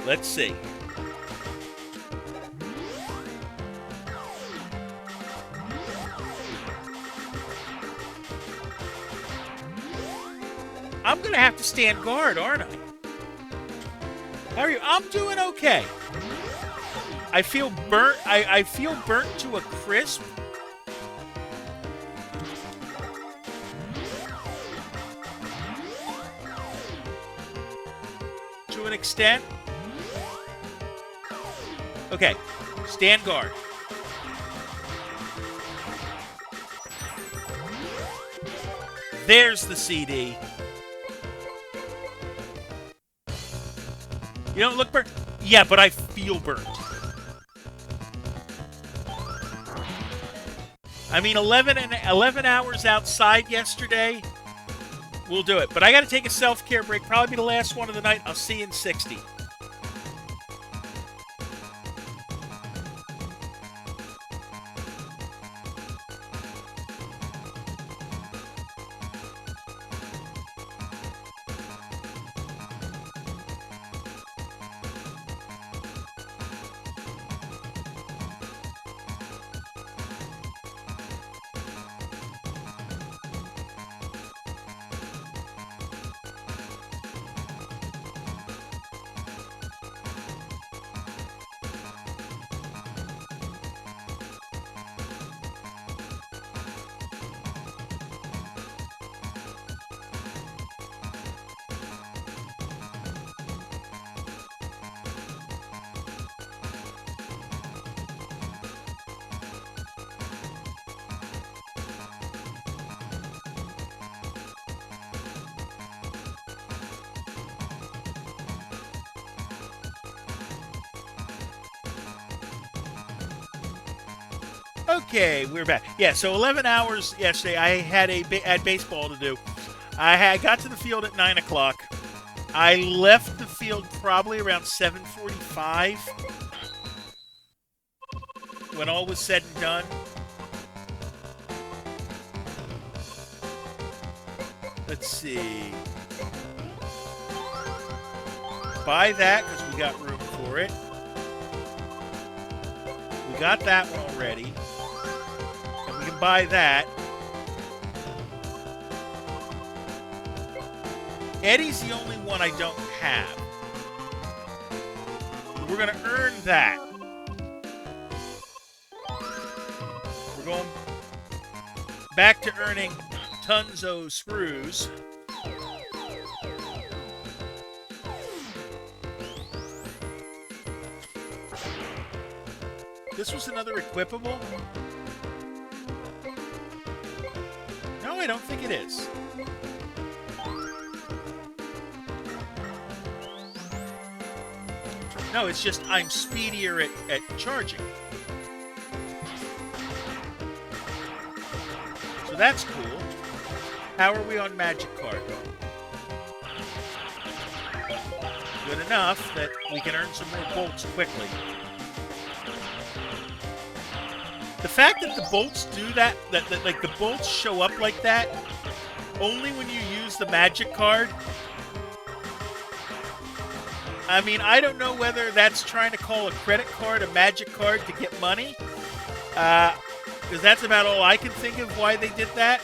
Let's see. I'm going to have to stand guard, aren't I? How are you? I'm doing okay. I feel burnt. I feel burnt to a crisp. To an extent. Okay. Stand guard. There's the CD. You don't look burnt? Yeah, but I feel burnt. I mean, 11 hours outside yesterday, We'll do it. But I got to take a self-care break. Probably be the last one of the night. I'll see you in 60. Okay, we're back. Yeah, so 11 hours yesterday. I had baseball to do. I got to the field at 9 o'clock. I left the field probably around 7:45 when all was said and done. Let's see. Buy that because we got room for it. We got that one already. And we can buy that. Eddie's the only one I don't have. We're going to earn that. We're going back to earning tons of screws. This was another equipable? No, I don't think it is. No, it's just I'm speedier at charging. So that's cool. How are we on Magic Card? Good enough that we can earn some more bolts quickly. The fact that the bolts do that like the bolts show up like that, only when you use the Magic Card. I mean, I don't know whether that's trying to call a credit card a Magic Card to get money. Because that's about all I can think of why they did that.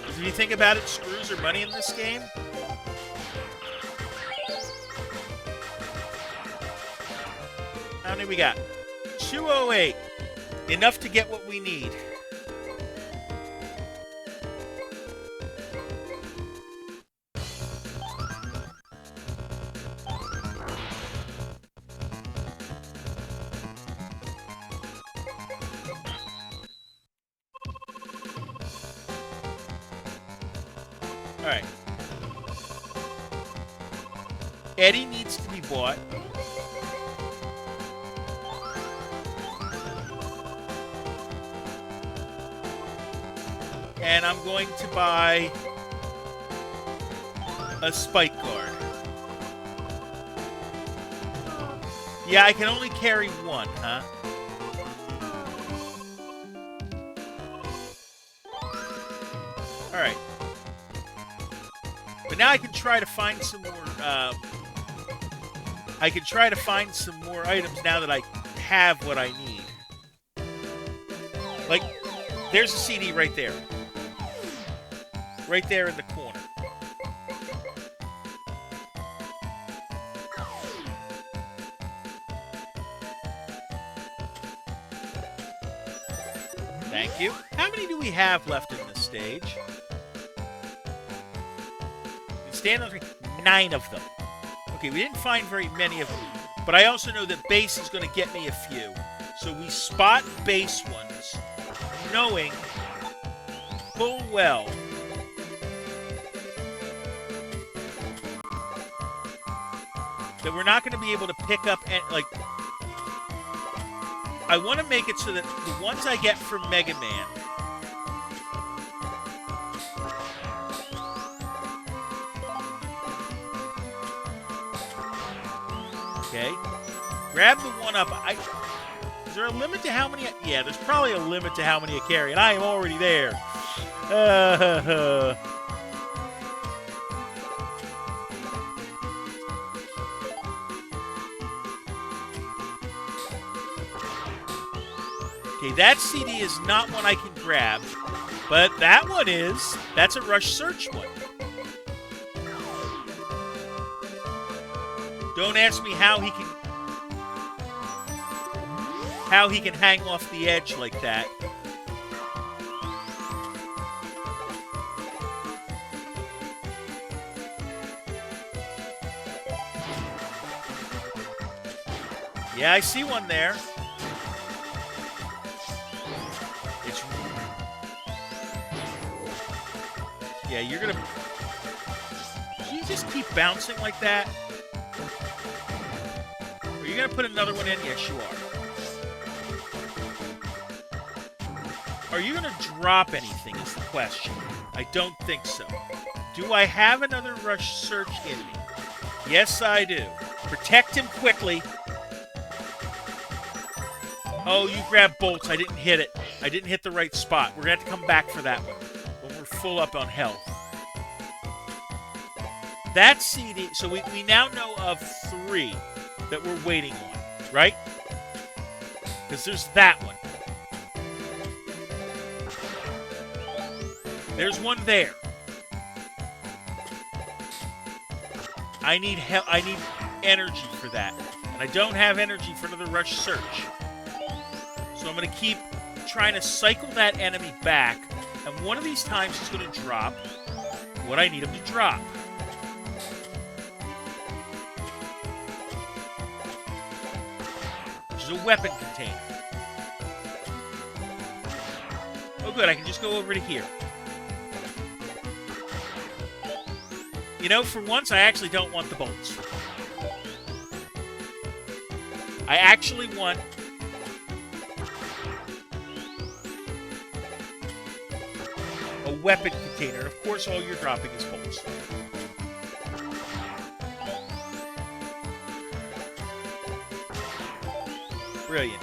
Because if you think about it, screws are money in this game. How many we got? 208. Enough to get what we need. All right. Eddie needs to be bought. And I'm going to buy a spike guard. Yeah, I can only carry one, huh? All right. But now I can try to find some more. I can try to find some more items now that I have what I need. Like, there's a CD right there. Right there in the corner. Thank you. How many do we have left in this stage? Stand on 3. 9 of them. Okay, we didn't find very many of them. But I also know that base is going to get me a few. So we spot base ones, knowing full well that we're not going to be able to pick up and like. I want to make it so that the ones I get from Mega Man Okay. Grab the one up. Is there a limit to how many? Yeah, there's probably a limit to how many I carry, and I am already there. Okay, that CD is not one I can grab, but that one is. That's a rush search one. Don't ask me how he can hang off the edge like that. Yeah, I see one there. Yeah, you're gonna... Can you just keep bouncing like that? Are you gonna put another one in? Yes, you are. Are you gonna drop anything is the question. I don't think so. Do I have another rush search in me? Yes, I do. Protect him quickly. Oh, you grabbed bolts. I didn't hit it. I didn't hit the right spot. We're going to have to come back for that one when we're full up on health. That CD... So we now know of 3 that we're waiting on, right? Because there's that one. There's one there. I need energy for that. And I don't have energy for another rush search. So I'm going to keep trying to cycle that enemy back. And one of these times he's going to drop what I need him to drop. Which is a weapon container. Oh good, I can just go over to here. You know, for once I actually don't want the bolts. I actually want... a weapon container. And of course, all you're dropping is bolts. Brilliant.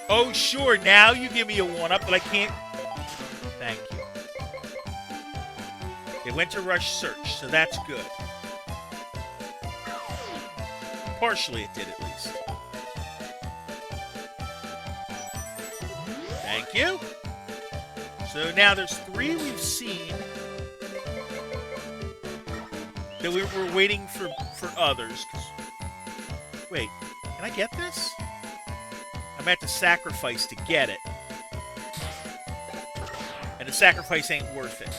Oh, sure. Now you give me a one-up, but I can't... Thank you. It went to rush search, so that's good. Partially it did, at least. Thank you. So now there's 3 we've seen that we were waiting for others. Wait, can I get this? I'm going to have to sacrifice to get it. And the sacrifice ain't worth it.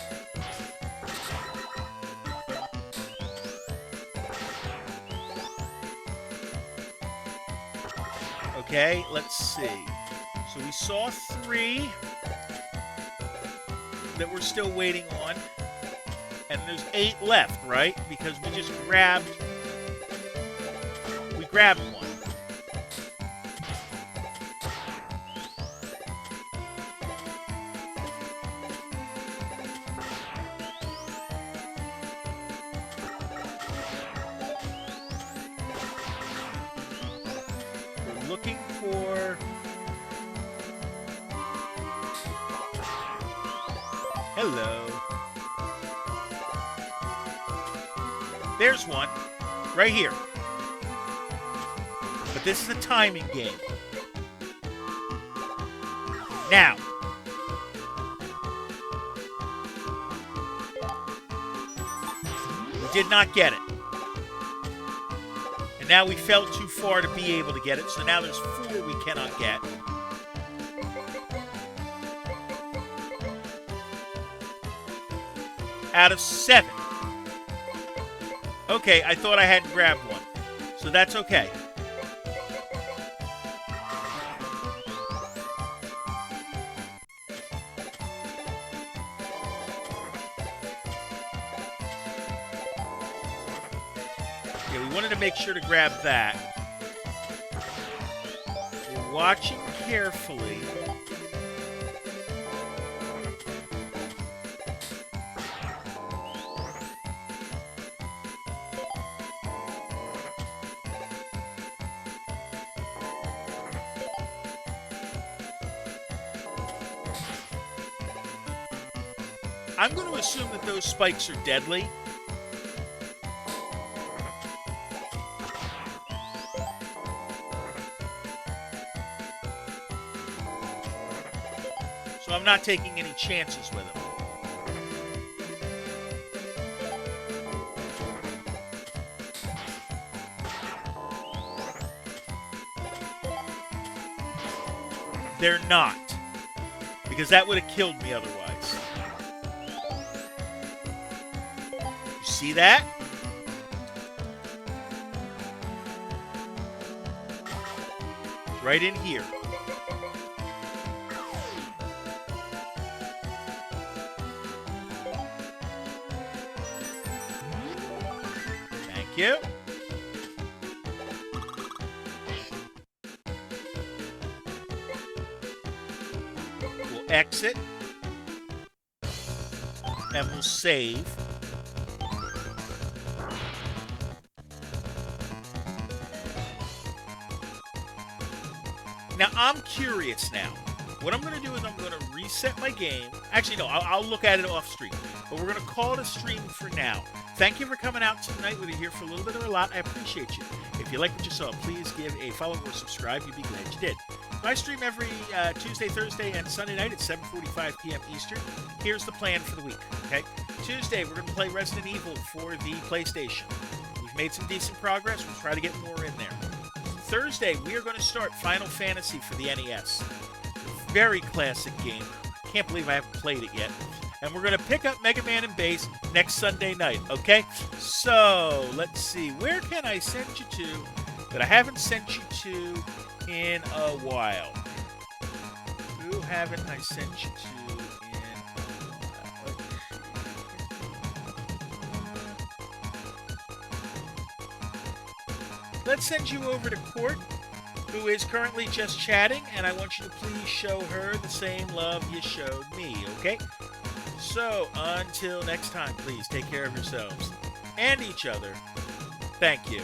Okay, let's see. So we saw 3 that we're still waiting on. And there's 8 left, right? Because we just grabbed... We grabbed one. We're looking for... Hello. There's one. Right here. But this is a timing game. Now. We did not get it. And now we fell too far to be able to get it. So now there's 4 we cannot get. Out of 7. Okay, I thought I hadn't grabbed one. So that's okay. Yeah, we wanted to make sure to grab that. We're watching carefully. I'm going to assume that those spikes are deadly. So I'm not taking any chances with them. They're not. Because that would have killed me otherwise. You see that? Right in here. Thank you. We'll exit. And we'll save. Now, I'm curious now. What I'm going to do is I'm going to reset my game. Actually, no, I'll look at it off stream. But we're going to call it a stream for now. Thank you for coming out tonight, whether you're here for a little bit or a lot. I appreciate you. If you like what you saw, please give a follow or subscribe. You'd be glad you did. I stream every Tuesday, Thursday, and Sunday night at 7:45 p.m. Eastern. Here's the plan for the week, okay? Tuesday, we're going to play Resident Evil for the PlayStation. We've made some decent progress. We'll try to get more in there. Thursday, we are going to start Final Fantasy for the NES. Very classic game. Can't believe I haven't played it yet. And we're going to pick up Mega Man and Bass next Sunday night, okay? So, let's see. Where can I send you to that I haven't sent you to in a while? Who haven't I sent you to in a while? Let's send you over to Court, who is currently just chatting, and I want you to please show her the same love you showed me, okay? So, until next time, please take care of yourselves and each other. Thank you.